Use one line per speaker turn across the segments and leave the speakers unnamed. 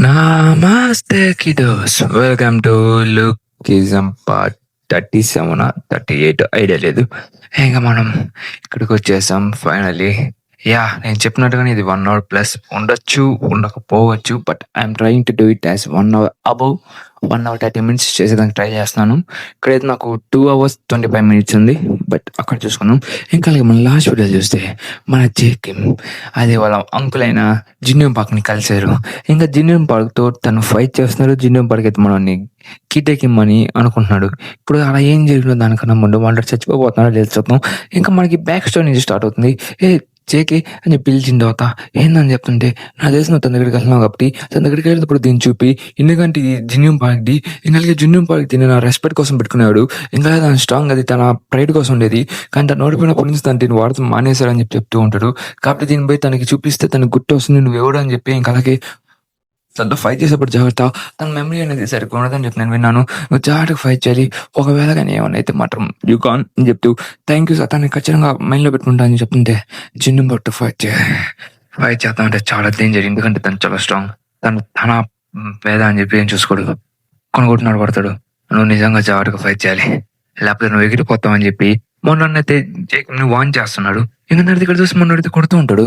నమస్తే kiddos, welcome to Lookism part 37 38 idea లేదు. ఇంకా మనం ఇక్కడికి వచ్చేసాం ఫైనలీ. నేను చెప్పినట్టుగానే ఇది 1 hour ప్లస్ ఉండొచ్చు, ఉండకపోవచ్చు. But I'm trying to do it as 1 hour above 1 hour 30 minutes చేసేదానికి ట్రై చేస్తున్నాను. ఇక్కడైతే నాకు 2 hours 25 minutes ఉంది. బట్ అక్కడ చూసుకున్నాం. ఇంకా అలాగే మన లాస్ట్ వీడియో చూస్తే మన జేకిమ్ అది వాళ్ళ అంకుల్ అయిన జిన్యూమ్ పార్క్ని కలిశారు. ఇంకా జిన్యూమ్ పార్క్తో తను ఫైట్ చేస్తున్నారు. జిన్యూమ్ పార్క్ అయితే మనల్ని కిటెకిమ్మని అనుకుంటున్నాడు. ఇప్పుడు అలా ఏం జరిగిందో దానికన్నా ముందు వాళ్ళు చచ్చిపోతున్నారో లేదు చూద్దాం. ఇంకా మనకి బ్యాక్ స్టోరీ నుంచి స్టార్ట్ అవుతుంది. జేకే అని పిలిచిన తర్వాత ఏందని చెప్తుంటే, నాకు తెలిసిన తన దగ్గరికి వెళ్తున్నావు కాబట్టి తన దగ్గరికి వెళ్ళినప్పుడు దీన్ని చూపి ఎందుకంటే ఇది జిన్యూమ్ పార్క్ది, ఇంకా జిన్యూమ్ పార్క్ దీన్ని నా రెస్పెక్ట్ కోసం పెట్టుకున్నాడు. ఇంకా తన స్ట్రాంగ్ అది తన ప్రైడ్ కోసం ఉండేది. కానీ తను ఓడిపోయినప్పటి నుంచి తను దీన్ని వాడుతూ మానేశారని చెప్తూ ఉంటాడు. కాబట్టి దీన్ని పోయి తనకి చూపిస్తే తనకు గుర్తు వస్తుంది నువ్వు ఎవడు అని చెప్పి. ఇంకా అలాగే తనతో ఫైట్ చేసేప్పుడు జాగ్రత్త, తన మెమరీ అనేది సరిగ్గా ఉండదని చెప్పి నేను విన్నాను. నువ్వు జాగ్రత్తగా ఫైట్ చేయాలి. ఒకవేళ కానీ ఏమన్నా అయితే మాత్రం యూ కాన్ అని చెప్తూ థ్యాంక్ యూ సార్ తనని ఖచ్చితంగా మైండ్లో పెట్టుకుంటా అని చెప్తుంటే జిన్ను పట్టు ఫైట్ చేద్దాం అంటే చాలా డేంజర్. ఎందుకంటే తను చాలా స్ట్రాంగ్. తన పేద అని చెప్పి ఏం చూసుకోడు, కొనుగొట్టున్నాడు పడతాడు. నువ్వు నిజంగా జాగ్రత్తగా ఫైట్ చేయాలి, లేకపోతే నువ్వు ఎగిరిపోతావు అని చెప్పి మొన్నైతే జేకబ్ని వాన్ చేస్తున్నాడు. ఇంకా ఇక్కడ చూసి మొన్నైతే కొడుతూ ఉంటాడు.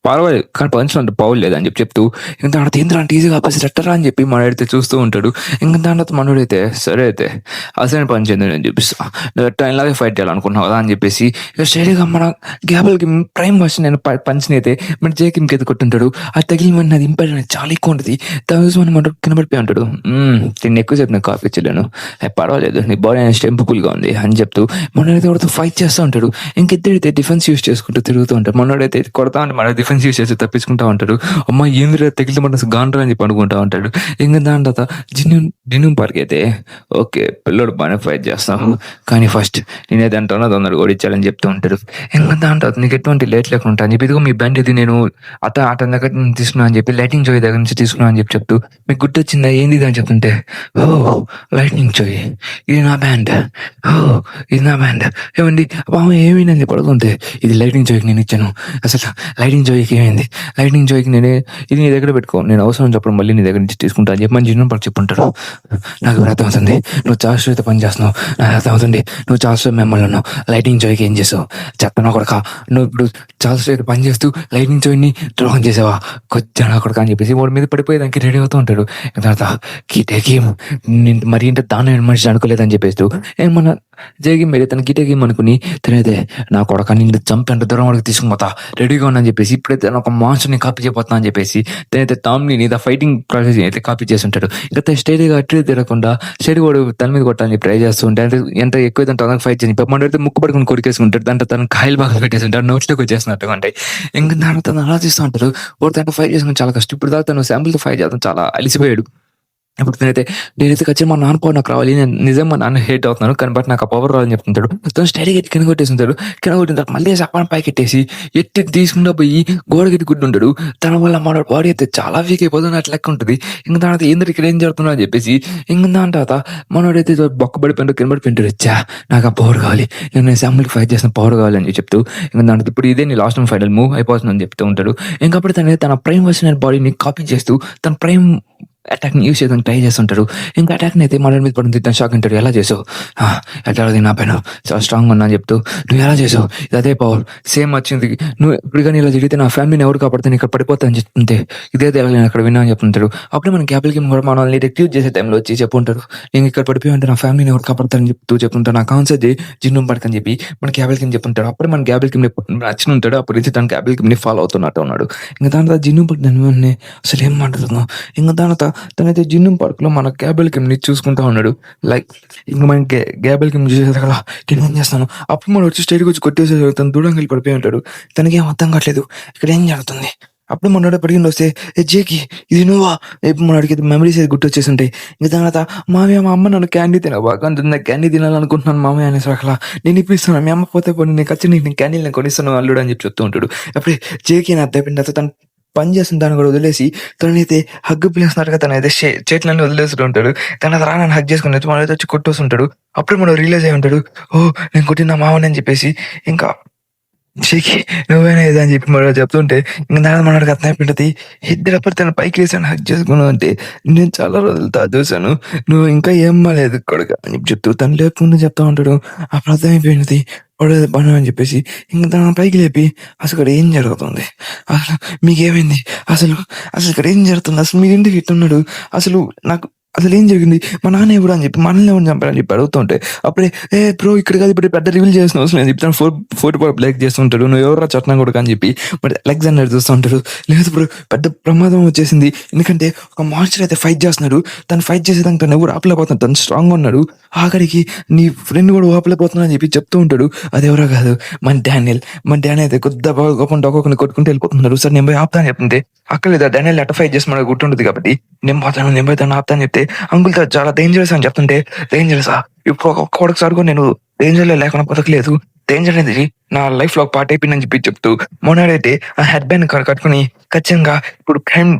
పర్వాలేదు కానీ పంచ్ అంటే పౌల్ లేదని చెప్తూ ఇంకా దాంట్లో ఏంద్ర అంటే ఈజీగా ఆపేసి అని చెప్పి మనోడైతే చూస్తూ ఉంటాడు. ఇంకా దాంట్లో మనోడైతే సరే అయితే అసలు పని చేయండి అని చెప్పిస్తా, ఇలాగే ఫైట్ చేయాలనుకుంటున్నావు కదా అని చెప్పేసి ఇక స్టైల్గా మన గ్యాబుల్కి ప్రైమ్ వర్షన్ నేను పంచ్ని అయితే మన జేకిమ్కి అయితే కొట్టుంటాడు. అది తగిలిన అది ఇంపాక్ట్ అనేది చాలా ఎక్కువ ఉంటుంది. దాని చూసి మనం కింద పడిపోయి ఉంటాడు. నేను ఎక్కువసేపు నేను కాఫీ ఇచ్చలేను, పర్వాలేదు నీ బాడీ అనేది స్టెంపుల్గా ఉంది అని చెప్తూ మనోడైతే కొడుతూ ఫైట్ చేస్తూ ఉంటాడు. ఇంకిద్దరైతే డిఫెన్స్ యూస్ చేసుకుంటూ తిరుగుతూ ఉంటారు. మనోడైతే కొడతా అంటే మన డిఫెన్స్ యూస్ చేసి తప్పించుకుంటా ఉంటాడు. అమ్మ ఏంద్ర తగిలితే మన గాండ్రా అని చెప్పి అనుకుంటా ఉంటాడు. ఇంకా దాని తర్వాత జిన్యూమ్ పార్క్ అయితే ఓకే పిల్లడు బాగానే ఫైట్ చేస్తాం కానీ ఫస్ట్ నేనైతే అంటాను తొందరగా ఓడించాలని చెప్తూ ఉంటాడు. ఇంకా దాని తర్వాత నీకు ఎటువంటి లేట్ లేకుండా అని చెప్పి ఇదిగో మీ బండి ఇది నేను అతని దగ్గర తీసుకున్నా అని చెప్పి లైటింగ్ జోయ్ దగ్గర నుంచి తీసుకున్నా అని చెప్తూ మీకు గుర్తొచ్చిందా ఏంది అని చెప్తుంటే ఓ లైటింగ్ జోయ్ ఇది నా బ్యాండ్, ఇది నా బ్యాండ్ ఏమండి బాబు ఏమైందని చెప్పి అడుగుతుంటే ఇది లైటింగ్ జోయ్కి నేను ఇచ్చాను. అసలు లైటింగ్ జోయ్కి ఏమైంది, లైటింగ్ జోయ్కి ఇది నీ దగ్గర పెట్టుకో, నేను అవసరం చెప్పడం మళ్ళీ నీ దగ్గర నుంచి తీసుకుంటా అని చెప్పి మన జిన్ను పార్క్ చెప్పుంటాడు. నాకు అర్థమవుతుంది నువ్వు చాలా అయితే పని చేస్తున్నావు, నాకు అర్థమవుతుంది నువ్వు చాలా మిమ్మల్ని ఉన్నావు. లైటింగ్ జోయ్కి ఏం చేసావు చెప్తాను కొడక, నువ్వు ఇప్పుడు చాలా అయితే పని చేస్తూ లైటింగ్ జోయ్ని ద్రోహం చేసావా కొంచెం కొడక అని చెప్పేసి వాడి మీద పడిపోయేదానికి రెడీ అవుతూ ఉంటాడు. తర్వాత గీటేకి మరి ఇంత దాని మనిషి అనుకోలేదని చెప్పేస్తూ మన జేగిమ్ మీద తన గీటేకి అనుకుని తనైతే నా కొడక నిన్ను చంపి అంత దూరం వరకు తీసుకుపోతా రెడీగా ఉన్నా అని చెప్పేసి ఇప్పుడైతే ఒక మాన్స్టర్ని కాపీ చేయబోతున్నా అని చెప్పేసి తనైతే టామ్ని ద ఫైటింగ్ ప్రాసెస్ అయితే కాపీ చేసి ఉంటాడు. ఇంకా స్టైల్గా అట్లే తిరగకుండా స్టైల్ కూడా తన మీద కొట్టాలని ట్రై చేస్తూ ఉంటాడు. అంటే ఎంత ఎక్కువ తనకు ఫైట్ చేసి మనైతే ముక్కు పడుకుని కొరికేసుకుంటాడు. దాంట్లో తన కాయలు బాగా పెట్టేసి ఉంటాడు, నోట్లోకి వచ్చేసినట్టుగా ఉంటాయి. ఇంకా దాంట్లో తను ఆలోచిస్తూ ఉంటారు. ఒకటి దాంట్లో ఫైట్ చేసుకుని చాలా కష్టం. ఇప్పుడు దాకా తను శాంపుల్తో ఫైట్ చేస్తాను చాలా అలిసిపోయాడు. ఇప్పుడు నేనైతే ఖచ్చితంగా మా నాన్న పవర్ నాకు రావాలి, నేను నిజంగా మా నాన్న హేట్ అవుతున్నాను కానీ బట్ నాకు ఆ పవర్ రావాలని చెప్తుంటాడు. తను స్టైల్గా ఎట్టి కింద కొట్టేసి ఉంటాడు. కింద కొట్టిన తర్వాత మళ్ళీ సపాన్ పైకి ఎట్టేసి ఎట్టి తీసుకుంటూ పోయి గోడకి గుడ్డుంటాడు. తన వల్ల మన బాడీ అయితే చాలా వీక్ అయిపోతుంది అట్లా లెక్క ఉంటుంది. ఇంకా దాని తర్వాత ఏంటంటే ఇక్కడ ఏం జరుగుతుందో అని చెప్పేసి ఇంకా దాని తర్వాత మనోడైతే బొక్క పడిపోయింటాడు, కింద పడిపోయింటాడు. వచ్చా నాకు ఆ పవర్ కావాలి, నేను శాంపుల్కి ఫైట్ చేసిన పవర్ కావాలి అని చెప్తూ ఇంకా దాంట్లో ఇప్పుడు ఇదే నీ లాస్ట్ ఫైనల్ మూవ్ అయిపోతుందని చెప్తూ ఉంటాడు. ఇంకప్పుడు తన ప్రైమ్ వర్షన్ బాడీని కాపీ చేస్తూ తన ప్రైమ్ అటాక్ని యూస్ చేయడానికి ట్రై చేస్తుంటాడు. ఇంకా అటాక్ని అయితే మన మీద పడుతుంది. తను షాక్ అంటాడు, ఎలా చేసావు, ఎట్లా నా పైన చాలా స్ట్రాంగ్ ఉన్నా అని చెప్తూ నువ్వు ఎలా చేసావు ఇది అదే పవర్ సేమ్ వచ్చింది, నువ్వు ఇప్పుడు కానీ ఇలా జరిగితే నా ఫ్యామిలీని ఎవరు కాపాడుతాను ఇక్కడ పడిపోతా అని చెప్తుంటే ఇదే నేను అక్కడ విన్నా అని చెప్తుంటాడు. అప్పుడే మన క్యాపిల్కి కూడా మనల్ని రిక్రూట్ చేసే టైంలో వచ్చి చెప్పుంటాడు, నేను ఇక్కడ పడిపోయి అంటే నా ఫ్యామిలీని ఎవరు కాపాడుతారని చెప్తుంటాడు. నాకు ఆన్సర్ జిన్ను పడకని చెప్పి మన క్యాపిల్కి చెప్తుంటాడు. అప్పుడే మన క్యాపిల్కి నచ్చిన ఉంటాడు. అప్పుడు నుంచి తన క్యాపిల్కి ఫాలో అవుతున్నట్టు ఉన్నాడు. ఇంకా దాని తర్వాత జిన్ను పడి దాని అసలు ఏం మాట్లాడుతున్నావు. ఇంకా దాని తనైతే జిన్ను పార్క్లో మన గ్యాబెల్ కిమ్ని చూసుకుంటా ఉన్నాడు. లైక్ ఇంకా మన గ్యాబెల్ కిమ్ చూసేది కదా నేను ఏం చేస్తాను. అప్పుడు మనం వచ్చి స్టేట్కి వచ్చి కొట్టేసే తను దూరంగా వెళ్ళి పడిపోయి ఉంటాడు. తనకి ఏం అర్థం కావట్లేదు ఇక్కడ ఏం జరుగుతుంది. అప్పుడు మనోడ పడిగిండి వస్తే జేకి ఇది నువ్వా, ఇప్పుడు మనకి మెమరీస్ అయితే గుర్తు వచ్చేసి ఉంటాయి. ఇంకా తర్వాత మామయ్య మా అమ్మ నన్ను క్యాండీ బాగా నాకు క్యాండీ తినాలనుకుంటున్నాను మామయ్య అనేసి అట్లా నేను ఇప్పిస్తాను, మీ అమ్మ పోతే పోనీ నేను ఖచ్చితంగా నీకు క్యాండీలు నేను కొనిస్తాను అల్లుడు అని చెప్పి చెప్తూ ఉంటాడు. అప్పుడే జేకి నా అద్దెపిండి తను పని చేసిన దాన్ని కూడా వదిలేసి తనైతే హగ్గు పిలుస్తున్నట్టుగా తనైతే చేతులన్నీ వదిలేస్తూ ఉంటాడు. తన రానని హగ్ చేసుకుని మనైతే వచ్చి కొట్టేస్తుంటాడు. అప్పుడు మనం రియలైజ్ అయి ఉంటాడు, ఓ నేను కొట్టిన మామని అని చెప్పేసి. ఇంకా షేకి నువ్వైనా ఏదో అని చెప్పి మనోడు చెప్తుంటే ఇంక నాన్న మనోడికి అర్థమైపోయింటది. ఇద్దరప్పుడు తను పైకి లేసాను హగ్ చేసుకున్నావు అంటే నేను చాలా రోజులు చూసాను. నువ్వు ఇంకా ఏం బాలేదు కొడుక అని చెప్పి చెప్తూ తను లేకుండా చెప్తా ఉంటాడు. అప్పుడు అర్థమైపోయినది. వాడు పను అని చెప్పేసి ఇంక తన పైకి లేపి అసలు ఇక్కడ ఏం జరుగుతుంది? అసలు మీకేమైంది? అసలు అసలు ఇక్కడ ఏం జరుగుతుంది? అసలు మీరు ఎందుకు ఇట్టున్నాడు? అసలు నాకు అసలు ఏం జరిగింది? మా నాన్న ఎవడు అని చెప్పి మనల్ని ఎవరిని చంపారని చెప్పి అడుగుతుంటే అప్పుడే ఏ బ్రో ఇక్కడ కాదు ఇప్పుడు పెద్ద రివీల్ చేసిన అవసరం లేదు చెప్తాను. ఫోర్ బ్రేక్ చేస్తుంటాడు. నువ్వు ఎవరా చట్నం కొడుకు అని చెప్పి బట్ అలెగ్జాండర్ చూస్తూ ఉంటాడు. లేదు బ్రో పెద్ద ప్రమాదం వచ్చేసింది. ఎందుకంటే ఒక మాన్స్టర్ అయితే ఫైట్ చేస్తున్నాడు. తను ఫైట్ చేసేదానికి తను ఎవరు ఆపలేకపోతున్నాడు. తను స్ట్రాంగ్ ఉన్నాడు. ఆఖరికి నీ ఫ్రెండ్ కూడా ఆపలేకపోతున్నా అని చెప్పి చెప్తూ ఉంటాడు. అది ఎవరో కాదు మన డానియల్. మన డానియల్ అయితే కొద్ది ఒక్కొక్కరిని కొట్టుకుంటూ వెళ్ళిపోతున్నాడు. సార్ నేను పోయి ఆపుతాను చెప్తుంటే అక్కర్లేదు డానియల్ ఎట్ట ఫైట్ చేసి మనకు గుర్తుంటుంది కాబట్టి నేను పోతాను ఆపుతాను చెప్తే అంకుల్ చాలా డేంజరస్ అని చెప్తుంటే డేంజరసా ఇప్పుడు ఒక్కసారి కూడా నేను డేంజర్ లో లేకుండా బతకలేదు. డేంజర్ అనేది నా లైఫ్ లో ఒక పార్ట్ అయిపోయిందని చెప్పి చెప్తూ మొన్నడైతే ఆ హెడ్ బ్యాండ్ కట్టుకుని ఖచ్చితంగా ఇప్పుడు క్రైమ్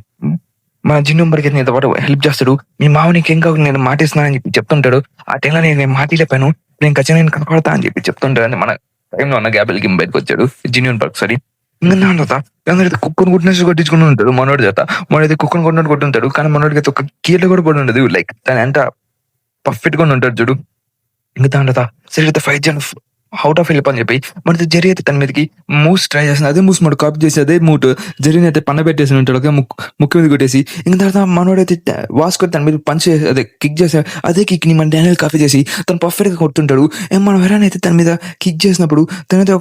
మన జిన్ను బరికి నీతో పాటు హెల్ప్ చేస్తాడు. మీ మావనికి ఇంకా నేను మాటిస్తున్నానని చెప్పి చెప్తుంటాడు. ఆ టైంలో నేను మాటిలేపాను. నేను ఖచ్చితంగా నేను కనపడతా అని చెప్పి చెప్తుంటాడు. అని మన టైంలో ఉన్న గ్యాబుల్ కి బయటకు వచ్చాడు జిన్యూన్ పర్క్ సారీ ఇంకా అందరైతే కుక్కను కొట్టినట్టు కొట్టించుకుని ఉంటాడు మనోడి చేత. మనోడైతే కుక్కను కొట్టినట్టు కొట్టుంటాడు. కానీ మనోడికి అయితే ఒక కీళ్ళ కూడా పడి ఉండదు. లైక్ తన ఎంత పర్ఫెక్ట్ గా ఉంటాడు చూడు. ఇంకా దాంట్లో సరే అయితే ఫైట్ చేయను అవుట్ ఆఫ్ వెళ్ళిపో అని చెప్పి మన జరి అయితే తన మీదకి మూవ్స్ ట్రై చేస్తుంది. అదే మూవ్స్ మనం కాపీ చేసి అదే మూట్ జరిని అయితే పన్న పెట్టేసి ఉంటాడు. ఒక ముక్కు మీద కొట్టేసి ఇంకా తర్వాత మనోడైతే వాస్కొని తన మీద పంచ్ అదే కిక్ చేసా అదే కిక్ ని మన డానియల్ కాపీ చేసి తను పర్ఫెక్ట్ గా కొట్టుంటాడు. మన వెరాన్ అయితే తన మీద కిక్ చేసినప్పుడు తనైతే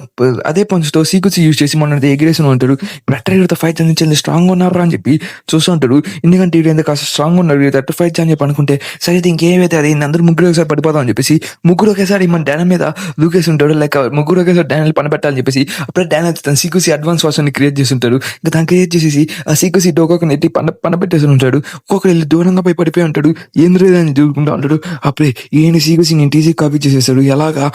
అదే పంచ్ తో సీక్వెన్స్ యూజ్ చేసి మన ఎగిరేసి ఉంటాడు. బెటర్ ఫైట్ అందించాలి స్ట్రాంగ్ ఉన్నారా అని చెప్పి చూస్తుంటాడు. ఎందుకంటే వీడు ఎంత కాస్త స్ట్రాంగ్ ఉన్నాడు అట్టు ఫైట్ అని చెప్పి అనుకుంటే సరే ఇంకేమైతే అది అందరూ ముగ్గురు ఒకసారి పడిపోతాం అని చెప్పేసి ముగ్గురు ఒకేసారి మన డానియల్ మీద దూకేసి ఉంటాడు. లైక్ ముగ్గురు ఒకేసారి డానియల్ పని పెట్టాలని చెప్పేసి అప్పుడే డానియల్ తన సీక్వెన్సీ అడ్వాన్స్ వర్షన్ ని క్రియేట్ చేసి ఉంటాడు. ఇంకా దాన్ని క్రియేట్ చేసేసి ఆ సీక్వెన్సీ ఒక్కొక్క నెట్టి పన పెట్టేసి ఉంటాడు. ఒక్కొక్కరు వెళ్ళి దూరంగా పోయి పడిపోయి ఉంటాడు. ఏం లేదని చూసుకుంటూ ఉంటాడు. అప్పుడే ఈయన సీక్వెన్సీ నేను టీజీ కాపీ చేసేసాడు. ఎలాగా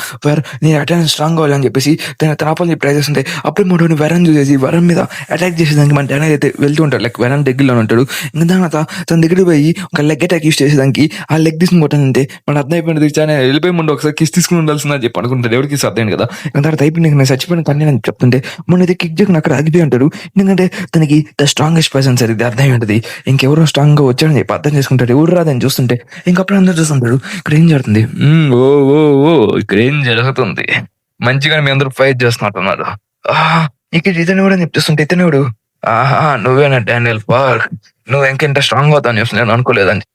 నేను అటెండ్ స్ట్రాంగ్ అవ్వాలని చెప్పేసి తన ఆపని ట్రై చేస్తుంటే అప్పుడే మనోడిని వెరన్ చూసేసి వెరన్ మీద అటాక్ చేసేదానికి మన డానియల్ అయితే వెళ్తూ ఉంటాడు. లైక్ వెరన్ దగ్గరలో ఉంటాడు. ఇంకా దాని తన దగ్గరికి పోయి ఒక లెగ్ అటాక్ యూస్ చేసేదానికి ఆ లెగ్ తీసుకుని కొట్టానంటే మన అర్థం అయిపోయింది. చాలా వెళ్ళిపోయి ముందు ఒకసారి కిస్ తీసుకుని ఉండాల్సిందని చెప్పి అనుకుంటాడు. ఎవరికి అర్థమైంది కదా. ఇంకా తర్వాత అయిపోయింది నేను చచ్చిపోయిన కానీ అని చెప్తుంటే మొన్న అయితే కిక్ జగన్ అక్కడ ఆగిపోయి ఉంటాడు. ఎందుకంటే తనకి ద స్ట్రాంగెస్ట్ పర్సన్ సార్ ఇది అర్థమై ఉంటుంది. ఇంకెవరో స్ట్రాంగ్ గా వచ్చాడని చెప్పి అర్థం చేసుకుంటాడు. ఎవరు రాదని చూస్తుంటే ఇంకప్పుడు అందరూ చూస్తుంటాడు. ఇక్కడ ఏం జరుగుతుంది? ఓ ఓ ఓ ఇక్కడ ఏం జరుగుతుంది? మంచిగా మీ అందరూ ఫైట్ చేస్తున్నట్టున్నారు. ఇక్కడ ఇతను కూడా చెప్తుంటే ఇతనుడు ఆహా నువ్వేనా డానియల్ పార్క్ నువ్వు ఇంకెంత స్ట్రాంగ్ అవుతావు చెప్పి నేను అనుకోలేదని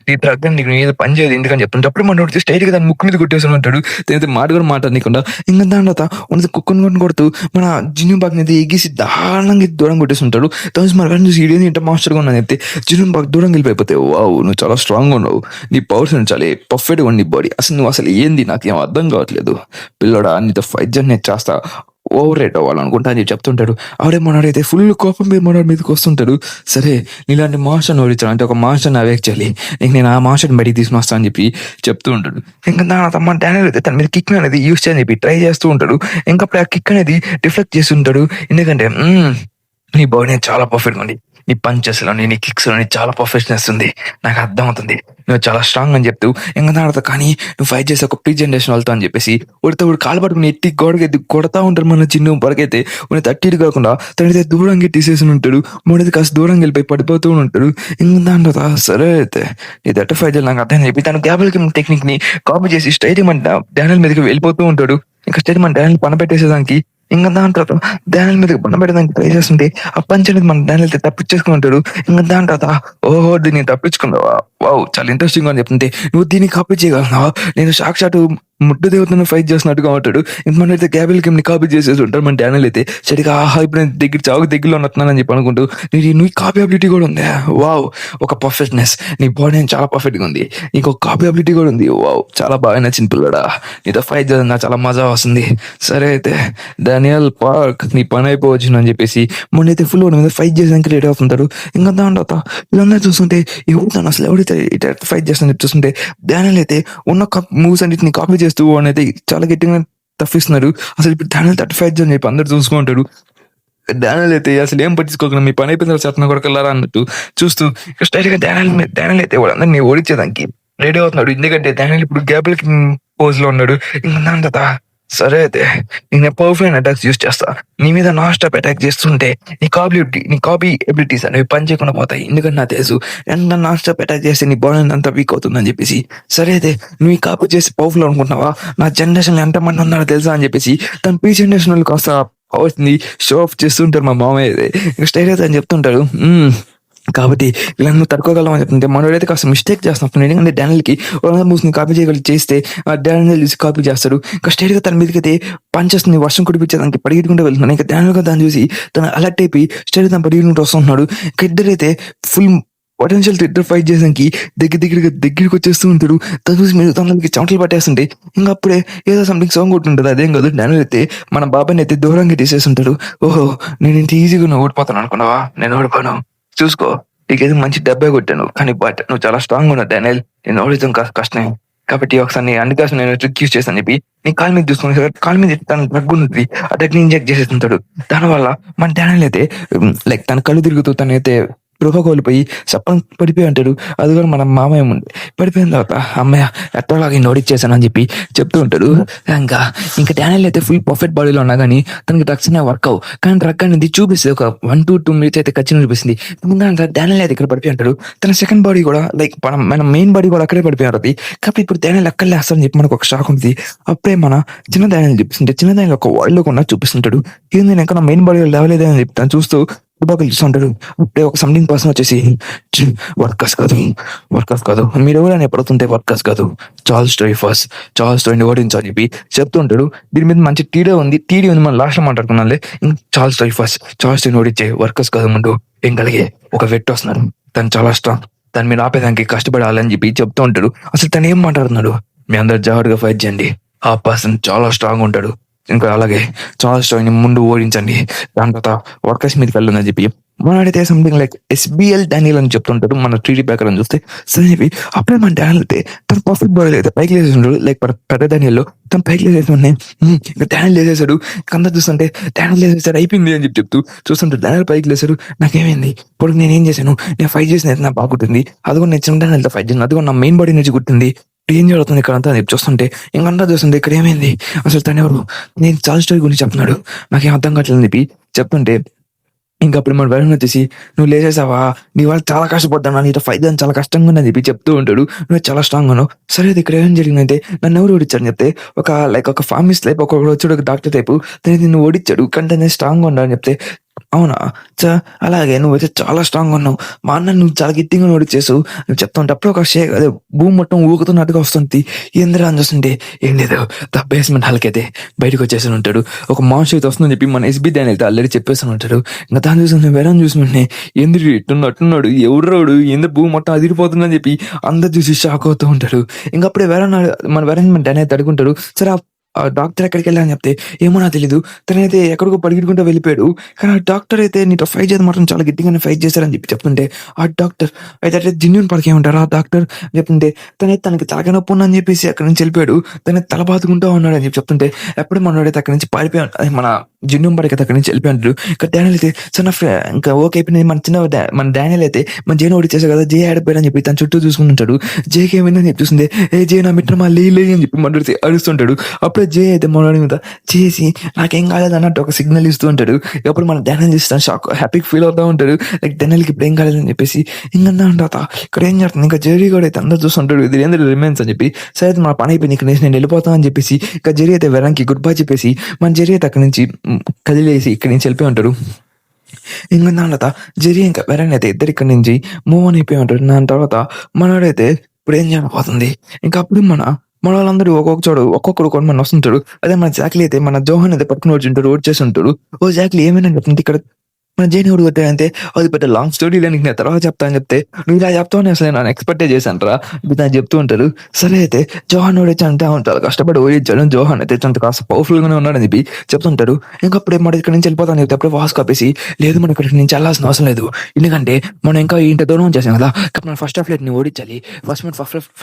నీ దగ్గర నీకు మీద పని చేయదు ఎందుకని చెప్తుంటే అప్పుడు మనోడితే స్టైల్ గా దాని ముక్కు మీద కొట్టేసి ఉంటాడు. తనైతే మాట కూడా మాట్లాడకుండా ఇంకా దాని తర్వాత ఉన్నది కుక్కను కొడుతూ మన జిన్యూ బాగ్ అయితే ఎగిసి దారుణంగా దూరం కొట్టేసి ఉంటాడు. తను మన చూసి ఇదేంటి ఇంత మాస్టర్గా ఉన్నాను చెప్తే జిన్యూ బాగ్ దూరం వెళ్ళిపోతే వావ్ నువ్వు చాలా స్ట్రాంగ్ ఉన్నావు. నీ పవర్స్ చాలా పర్ఫెక్ట్గా ఉంది బాడీ. అసలు నువ్వు అసలు ఏంది నాకేం అర్థం కావట్లేదు పిల్లడా నీతో ఫైట్ జర్నీ చేస్తా ఓవర్ రేట్ అవ్వాలనుకుంటా అని చెప్తుంటాడు. ఆవిడే మనోడైతే ఫుల్ కోపం మీద మనోడి మీదకి వస్తుంటాడు. సరే నీలాంటి మాస్టర్ని ఓడించాను అంటే ఒక మాస్టర్ని అవేక్ చేయాలి. ఇంక నేను ఆ మాస్టర్ని బయటికి తీసుకుని వస్తా అని చెప్పి చెప్తూ ఉంటాడు. ఇంకా నా తమ్మ డానియల్ అయితే తన మీద కిక్ అనేది యూస్ చేయని చెప్పి ట్రై చేస్తూ ఉంటాడు. ఇంకా అప్పుడు ఆ కిక్ అనేది డిఫ్లెక్ట్ చేస్తుంటాడు. ఎందుకంటే నీ బాడీ చాలా పర్ఫెక్ట్ ఉంది. నీ పంచెస్ లోని నీ కిక్స్ లోని చాలా పర్ఫెక్షనెస్ ఉంది. నాకు అర్థం అవుతుంది నువ్వు చాలా స్ట్రాంగ్ అని చెప్తూ ఇంకా తర్వాత కానీ నువ్వు ఫైట్ చేసి ఒక ప్రీ జనరేషన్ వాళ్ళతో అని చెప్పేసి ఉడితే కాలు పట్టుకుని ఎత్తి గోడకి ఎత్తి కొడతా ఉంటారు. మన చిన్న పరకైతే ఉన్న తట్టిడు కాకుండా తనైతే దూరంగా తీసేసి ఉంటాడు. మూడైతే కాస్త దూరంగా వెళ్ళిపోయి పడిపోతూ ఉంటాడు. ఇంకా దాని తర్వాత సరే అయితే నీ దట్ట ఫైట్ చేయాలి నాకు అర్థం చెప్పి తను గ్యాబుల్ టెక్నిక్ ని కాపీ చేసి స్ట్రైట్ మన డానియల్ మీదకి వెళ్ళిపోతూ ఉంటాడు. ఇంకా స్ట్రైట్ మన డానియల్ పన పెట్టేసేదానికి ఇంకా దాని తర్వాత డానియల్ మీద బండ పెట్టడానికి ట్రై చేస్తుంటే ఆ పంచ్ అనేది మన డానియల్ అయితే తప్పించేసుకుని ఉంటాడు. ఇంకా దాని తర్వాత ఓహో దీన్ని తప్పించుకున్నావా వావ్ చాలా ఇంట్రెస్టింగ్ అని చెప్తుంటే నువ్వు దీన్ని కాపీ చేయగలవా నేను సాక్షాత్ ముట్టు దేవతను ఫైట్ చేసినట్టుగా ఉంటాడు. ఇంక మనం అయితే గ్యాబిల్ గేమ్ ని కాపీ చేసేసి ఉంటాడు. మన డానియల్ అయితే సరిగా ఆహా ఇప్పుడు నేను చావుకు దగ్గరలో ఉన్నట్టున్నానని చెప్పి అనుకుంటూ నువ్వు కాపీ అబిలిటీ కూడా ఉందా వావ్ ఒక పర్ఫెక్ట్నెస్ నీ బాడీ చాలా పర్ఫెక్ట్ గా ఉంది. ఇంకొక కాపీ అబిలిటీ కూడా ఉంది వావ్ చాలా బాగా నచ్చింది పిల్లడా నీతో ఫైట్ చేద్దాం నాకు చాలా మజా వస్తుంది. సరే అయితే డానియల్ పార్క్ నీ పని అయిపోవచ్చు అని చెప్పేసి మొన్న అయితే ఫుల్ మీద ఫైట్ చేసానికి రెడీ అవుతుంటారు. ఇంకా దాని తర్వాత వీళ్ళందరూ చూస్తుంటే ఎవరు తను అసలు ఎవరైతే ఫైట్ చేస్తానని చెప్పి చూస్తుంటే డానియల్ అయితే ఉన్న మూవ్స్ అన్నిటిని కాపీ చేస్తూ అనేది చాలా గట్టిగా తప్పిస్తున్నారు. అసలు ఇప్పుడు డానియల్ 35 అని చెప్పి అందరు చూసుకుంటాడు. డానియల్ అయితే అసలు ఏం పట్టించుకోకుండా మీ పని అయిపోయిన చట్టన కొడకల్లారా అన్నట్టు చూస్తూ స్ట్రైట్ గా డానియల్ అయితే వాళ్ళందరినీ ఓడించేదానికి రెడీ అవుతున్నాడు. ఎందుకంటే డానియల్ ఇప్పుడు గ్యాబుల్ పోజ్ లో ఉన్నాడు. ఇంకా దాని తర్వాత సరే అయితే నేను పవర్‌ఫుల్ అటాక్స్ యూజ్ చేస్తా. నీ మీద నాన్ స్టాప్ అటాక్ చేస్తుంటే నీ కాపీ ఎబిలిటీస్ అనేవి పని చేయకుండా పోతాయి. ఎందుకంటే నాకు తెలుసు ఎంత నాన్ స్టాప్ అటాక్ చేస్తే నీ బాడీ అంతా వీక్ అవుతుందని చెప్పేసి. సరే అయితే నువ్వు ఈ కాపీ చేసి పవర్‌ఫుల్ అనుకుంటున్నావా? నా జనరేషన్‌లో ఎంతమంది ఉన్నారో తెలుసా అని చెప్పేసి తన ప్రీ జనరేషన్ వాళ్ళు కాస్త పవర్స్‌ని షో ఆఫ్ చేస్తుంటారు మా మామయ్య అయితే. స్టైల్ అయితే అని చెప్తుంటాడు. కాబట్టి వీళ్ళని నువ్వు తట్టుకోగలవు అని చెప్తుంటే మనోడైతే కాస్త మిస్టేక్ చేస్తున్నప్పుడు ఎందుకంటే డానియల్‌కి ఓరల్ మూవ్స్‌ని కాపీ చేస్తే డానియల్ చూసి కాపీ చేస్తాడు. ఇంకా స్ట్రెయిట్‌గా తన మీదకైతే పంచేస్తుంది. వర్షం కురిపించేదానికి పరిగెత్తుకుంటూ వెళ్తున్నాడు. ఇంకా డానియల్ కూడా దాన్ని చూసి తను అలర్ట్ అయిపోయి స్ట్రెయిట్‌గా తను పరిగెత్తుకుంటూ వస్తున్నాడు. ఇంకా ఇద్దరైతే ఫుల్ పొటెన్షియల్‌తో ఇద్దరు ఫైట్ చేసానికి దగ్గరికి వచ్చేస్తూ ఉంటాడు. తను చూసి మిగతా వాళ్ళకి చెమటలు పట్టేస్తుంటాయి. ఇంక అప్పుడే ఏదో సంథింగ్ సౌండ్ కొట్టుంటది. అదేం కాదు డానియల్ అయితే మన బాబాయ్‌ని అయితే దూరంగా తీసేస్తుంటాడు. ఓహో! నేను ఇంత ఈజీగా ఓడిపోతాను అనుకున్నావా? నేను ఓడిపోను. చూసుకో నీకేదో మంచి దెబ్బే కొట్టాను. కానీ నువ్వు చాలా స్ట్రాంగ్ ఉన్నావు డానియల్. నేను ఓడించడం కష్టమే. కాబట్టి ఒకసారి నీ అందుకోసం నేను ట్రిక్ యూజ్ చేస్తాను చెప్పి నీ కాలు మీద చూసుకుని కాలు మీద తన డ్రగ్ ఉంటుంది. ఆ డ్రగ్ ని ఇంజెక్ట్ చేసేస్తుంటాడు. దానివల్ల మన డానియల్ అయితే లైక్ తన కళ్ళు తిరుగుతూ తనైతే స్పృహ కోల్పోయి సప్పని పడిపోయి ఉంటాడు. అది కూడా మన మామయ్య ఉంది. పడిపోయిన తర్వాత అమ్మయ్య ఎట్టోలాగా ఓడిచ్చేసాను అని చెప్పి చెప్తూ ఉంటాడు. ఇంకా డానియల్ అయితే ఫుల్ పర్ఫెక్ట్ బాడీలో ఉన్నా కానీ తనకి డ్రగ్స్ అనేవి వర్క్ అవు. కానీ డ్రగ్ అనేది చూపిస్తుంది ఒక 1 to 2 minutes అయితే ఖచ్చితంగా చూపిస్తుంది. ముందు డానియల్ అయితే ఇక్కడ పడిపోయి ఉంటాడు. తన సెకండ్ బాడీ కూడా లైక్ మన మెయిన్ బాడీ కూడా అక్కడే పడిపోయి ఉంటుంది. కాబట్టి ఇప్పుడు డానియల్ అక్కడ లేస్తారని చెప్పి మనకు ఒక షాక్ ఉంది. అప్పుడే మన చిన్న డానియల్ చూపిస్తుంటే చిన్న డానియల్ ఒక వరల్డ్ లో కూడా చూపిస్తుంటాడు. ఏంది నేను ఇంకా నా మెయిన్ బాడీ లేవలేదే అని చెప్తాను చూస్తూ చుట్టుపక్కల చూస్తుంటాడు. అప్పుడే ఒక సంథింగ్ పర్సన్ వచ్చేసి వర్కర్స్ కాదు మీరు ఎవరైనా పడుతుంటే వర్కర్స్ కాదు చార్ల్స్ స్టోరీని ఓడించాలని చెప్పి చెప్తుంటాడు. దీని మీద మంచి టీడీ ఉంది మనం లాస్ట్ లో మాట్లాడుకున్నాలే. చార్ల్స్ స్టోరీని ఓడించే వర్కర్స్ కాదు ముందు ఏం కలిగే ఒక వ్యక్తి వస్తున్నాడు. తను చాలా స్ట్రాంగ్. దాని మీద ఆపేదానికి కష్టపడాలని చెప్పి చెప్తూ ఉంటాడు. అసలు తను ఏం మాట్లాడుతున్నాడు? మీ అందరు జాగ్రత్తగా ఫైట్ చేయండి. ఆ పర్సన్ చాలా స్ట్రాంగ్ ఉంటాడు. ఇంకా అలాగే చార్ల్స్ స్టోరీని ముందు ఓడించండి. దాని తర్వాత వర్కర్స్ మీదకి వెళ్ళదని చెప్పి మనడైతే సంథింగ్ లైక్ ఎస్బిఎల్ డానియల్ అని చెప్తుంటాడు. మన 3D ప్రకారం చూస్తే సరే అప్పుడే మన డానియల్ అయితే తన పర్ఫెక్ట్ బాడీ అయితే పైకి లేసేసాడు. లైక్ పెద్ద డానియల్లో తను పైకి లేసేసి ఇంకా డానియల్ లేసేసాడు. కందా చూస్తుంటే డానియల్ లేసేసాడు అయిపోయింది అని చెప్తూ చూస్తుంటే డానియల్ పైకి లేసాడు. నాకేమైంది ఇప్పుడు నేను ఏం చేశాను? నేను ఫైట్ చేసిన నాకు బాగుంటుంది. అది కూడా నేను చిన్న డానియల్తో ఫైట్ చేసిన అది కూడా నా మెయిన్ బాడీ నుంచి గుర్తుంది. ఏం జరుగుతుంది ఇక్కడ అంతా చూస్తుంటే ఇంకంతా చూస్తుంటే ఇక్కడ ఏమైంది అసలు తను ఎవరు? నేను చాలా స్టోరీ గురించి చెప్తున్నాడు. నాకేం అర్థం కావట్లేదు చెప్పి చెప్తుంటే ఇంకా అప్పుడు మన వరుణ్ వచ్చేసి నువ్వు లేచేసావా? నీ వాళ్ళు చాలా కష్టపడ్డాను నీతో ఫైట్ చేయడం చాలా కష్టంగా ఉందని చెప్పి చెప్తూ ఉంటాడు. నువ్వు చాలా స్ట్రాంగ్ ఉన్నావు. సరే ఇక్కడ ఏం జరిగిందంటే నన్ను ఎవరు ఓడించాడు చెప్తే ఒక ఫార్మిస్ట్ టైప్ ఒకడు వచ్చాడు ఒక డాక్టర్ టైపు తను నిన్ను ఓడించాడు. కానీ నేను స్ట్రాంగ్ ఉన్నాను అని చెప్తే అవునా అలాగే నువ్వైతే చాలా స్ట్రాంగ్ ఉన్నావు. మా అన్న నువ్వు చాలా గట్టిగా ఓడిచేసావు నువ్వు చెప్తా ఉంటే అప్పుడు ఒక అదే భూమి మొత్తం ఊగుతున్నట్టుగా వస్తుంది. ఏందిరా అని చూస్తుంటే ఏం లేదు బేస్మెంట్ హాల్కైతే బయటకు వచ్చేసి ఉంటాడు. ఒక మాన్స్టర్ అయితే వస్తుందని చెప్పి మన ఎస్బి దాని అయితే ఆల్రెడీ చెప్పేసి ఉంటాడు. ఇంకా దాన్ని చూసి వేరే చూసుకుంటే ఎందుకు ఇట్టున్నట్టున్నాడు ఎవరోడు ఎందుకు భూమి మొత్తం అదిరిపోతుందని చెప్పి అందరు చూసి షాక్ అవుతూ ఉంటాడు. ఇంకా అప్పుడే మన డానీ అయితే అడుగుంటాడు. సరే ఆ డాక్టర్ ఎక్కడికి వెళ్ళా అని చెప్తే ఏమో నాకు తెలీదు. తనైతే ఎక్కడికో పరిగెట్టుకుంటూ వెళ్ళిపోయాడు. కానీ ఆ డాక్టర్ అయితే నీతో ఫైట్ చేయడం మాత్రం చాలా గట్టిగానే ఫైట్ చేశారని చెప్పి చెప్తుంటే ఆ డాక్టర్ అయితే జెన్యూన్ పడికే ఉంటారు. ఆ డాక్టర్ చెప్తుంటే తనకి తలకాయ నొప్పి ఉందని చెప్పేసి అక్కడి నుంచి వెళ్ళిపోయాడు. తన తల బాదుకుంటూ ఉన్నాడు అని చెప్పి చెప్తుంటే ఎప్పుడు మనోడైతే అక్కడి నుంచి పారిపోయాడు. మన జెన్యూన్ పడికి అక్కడి నుంచి వెళ్ళిపోయాడు. ఇంకా డానియల్ అయితే చిన్న ఇంకా ఓకే అయిపోయింది. మన డానియల్ అయితే మన జేను ఓడిచేసా కదా జే ఆడిపోయాడని చెప్పి తన చుట్టూ చూసుకుంటుంటాడు. జేకి ఏమైందని చెప్పి చూస్తుంది. జే నా మిత్రమా లే అని చెప్పి మనోడితే అడుస్తుంటాడు. అప్పుడే జే అయితే మనోడి మీద చేసి నాకేం కాలేదు అన్నట్టు ఒక సిగ్నల్ ఇస్తూ ఉంటాడు. ఎప్పుడు మన డానియల్ ఇస్తాను షాక్ హ్యాపీగా ఫీల్ అవుతూ ఉంటాడు. లైక్ డానియల్కి ఇప్పుడు ఏం కాలేదని చెప్పేసి ఇంకా ఇక్కడ ఏం చేస్తుంది ఇంకా జెర్రీ కూడా అయితే అందరూ చూస్తుంటాడు. ఇది ఏంటంటే రిమైన్స్ అని చెప్పి సరే మన పని అయిపోయింది ఇక్కడ నుంచి నేను వెళ్ళిపోతాను అని చెప్పేసి ఇంకా జెర్రీ అయితే వెరంకి గుడ్ బై చెప్పేసి మన జెర్రీ అయితే అక్కడి నుంచి కదిలేసి ఇక్కడి నుంచి వెళ్ళిపోయి ఉంటాడు. ఇంకా దాని తర్వాత జెర్రీ ఇంకా వెరన్ అయితే ఇద్దరు ఇక్కడి నుంచి మూవ్ అని అయిపోయి ఉంటాడు. దాని తర్వాత మనోడైతే ఇప్పుడు ఏం చేయబోతుంది ఇంకా అప్పుడు మన వాళ్ళందరూ ఒక్కొక్కడు కొన్ని మన వస్తుంటాడు. అదే మన జాక్లీ అయితే మన జోహన్ అయితే పట్టుకుని వచ్చి రోడ్ చేసి ఉంటాడు. ఓ జాక్లీ ఏమైనా చెప్తుంది ఇక్కడ మన జైన్ ఎవడు కొట్టాడంటే అది పెద్ద లాంగ్ స్టోరీ నీకు నేను తర్వాత చెప్తా అని చెప్తే నువ్వు ఇలా చెప్తావు అసలు నేను ఎక్స్పెక్టే చేశాను రా దాన్ని చెప్తూ ఉంటారు. సరే అయితే జోహాన్ ఓడిచ్చా అంటే చాలా కష్టపడి ఓడించాడు. జోహాన్ అయితే కాస్త పవర్ఫుల్ గానే ఉన్నాడని చెప్పి చెప్తుంటారు. ఇంకప్పుడే మన ఇక్కడ నుంచి వెళ్ళిపోతాను చెప్తే అప్పుడే వాస్ కాపేసి లేదు మనం ఇక్కడ నుంచి వెళ్ళాల్సిన అవసరం లేదు. ఎందుకంటే మనం ఇంకా ఇంత దూరం చేసాం కదా మనం ఫస్ట్ ఆఫ్ లైట్ ని ఓడించాలి.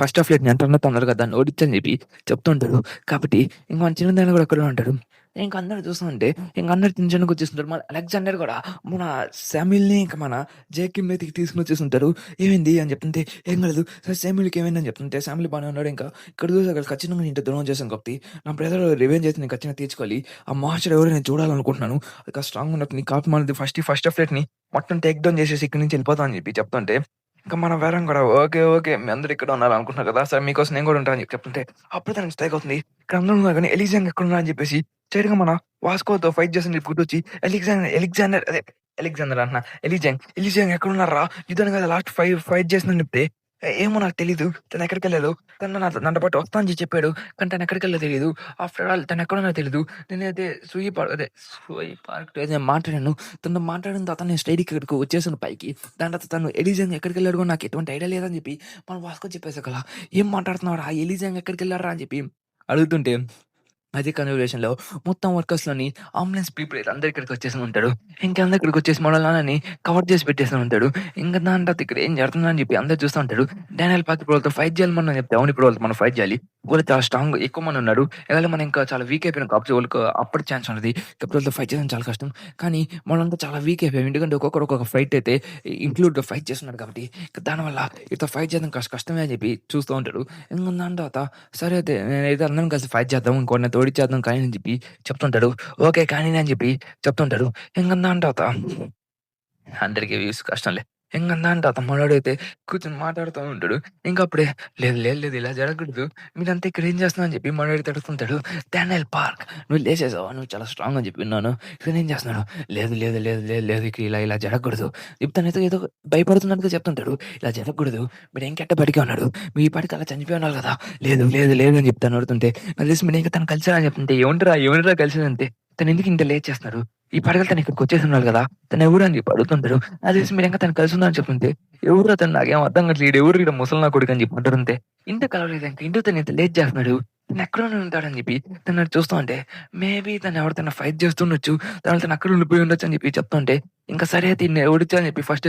ఫస్ట్ ఆఫ్ లైట్ ని ఎంత తొందరగా దాన్ని ఓడించని చెప్పి చెప్తుంటారు. కాబట్టి ఇంకా మన చిన్న దాన్ని కూడా అక్కడ ఉంటాడు. ఇంక అందరూ చూస్తుంటే ఇంక అందరూ చిన్న చిన్నగా వచ్చేస్తుంటారు. మన అలెగ్జాండర్ గూడా మన శామ్యూల్‌ని ఇంక మన జేకిమ్‌ని తీసుకొని వచ్చేసుంటారు. "ఏమైంది?" అని చెప్తుంటే, "ఏం కాలేదు. సరే శామ్యూల్‌కి ఏమైందని" చెప్తుంటే, "శామ్యూల్ బానే ఉన్నాడు. ఇంకా ఇక్కడ చూసి అక్కడ ఖచ్చితంగా నేను ఇంత ద్రోహం చేశాను కాబట్టి నా బ్రదర్ రివెంజ్ అయితే నేను ఖచ్చితంగా తీర్చుకోవాలి. ఆ మాస్టర్ ఎవరో నేను చూడాలనుకుంటున్నాను. అది స్ట్రాంగ్‌గా ఉన్నప్పుడు నీ కాపు మనది ఫస్ట్ ఫ్లైట్‌ని మొత్తం టేక్ డౌన్ చేసేసి ఇక్కడి నుంచి వెళ్ళిపోతాం" అని చెప్పి చెప్తుంటే, ఇంక మన వేరం కూడా ఓకే. ఓకే. మీ అందరూ ఇక్కడ ఉన్నారనుకుంటున్నారు కదా! సరే మీకోసం నేను కూడా ఉంటాను అని చెప్పి చెప్తుంటే, అప్పుడు తనకి స్ట్రైక్ అవుతుంది. ఇక్కడ అందరూ ఉన్నారు గానీ ఎలీజాంగ్ ఎక్కడున్నాడు అని చెప్పేసి స్ట్రెయిట్‌గా మన వాస్కోతో ఫైట్ చేస్తుంటే చెప్పి గుర్తొచ్చి ఎలెగ్జాండర్ అదే ఎలెగ్జాండర్ అంటున్నా. ఎలీజాంగ్ ఎక్కడున్నాడురా? యుద్ధానికి కదా లాస్ట్ ఫైట్ చేసిందని చెప్తే, ఏమో నాకు తెలీదు. తను ఎక్కడికెళ్ళాడో. తను నాతో పాటు వస్తా అని చెప్పాడు. కానీ తను ఎక్కడికెళ్ళాడో తెలీదు. ఆఫ్టర్ ఆల్ తను ఎక్కడున్నాడో తెలీదు. నేనైతే సూయి పార్క్ ఏదో మాట్లాడాను. తనతో మాట్లాడిన తర్వాత నేను స్ట్రెయిట్‌గా ఇక్కడికి వచ్చేసాను పైకి. దాని తర్వాత తను ఎలీజాంగ్ ఎక్కడికెళ్ళాడో కూడా నాకు ఎటువంటి ఐడియా లేదని చెప్పి మన వాస్కో చెప్పేసాకలా, "ఏం మాట్లాడుతున్నావురా? ఎలీజాంగ్ ఎక్కడికెళ్ళాడురా?" అని చెప్పి అడుగుతుంటే అదే కన్వర్జేషన్‌లో మొత్తం వర్కర్స్‌లోని అంబులెన్స్ పీపుల్ అందరూ ఇక్కడికి వచ్చేసి ఉంటాడు. ఇంక అందరూ ఇక్కడికి వచ్చేసి మన నాన్నని కవర్ చేసి పెట్టేసి ఉంటాడు. ఇంక దాని తర్వాత ఇక్కడ ఏం జరుగుతుందని చెప్పి అందరూ చూస్తా ఉంటారు. డానియల్ పార్కర్ ఇప్పుడు వాళ్ళతో ఫైట్ చేయాలి మనం చెప్తే, అవును ఇప్పుడు వాళ్ళతో మనం ఫైట్ చేయాలి. వాళ్ళు చాలా స్ట్రాంగ్ ఎక్కువ మంది ఉన్నారు. ఒకవేళ మనం ఇంకా చాలా వీక్ అయిపోయినాం కాబట్టి వాళ్ళకి అప్పటి ఛాన్స్ ఉన్నది. కాబట్టి వాళ్ళతో ఫైట్ చేయడం చాలా కష్టం. కానీ మనంతా చాలా వీక్ అయిపోయాం. ఎందుకంటే ఒక్కొక్కరు ఒక్కొక్క ఫైట్ అయితే ఇంక్లూడ్ ఫైట్ చేస్తున్నారు కాబట్టి దానివల్ల వీళ్ళతో ఫైట్ చేయడం కష్టమే అని చెప్పి చూస్తూ ఉంటాడు. ఇంక దాని తర్వాత సరే అయితే నేనైతే అందరం కలిసి ఫైట్ చేద్దాం. ఇంకోడిని ఓడించేద్దాం కానీ అని చెప్పి చెప్తుంటాడు. ఓకే. కానీ అని చెప్పి చెప్తుంటాడు. ఇంక దాని తర్వాత అందరికి వ్యూస్ కష్టంలే. ఇంక దాని తర్వాత మనోడైతే కూర్చొని మాట్లాడుతూ ఉంటాడు. ఇంకప్పుడే లేదు ఇలా జరగకూడదు. మీరంతా ఇక్కడ ఏం చేస్తున్నావు అని చెప్పి మనోడు అడుగుతుంటాడు. డానియల్ పార్క్ నువ్వు లేచేసావా? నువ్వు చాలా స్ట్రాంగ్ అని చెప్పి విన్నాను. ఇతనేం చేస్తున్నాడు? లేదు ఇక్కడ ఇలా జరగకూడదు. ఇప్పుడు తనైతే ఏదో భయపడుతున్నట్టుగా చెప్తుంటాడు. ఇలా జరగకూడదు. మీరింకెట్ట బతికే ఉన్నాడు. మీ పాటికి అలా చనిపోయి ఉండాలి కదా! లేదు అని చెప్తాను అడుగుతుంటే, నాకు తెలిసి మీరింక తను కలిసారా అని చెప్తుంటే, ఎవడురా కలిసేదంటే, తనెందుకు ఇంత లేట్ చేస్తున్నాడు? ఈ పాటికల్ తను ఇక్కడికి వచ్చేసున్నాడు కదా! తనెవరు అని చెప్పి అడుగుతుంటారు. నాకు తెలిసి మీరింకా తను కలిసున్నారని చెప్తుంటే, ఎవరు అతను నాకేం అర్థం కావట్లేదు. ఈడెవరు ఈడ ముసలి నా కొడుకు అని చెప్పి అంటారుంటే, ఇంత కలవలేదు ఇంక ఎందుకు తను ఇంత లేట్ చేస్తున్నాడు? తనెక్కడో ఉంటాడని చెప్పి తనని చూస్తూ ఉంటే, మేబీ తను ఎవరితోనా ఫైట్ చేస్తుండొచ్చు. తను అక్కడ ఉండిపోయి ఉండొచ్చు అని చెప్పి చెప్తుంటే, ఇంక సరే అయితే ఈడిని ఓడించా అని చెప్పి ఫస్ట్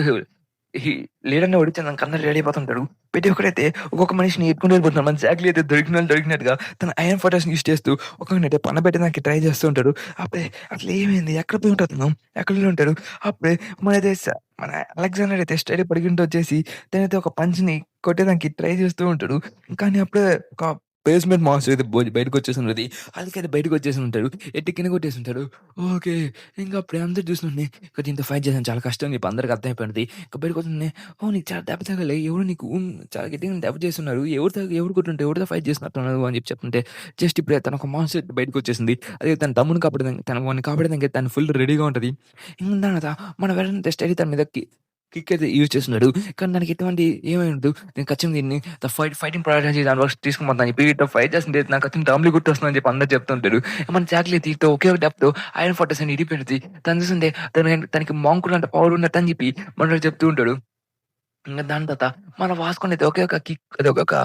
ఈ లీడర్‌ని ఓడించేదానికి అందరూ రెడీ అయిపోతుంటారు. ప్రతి ఒక్కడైతే ఒక్కొక్క మనిషిని ఎత్తుకుంటూ వెళ్ళిపోతున్నారు. మన జాక్‌లి అయితే దొరికినట్టుగా తన ఐరన్ ఫోటోస్‌ని యూజ్ చేస్తూ ఒక్కొక్కడినైతే పనబెట్టడానికి ట్రై చేస్తూ ఉంటాడు. అప్పుడే అసలు ఏమైంది? ఎక్కడ పోయి ఉంటాడు తను? ఎక్కడ ఉంటాడు? అప్పుడే మనైతే మన అలెగ్జాండర్ అయితే స్ట్రెయిట్‌గా పరిగెంటి వచ్చేసి తనైతే ఒక పంచ్‌ని కొట్టేదానికి ట్రై చేస్తూ ఉంటాడు. కానీ అప్పుడే ఒక బేస్‌మెంట్ మాన్స్టర్ అయితే బయటకొచ్చేసి ఉంటది. అది బయటకొచ్చేసి ఉంటాడు. ఎట్టి కింద కొట్టేసుంటాడు. ఓకే. ఇంక అప్పుడే అందరూ చూస్తుంటే ఇక దీంతో ఫైట్ చేయడం చాలా కష్టం అని చెప్పి అందరికి అర్థమైపోయింది. ఇక బయటకొస్తుంటే ఓహ్! నీకు చాలా దెబ్బ తగలే. ఎవరో నీకు చాలా గట్టిగా దెబ్బ చేసున్నారు. ఎవరు కొట్టుంటే ఎవరితో ఫైట్ చేసినట్టున్నావు అని చెప్పి చెప్తుంటే జస్ట్ ఇప్పుడే తను ఒక మాన్స్టర్ బయటకొచ్చేసింది. అదే తన తమ్ముడిని కాపాడడానికి వాడిని కాపాడడానికి తను ఫుల్ రెడీగా ఉంటది. ఇంక దాని తర్వాత మన వెంటనే స్టడీ తన మీద కిక్ అయితే యూజ్ చేస్తున్నాడు. కానీ దానికి ఎటువంటి ఏమై ఉండదు. నేను ఖచ్చితంగా దీన్ని ఫైటింగ్ ప్రొడక్షన్ దాని వరకు తీసుకుపోతాను అని చెప్పి వీటితో ఫైట్ చేస్తుంటే నాకు ఖచ్చితంగా డామ్లీ గుర్తొస్తుందని చెప్పి అందరూ చెప్తుంటాడు. మన జాక్‌లి తీతో ఒకే ఒక డెప్‌తో ఐరన్ ఫోర్ట్రెస్ అని ఇరిగిపోయినది. తను చూస్తుంటే తనకి మాంకులంత పవర్ ఉన్నట్టు అని చెప్పి మనోడు చెప్తూ ఉంటాడు. ఇంక దాని తర్వాత మన వాస్కోనైతే ఒకే ఒక కిక్ అదే ఒక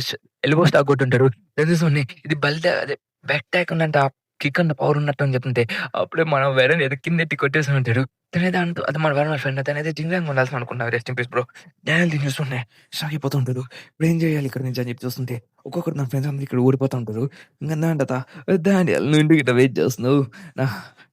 ష్ ఎల్బో స్టాక్ కొట్టుంటాడు. తెలుసుని ఇది అదే బ్యాక్ టాక్ ఉన్నంత కిక్ అంత పవర్ ఉన్నట్టు అని చెప్తుంటే, అప్పుడే మన వెరన్ ఏదో కిందెట్టి కొట్టేసి ఉంటాడు. తనైతే అంటూ అది మన వెరన్ ఫ్రెండ్ తనైతే జింగ్‌లాంగ్ ఉండాల్సి అనుకున్నాను. Rest in peace bro. Daniel దీన్ని చూస్తుంటే షాక్ అయిపోతూ ఉంటాడు. ఇప్పుడేం చేయాలి ఇక్కడ నుంచి అని చెప్పి చూస్తుంటే, ఒక్కొక్కరు నా ఫ్రెండ్స్ అందరూ ఇక్కడ ఓడిపోతా ఉంటారు. ఇంక దాని తర్వాత డానియల్ నువ్వు ఎందుకు ఇట్లా వెయిట్ చేస్తున్నావు? నా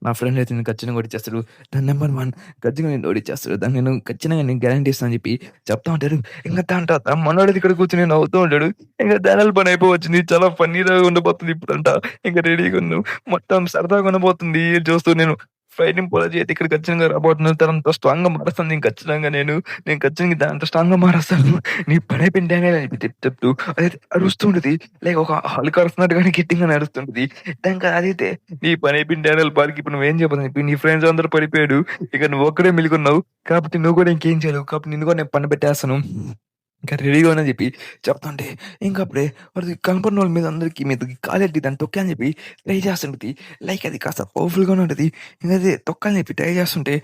నా ఫ్రెండ్ అయితే నిన్ను ఖచ్చితంగా ఓడిచ్చేస్తాడు. దాని నంబర్ 1 ఖచ్చితంగా నిన్ను ఓడిచ్చేస్తాడు. దాన్ని నేను ఖచ్చితంగా నీకు గ్యారంటీ ఇస్తా అని చెప్పి చెప్తా ఉంటారు. ఇంక దాని తర్వాత మనోడైతే ఇక్కడ కూర్చొని నవ్వుతూ ఉంటాడు. ఇంక డానియల్ పని అయిపోవచ్చింది. చాలా ఫన్నీగా ఉండబోతుంది ఇప్పుడంట. ఇంక రెడీగా ఉన్నాం. మొత్తం సరదాగా ఉండబోతుంది చూస్తూ నేను ఫైటింగ్ పొలాజీ అయితే ఇక్కడ ఖచ్చితంగా రాబోతున్నాను. తనంత స్ట్రాంగ్‌గా మారుస్తాను నేను ఖచ్చితంగా నేను ఖచ్చితంగా దాంతో స్ట్రాంగ్‌గా మారుస్తాను. నీ పనైపోయింది డానియల్ అని చెప్పి చెప్తూ అదైతే అరుస్తూ ఉంటది. లైక్ ఒక హల్క్ అరుస్తున్నట్టుగానే గట్టిగానే అరుస్తుంటది. దానికి అదైతే నీ పనైపోయింది డానియల్ పార్క్ ఇప్పుడు నువ్వేం చెప్పదని చెప్పి నీ ఫ్రెండ్స్ అందరూ పడిపోయాడు. ఇక నువ్వొక్కడే మిగిలున్నావు. కాబట్టి నువ్వు కూడా ఇంకేం చేయలేవు. కాబట్టి నిన్ను కూడా నేను పనిపెట్టేస్తాను. ఇంకా రెడీగా ఉన్నా అని చెప్పి చెప్తుంటే, ఇంకప్పుడే వాడికి కనపడినోళ్ళ మీద అందరికి మీదకి కాలెట్టి దాన్ని తొక్కా అని చెప్పి ట్రై చేస్తుంటది. లైక్ అది కాస్త పవర్‌ఫుల్‌గానే ఉంటది. ఇంకది తొక్కాలని చెప్పి ట్రై చేస్తుంటే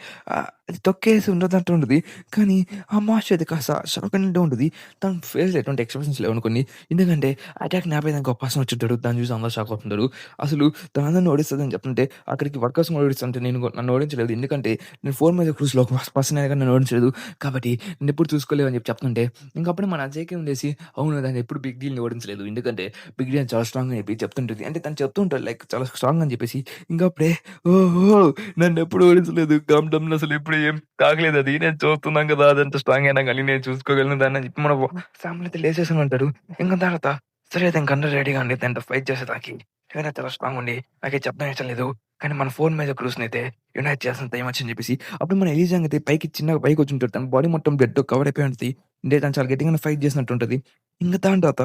అది తొక్కేసి ఉన్నట్టు ఉంటది. కానీ ఆ మాస్టర్ అయితే కాస్త షాక్ అయినట్టే ఉంటది. తన ఫేస్‌లో ఎటువంటి ఎక్స్‌ప్రెషన్స్ లేవనుకోండి. ఎందుకంటే అటాక్‌ని ఆపేదానికి ఒక పర్సన్ వచ్చుంటాడు. దాన్ని చూసి అందరూ షాక్ అవుతుంటారు. అసలు తనందరిని ఓడిస్తదని చెప్తుంటే అక్కడికి వర్కర్స్‌ని ఓడిస్తుంటే నన్ను ఓడించలేదు. ఎందుకంటే నేను 4 మీద క్రూజ్‌లో ఒక పర్సన్ అయినా గాని నన్ను ఓడించలేదు. కాబట్టి నిన్నెప్పుడు చూసుకోలేవు అని చెప్తుంటే ఇంకప్పుడు మన అజయ్‌కే ఉండేసి అవును దాన్ని ఎప్పుడు బిగ్ డీల్‌ని ఓడించలేదు. ఎందుకంటే బిగ్ డీల్ చాలా స్ట్రాంగ్ అని చెప్పి చెప్తుంటది. అంటే తను చెప్తూ ఉంటాడు లైక్ చాలా స్ట్రాంగ్ అని చెప్పేసి. ఇంకప్పుడే ఓహో! నన్నెప్పుడు ఓడించలేదు. గమ్ డమ్‌ని అసలెప్పుడు ఏం తాకలేదది. నేను చూస్తున్నాం కదా! అదెంత స్ట్రాంగ్ అయినా గాని నేను చూసుకోగలను దాన్ని అని చెప్పి మన సామ్‌లు అయితే లేసేసని అంటాడు. ఇంక తర్వాత సరే అయితే ఇంక అందరూ రెడీగా ఉండి దాంతో ఫైట్ చేసేదానికి హీరోయిన్ చాలా స్ట్రాంగ్ ఉండి నాకైతే చెప్పడం ఇష్టం లేదు. కానీ మన 4 మీద క్రూస్‌నైతే యునైట్ చేయాల్సిన టైం వచ్చిందని చెప్పేసి అప్పుడు మన ఎలీజాంగ్ అయితే పైకి చిన్నగా పైకొచ్చుంటాడు. తన బాడీ మొత్తం బ్లడ్‌తో కవర్ అయిపోయి ఉంటది. అంటే తను చాలా గట్టిగానే ఫైట్ చేసినట్టుంటది. ఇంక దాని తర్వాత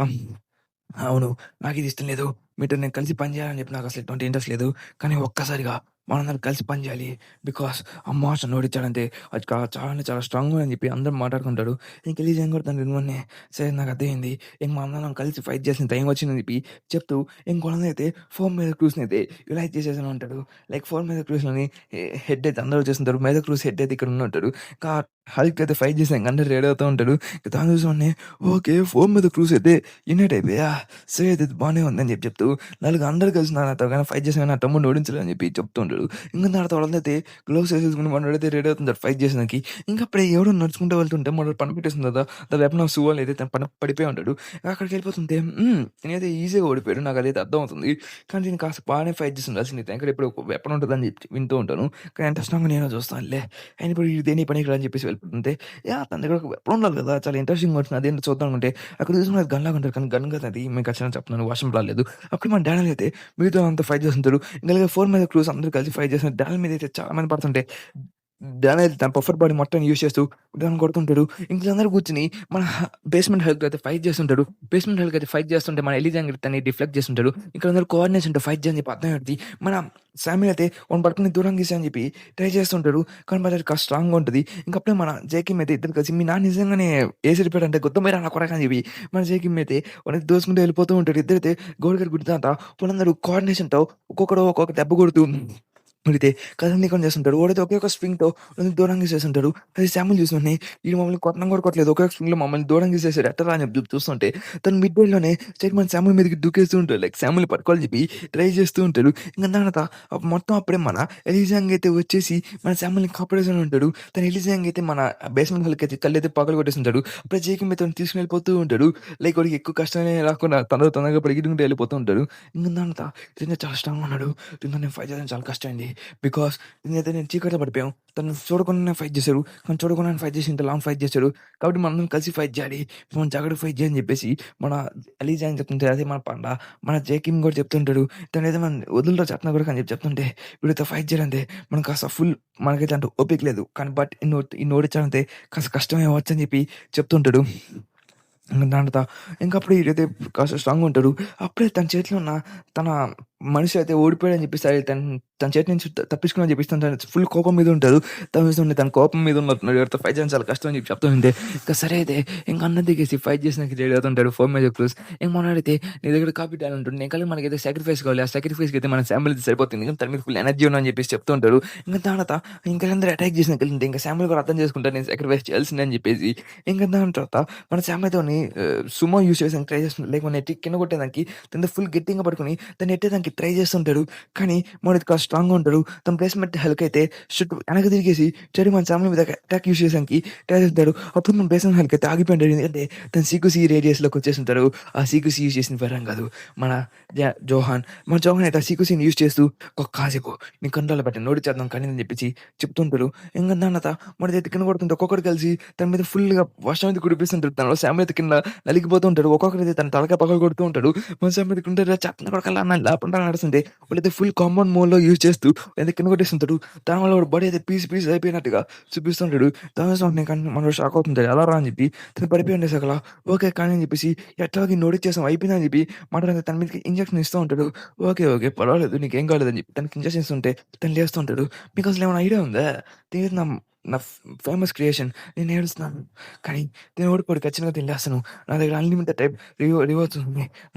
అవును. నాకిది ఇష్టం లేదు. మీతో నేను కలిసి పని చేయాలని చెప్పి నాకసలు ఎటువంటి ఇంట్రెస్ట్ లేదు. కానీ ఒక్కసారిగా మనందరం కలిసి పని చేయాలి. బికాస్ ఆ మాస్టర్‌ని ఓడించాడంటే అది చాలా అంటే చాలా స్ట్రాంగ్ అని చెప్పి అందరూ మాట్లాడుకుంటారు. ఇంక లిజన్ కూడా తను వినగానే సరే నాకు అర్థమైంది. ఇంక మనందరం కలిసి ఫైట్ చేసిన టైం వచ్చిందని చెప్పి చెప్తూ ఇంకొకనైతే ఫోమ్ మీద క్రూస్‌నైతే ఇలా చేసేసాను అంటాడు. లైక్ ఫోమ్ మీద క్రూస్‌లోని హెడ్ అయితే అందరూ వచ్చేస్తుంటారు. మీద క్రూస్ హెడ్ అయితే ఇక్కడ ఉంటాడు. ఇంకా హల్క్ అయితే ఫైట్ చేసి ఇంక అందరూ రెడీ అవుతూ ఉంటాడు. దాన్ని చూసి ఓకే. ఫోమ్ మీద క్రూస్ అయితే యునైట్ అయిపోయా! సరే అయితే ఇది బానే ఉందని చెప్తూ అందరూ కలిసి నాతో గాని ఫైట్ చేసి నా తమ్ముడిని ఓడించలేదు అని చెప్పి చెప్తూ ఉంటాడు. ఇంక తర్వాత వాళ్ళందైతే గ్లోవ్స్ ఏసేసుకొని మనోడైతే రెడీ అవుతుంటాడు ఫైట్ చేసేదానికి. ఇంక అప్పుడే ఎవడో నడుచుకుంటూ వెళ్తుంటే మనోడు పని పెట్టేసిన తర్వాత ద వెపన్ ఆఫ్ సువాల్ అయితే తను పడిపోయి ఉంటాడు. అక్కడికెళ్ళిపోతుంటే నేనైతే ఈజీగా ఓడిపోయాడు. నాకదైతే అర్థమవుతుంది. కానీ దీన్ని కాస్త బాగానే ఫైట్ చేసి ఉండాల్సింది. దగ్గర ఇప్పుడు ఒక వెపన్ ఉంటదని చెప్పి వింటూ ఉంటాను. కానీ ఎంత స్ట్రాంగ్‌గా నేనో చూస్తానులే. అయినా ఇప్పుడు ఇది దేనికి పనికి రాదని చెప్పేసి వెళ్ళిపోతుంటే యాహ్! తన దగ్గర ఒక వెపన్ ఉండాలి కదా! చాలా ఇంట్రెస్టింగ్‌గా ఉంటుంది. అదేంటో చూద్దాం అనుకుంటే అక్కడ చూసుకున్న అది గన్‌లాగా ఉంటది. కానీ గన్ కాదు అది. మీకు ఖచ్చితంగా చెప్తున్నాను వర్షం రాలేదు. అప్పుడు మన డానియల్ అయితే మిగతా అంతా ఫైట్ చేస్తుంటారు. ఇంక అలాగే 4 మీద క్రూస్ అందరూ కలిసి ఫైట్ చేస్తున్నారు. డానియల్ మీద అయితే చాలా మంది పడుతుంటే డానియల్ తన పఫర్ బాడీ మొత్తం యూజ్ చేస్తూ దాన్ని కొడుతుంటాడు. ఇంక వీళ్ళందరూ కూర్చొని మన బేస్మెంట్ హల్క్ అయితే ఫైట్ చేస్తుంటాడు. బేస్మెంట్ హల్క్ అయితే ఫైట్ చేస్తుంటే మన ఎలిజాంగ్ తనని డిఫ్లెక్ట్ చేస్తుంటాడు. ఇక్కడ అందరూ కోఆర్డినేషన్‌తో ఫైట్ చేయని చెప్పి అర్థమైద్ది. మన సామ్యూల్ అయితే వాడిని పట్టుకొని దూరంగా గీసేయని చెప్పి ట్రై చేస్తుంటాడు. కానీ మరి అది కాస్త స్ట్రాంగ్‌గా ఉంటది. ఇంకప్పుడే మన జేకిమ్ అయితే ఇద్దరు కలిసి మీ నాన్న నిజంగానే ఏసిరిపోయాడంటే గుద్దమేరా నా కొడకా అని చెప్పి మన జేకిమ్ అయితే వాడిని దోసుకుంటూ వెళ్ళిపోతూ ఉంటాడు. ఇద్దరైతే గోడ గుద్దుతా వాళ్ళందరూ కోఆర్డినేషన్‌తో ఒక్కొక్కడు ఒక్కొక్క దెబ్బ కొడుతూ ఉరితే కదలనీయకుండా చేస్తుంటాడు. వాడైతే ఒకే ఒక స్ప్రింగ్‌తో నన్ను దూరంగా చేసేస్తుంటాడు. అది శామ్యూల్ చూసినోడిని ఈడు మమ్మల్ని కొట్టను కూడా కొట్టలేదు. ఒకే ఒక స్ప్రింగ్‌లో మమ్మల్ని దూరంగా చేసేసాడు. ఎట్టరా అని చెప్పి చూస్తుంటే తను మిడ్ వేలోనే స్ట్రెయిట్ మన శామ్యూల్ మీదకి దూకేస్తూ ఉంటాడు. లైక్ శామ్యూల్‌ని పట్టుకోవాలని చెప్పి ట్రై చేస్తూ ఉంటాడు. ఇంక దాని తర్వాత మొత్తం అప్పుడే మన ఎలిజాంగ్ అయితే వచ్చేసి మన శామ్యూల్‌ని కాపాడేస్తూనే ఉంటాడు. తను ఎలిజాంగ్ అయితే మన బేస్మెంట్ హల్‌కైతే కళ్ళైతే పగలగొట్టేస్తుంటాడు. అప్పుడే జేకిమ్ అయితే తీసుకొని వెళ్ళిపోతూ ఉంటాడు. లైక్ వాడికి ఎక్కువ కష్టమే రాకుండా తొందరగా పరిగెత్తుకుంటూ వెళ్ళిపోతూ ఉంటాడు. ఇంక దాని తర్వాత ఇతను చాలా స్ట్రాంగ్‌గా ఉన్నాడు. దీంతో నేను ఫైట్ చేయడం చాలా కష్టమైంది. బికాస్ నేనైతే నేను చీకట్లో పడిపోయాం. తను చూడకుండానే ఫైట్ చేశాడు. కానీ చూడకుండానే ఫైట్ చేసి ఇంత లాంగ్ ఫైట్ చేశాడు. కాబట్టి మనందరం కలిసి ఫైట్ చేయాలి. మనం జాగ్రత్తగా ఫైట్ చేయి అని చెప్పేసి మన అలీజా అని చెప్తుంటే అదే మన పండ మన జేకిమ్ కూడా చెప్తుంటాడు. తనైతే మన వదులురా చెప్తున్నా కూడా అని చెప్పి చెప్తుంటే వీడితో ఫైట్ చేయాలంటే మనం కాస్త ఫుల్ మనకైతే అంత ఓపిక లేదు. కానీ బట్ ఈడిని ఓడించాలంటే కాస్త కష్టమే అవ్వచ్చు అని చెప్పి చెప్తుంటాడు. ఇంక దాని తర్వాత ఇంకప్పుడు ఈడైతే కాస్త స్ట్రాంగ్‌గా ఉంటాడు. అప్పుడే తన చేతిలో ఉన్న తన మనిషి అయితే ఓడిపోయాడని చెప్పేసి తన చేతి నుంచి తప్పించుకున్నాడని చెప్పేసి తను ఫుల్ కోపం మీద ఉంటాడు. తను చూస్తుంటే తన కోపం మీద ఉన్నట్టున్నాడు. ఎవరితో ఫైట్ చేయడం చాలా కష్టం అని చెప్పి చెప్తూ ఉంటే, ఇంక సరే అయితే ఇంక అన్నం దిగేసి ఫైట్ చేసినానికి రెడీ అవుతుంటాడు. ఫోన్ మీద క్రూస్. ఇంక మనోడైతే నీ దగ్గర కాపీ టాలెంట్ ఉంటుంది. నేను కలిసి మనకైతే సాక్రిఫైస్ కావాలి. ఆ సాక్రిఫైస్‌కి అయితే మన శాంపుల్ అయితే సరిపోతుంది. ఎందుకంటే తన మీద ఫుల్ ఎనర్జీ ఉందని చెప్పేసి చెప్తూ ఉంటాడు. ఇంక తర్వాత ఇంక అందరూ అటాక్ చేసినాకెళ్ళింటే ఇంక శాంపుల్ కూడా అర్థం చేసుకుంటాడు. నేను సాక్రిఫైస్ చేయాల్సిందే అని చెప్పేసి. ఇంక దాని తర్వాత మన శాంపుల్‌తోని సుమో యూజ్ చేయడానికి ట్రై చేస్తున్నాడు. లైక్ మన నెట్టి కింద కొట్టేదానికి తనతో ఫుల్ గట్టిగా పట్టుకొని దాన్ని ఎత్తేదానికి ట్రై చేస్తుంటాడు. కానీ మనోడు కాస్త స్ట్రాంగ్‌గా ఉంటాడు. తన ప్లేస్‌మెంట్ హల్క్ అయితే షుట్ వెనక్కి తిరిగేసి చెడు మన సామ్‌ల మీద అటాక్ యూజ్ చేసానికి ట్రై చేస్తాడు. అప్పుడు మన బేస్‌మెంట్ హల్క్ అయితే ఆగిపోయింటాడు. ఎందుకంటే తను సీక్యూసీ రేడియస్‌లోకి వచ్చేసుంటాడు. ఆ సీక్యూసీ యూజ్ చేసింది వేరేం కాదు. మన జోహాన్. మన జోహాన్ అయితే ఆ సీక్యూసీని యూజ్ చేస్తూ కాసేపు నీ కంట్రోల్‌లో పెట్టండి. ఓడిచేద్దాం కానీ అని చెప్పేసి చెప్తుంటాడు. ఇంక దాని తర్వాత మనదైతే కింద కొడుతుంటే ఒక్కొక్కడు కలిసి తన మీద ఫుల్‌గా వర్షం అయితే కురిపిస్తుంటాడు. తనలో సామ్ అయితే కింద నలిగిపోతూ ఉంటాడు. ఒక్కొక్కరైతే తన తలకాయ పగలగొడుతూ ఉంటాడు. మన సామ్ అయితే కుంటారు చెత్తన కొడకల్లా అని లేకుండా నడుస్తుంటే వాళ్ళైతే ఫుల్ కాంపౌండ్ మోడ్‌లో యూజ్ చేస్తూ అయితే కింద కొట్టేస్తుంటాడు. దానివల్ల వాడి బాడీ అయితే పీస్ అయిపోయినట్టుగా చూపిస్తుంటాడు. దాని మనోడు షాక్ అవుతుంటాడు. ఎలారా అని చెప్పి తను పడిపోయి ఉండేసకల ఓకే. కానీ అని చెప్పేసి ఎట్లాగో నోడిచ్చేసాం అయిపోయిందని చెప్పి మాట్లాడితే తన మీదకి ఇంజెక్షన్ ఇస్తూ ఉంటాడు. ఓకే. పర్వాలేదు నీకేం కాలేదని చెప్పి తనకి ఇంజెక్షన్ ఇస్తుంటే తను లేస్తుంటాడు. మీకు అసలు ఏమైనా ఐడియా ఉందా? తీరిన నా ఫేమస్ క్రియేషన్. నేను ఏడుస్తున్నాను. కానీ నేను ఓడిపోయాడు. ఖచ్చితంగా తినేస్తాను. నా దగ్గర అన్‌లిమిటెడ్ టైప్ రివార్డ్స్ ఉంది.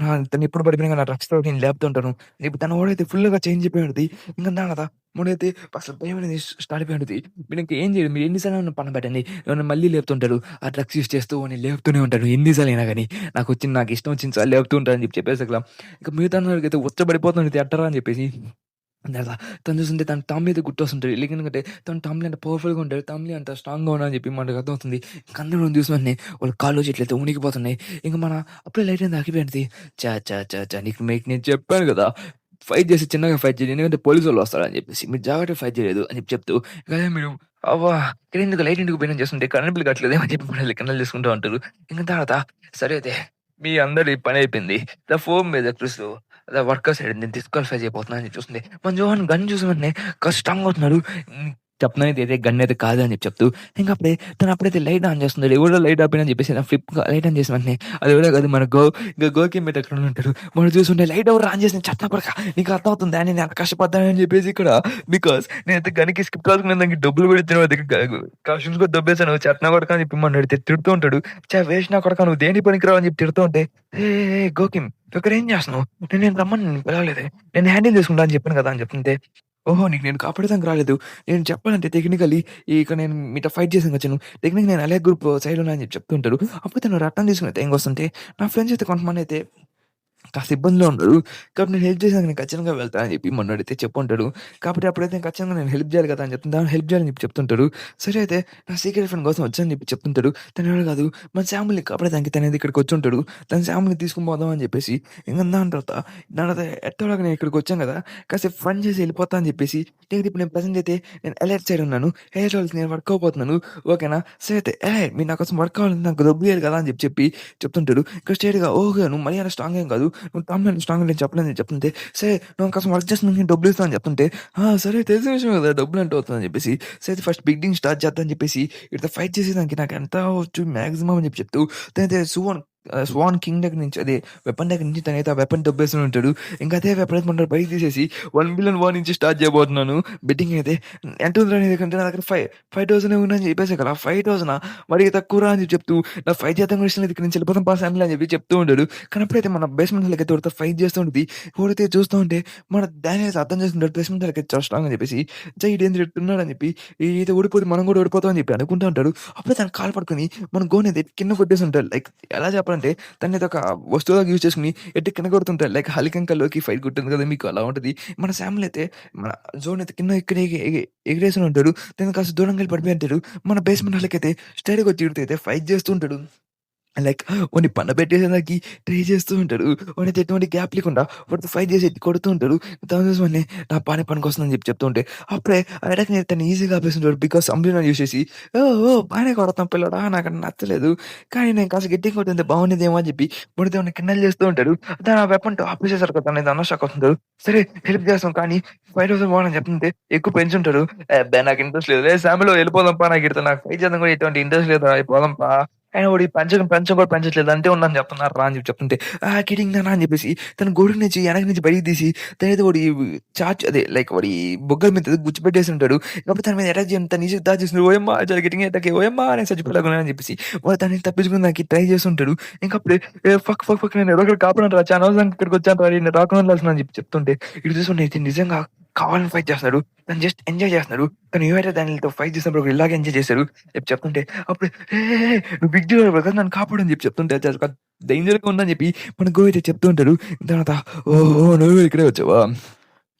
తను ఎప్పుడు పడిపోయినా నా డ్రగ్స్‌తో నేను లేపుతుంటాను. ఇప్పుడు తను ఓడైతే ఫుల్‌గా చేంజ్ అయిపోయాడుది. ఇంక అంతే కదా! వాడైతే అసలు భయం అనేది స్టార్ట్ అయిపోయాడుది. వీడింక ఏం చేయడు. మీరు ఎన్ని సార్లు నన్ను పనబెట్టండి. నన్ను మళ్ళీ లేపుతుంటాడు. ఆ డ్రగ్స్ యూజ్ చేస్తూ వాడిని లేపుతూనే ఉంటాడు. ఎన్ని సార్లయినా గాని. నాకు ఇష్టం వచ్చిన సార్లు లేపుతూ ఉంటానని చెప్పేసి అసల. ఇంక మిగతా వాళ్ళకైతే ఉచ్చబడిపోతుంది ఎట్టరా అని చెప్పేసి. అలా తను చూస్తుంటే తను టామ్ మీద గుర్తొస్తుంటది. ఎందుకంటే తను టామ్‌లీ అంత పవర్‌ఫుల్‌గా ఉంటాడు. టామ్‌లీ అంత స్ట్రాంగ్‌గా ఉన్నాడని చెప్పి మనకు అర్థమవుతుంది. ఇంక అందరం చూసిన వెంటనే వాళ్ళ కాళ్ళు చేతులైతే వణికిపోతున్నాయి. ఇంక అప్పుడే లైట్ అనేది ఆగిపోయింది. నీకు నేను చెప్పాను కదా! ఫైట్ చేసి చిన్నగా ఫైట్ చేయండి. ఎందుకంటే పోలీసోళ్ళు వస్తారని చెప్పేసి. మీరు జాగ్రత్తగా ఫైట్ చేయలేదు అని చెప్తూ అదే మీరు అవ్వా! ఇక్కడెందుకు లైట్ ఎందుకు పోయిందని చేస్తుంటే కరెంట్ బిల్ కట్టలేదేమో అని చెప్పి మనల్ని కిందన చూసుకుంటూ ఉంటారు. ఇంక తర్వాత సరే అయితే మీ అందరి పని అయిపోయింది. ఫోన్ మీద చూస్తూ అదే వర్కర్ సైడ్ నేను డిస్‌క్వాలిఫై చేయబోతున్నా అని చూస్తుంది. మన జోహాన్ గన్ చూసిన వెంటనే కష్టంగా అవుతున్నాడు. చెప్తున్నాను ఇదైతే గన్ అయితే కాదని చెప్తూ ఇంక తను అప్పుడైతే లైట్ ఆన్ చేస్తున్నాడు. ఎవడో లైట్ ఆపేయని చెప్పేసి నా ఫ్లిప్‌గా లైట్ ఆన్ చేసిన వెంటనే అది ఎవడో కాదు మన గోకిమేట్ అక్కడ ఉంటాడు. వాడు చూస్తుంటే లైట్ ఎవరు ఆన్ చేసిన చెత్త కొడకా నీకు అర్థమవుతుందా? నేను ఎంత కష్టపడ్డానని చెప్పేసి ఇక్కడ బికాజ్ నేనైతే గన్‌కి స్కిప్ కాకుండా దానికి డబ్బులు కూడా ఇచ్చిన కషన్స్ కూడా దొబ్బేసాను. చెత్త కొడకా అని చెప్పి మొన్న తిడుతూ ఉంటాడు. వేస్ట్ నా కొడకా నువ్వు దేనికి పనికిరావు అని చెప్పి తిడుతూ ఉంటే గోకిమ్ ఇక్కడేం చేస్తున్నావు? నేను రమ్మని నిన్ను పిలవలేదే. నేను హ్యాండిల్ చేసుకుంటా అని చెప్పాను కదా! అని చెప్తుంటే, ఓహో! నీకు నేను కాపాడడానికి రాలేదు. నేను చెప్పాలంటే టెక్నికల్లీ ఇక నేను మీతో ఫైట్ చేసాను వచ్చాను. టెక్నిక్ నేను అలైక్ గ్రూప్ సైడ్‌లో ఉన్నా అని చెప్పి చెప్తుంటాడు. అప్పుడు తను రట్టన్ తీసుకునే టైంకి వస్తుంటే, నా ఫ్రెండ్స్ అయితే కొంతమందయితే కాస్త ఇబ్బందిలో ఉన్నారు. కాబట్టి నేను హెల్ప్ చేసాక నేను ఖచ్చితంగా వెళ్తా అని చెప్పి మొన్నోడైతే చెప్పుంటాడు. కాబట్టి అప్పుడైతే నేను ఖచ్చితంగా నేను హెల్ప్ చేయాలి కదా! అని చెప్తుంటా. హెల్ప్ చేయాలని చెప్పి చెప్తుంటాడు. సరే అయితే నా సీక్రెట్ ఫ్రెండ్ కోసం వచ్చానని చెప్పి చెప్తుంటాడు. తను ఎవరో కాదు మన శాంబుల్‌ని కాపాడడానికి తనైతే ఇక్కడికి వచ్చుంటాడు. తన శాంబుల్‌ని తీసుకొని పోదాం అని చెప్పేసి ఇంక దాని తర్వాత ఎట్టోలాగా నేను ఇక్కడికి వచ్చాను కదా! కాసేపు ఫన్ చేసి వెళ్ళిపోతా అని చెప్పేసి ఇప్పుడు నేను ప్రెజెంట్ అయితే నేను ఎలైట్ సైడ్ ఉన్నాను. ఎలైట్ వాళ్ళకి నేను వర్క్ అవ్వబోతున్నాను. ఓకేనా? సరే అయితే మీరు నా కోసం వర్క్ అవ్వాలంటే నాకు డబ్బులు ఇయ్యాలి కదా! అని చెప్పి చెప్తుంటాడు. ఇక్కడ స్ట్రెయిట్‌గా ఓకే. నువ్వు మరీ అంత స్ట్రాంగ్ ఏం కాదు. నువ్వు తమ్ముడు స్ట్రాంగ్ నేను చెప్పలేదు అని చెప్తుంటే, సరే నువ్వు కోసం వర్క్ చేస్తున్నందుకు నేను డబ్బులు ఇస్తా అని చెప్తుంటే, సరే తెలిసిన విషయమే కదా! డబ్బులు అంటే అవుతుందని చెప్పేసి, సరే ఫస్ట్ బిగ్డింగ్ స్టార్ట్ చేద్దాం అని చెప్పేసి, ఇట్లా ఫైట్ చేసేదానికి నాకు ఎంత అవ్వచ్చు మాక్సిమం అని చెప్పి చెప్తూ, తనైతే స్వాన్ కింగ్ దగ్గర నుంచి అదే వెపన్ దగ్గర నుంచి తనైతే ఆ వెపన్ దొబ్బేస్తూనే ఉంటాడు. ఇంకా అదే వెపన్ అయితే మొన్న బయటికి తీసేసి 1,000,000 వార్ నుంచి స్టార్ట్ చేయబోతున్నాను. బెట్టింగ్ అయితే ఎంత ఉందిరా నీ దగ్గర అంటే నా దగ్గర 5,000 ఉందని చెప్పేసా కదా! 5,000 వాడికి తక్కువరా అని చెప్తూ నాకు ఫైట్ చేద్దాం కూడా ఇష్టం లేదు. ఇక్కడి నుంచి వెళ్ళిపోతాం పా ఫ్యామిలీ అని చెప్పి ఉంటాడు. కానీ అప్పుడైతే మన బేస్‌మెంట్ వాళ్ళకైతే ఒకడితో ఫైట్ చేస్తూ ఉంటది. వాడైతే చూస్తూ ఉంటే మన డానీ అయితే అర్థం చేసుకుంటాడు. బేస్‌మెంట్ వాళ్ళకైతే చాలా స్ట్రాంగ్ అని చెప్పేసి, ఈడేందిరా ఇట్టున్నాడు అని చెప్పి, ఈడైతే ఓడిపోతే మనం కూడా ఓడిపోతాం అని చెప్పి అనుకుంటూ ఉంటాడు. అప్పుడే తన కాలు పట్టుకొని మన గోనైతే కింద కొట్టేసి ఉంటాడు. లైక్ ఎలా చెప్పాలంటే తననైతే ఒక వస్తువులాగా యూజ్ చేసుకొని ఎట్టి కింద కొడుతుంటాడు. లైక్ 'హల్క్ లోకి ఫైట్ కొట్టింది కదా! మీకు అలా ఉంటది. మన సామ్‌లో అయితే మన జోన్ అయితే కింద ఇక్కడ ఎగిరేసి ఉంటాడు. తను కాస్త దూరంగా వెళ్లి పడిపోయి ఉంటాడు. మన బేస్‌మెంట్ వాళ్ళకైతే స్ట్రెయిట్‌గా వచ్చి ఈడితో అయితే ఫైట్ చేస్తూ ఉంటాడు. లైక్ వాడిని పండబెట్టేసేదానికి ట్రై చేస్తూ ఉంటాడు. వాడైతే ఎటువంటి గ్యాప్ లేకుండా వాడితో ఫైట్ చేసి కొడుతూ ఉంటాడు. దాని కోసమనే నా పనికొస్తుందని చెప్పి చెప్తూ ఉంటే, అప్పుడే ఆ అటాక్‌ని తను ఈజీగా ఆపేస్తుంటాడు. బికాజ్ అంబ్రెల్లాని యూజ్ చేసి, బానే కొడతాం పిల్లోడా నాకు నచ్చలేదు. కానీ నేను కాస్త గట్టిగా కొట్టుంటే బాగుండేదేమో అని చెప్పి వాడితో వాడిని కిండల్ చేస్తూ ఉంటాడు. తను ఆ వెపన్‌తో ఆపేసేసారు కదా! తనైతే షాక్ అవుతుంటాడు. సరే హెల్ప్ చేస్తాం కానీ 5,000 వాడని చెప్తుంటే ఎక్కువ పెంచుంటాడు. అబ్బే! నాకు ఇంట్రెస్ట్ లేదు. "రేయ్ సాములు వెళ్ళిపోదాం పా నాకు ఈడితో నాకు ఫైట్ చేద్దాం కూడా ఎటువంటి ఇంట్రెస్ట్ లేదురా పోదాం పా." అయినా వాడు పెంచను కూడా పెంచట్లేదు. అంతే ఉండని చెప్తున్నారురా అని చెప్పి చెప్తుంటే, కిడింగ్ నాన్న అని చెప్పేసి తన గొడుగు నుంచి వెనక నుంచి బయటికి తీసి తనైతే వాడి అదే లైక్ వాడి బుగ్గల మీద గుచ్చిపెట్టేసి ఉంటాడు. కాబట్టి తన మీద అటాక్ చేయను తను ఈజీగా దాచేస్తున్నాడు. ఓయమ్మా! చాలా గట్టిగా అటాక్ ఓయమ్మా! నేను చచ్చిపోయేలాగా అని చెప్పేసి వాడు తనని తప్పించుకోవడానికి ట్రై చేస్తుంటాడు. ఇంకప్పుడే ఫక్ నేను ఎవరో ఒకరు కాపాడండిరా చాలా అవసరానికి ఇక్కడికి వచ్చానురా ఈడిని రాకుండా వదిలేస్తున్నా అని చెప్పి చెప్తుంటే, ఇటు చూసుకుంటే అయితే నిజంగా కావాలని ఫైట్ చేస్తున్నాడు. తను జస్ట్ ఎంజాయ్ చేస్తున్నాడు. తను ఏవైతే దానితో ఫైట్ చేసినప్పుడు ఒకడు ఇలాగే ఎంజాయ్ చేశాడు. చెప్తుంటే అప్పుడు నువ్వు బిగ్ డీల్ బ్రదర్ నన్ను కాపాడు అని చెప్పి చెప్తుంటే డేంజర్‌గా ఉందని చెప్పి మన గో అయితే చెప్తూ ఉంటాడు. తర్వాత ఓహో! నువ్వు ఇక్కడే వచ్చావా?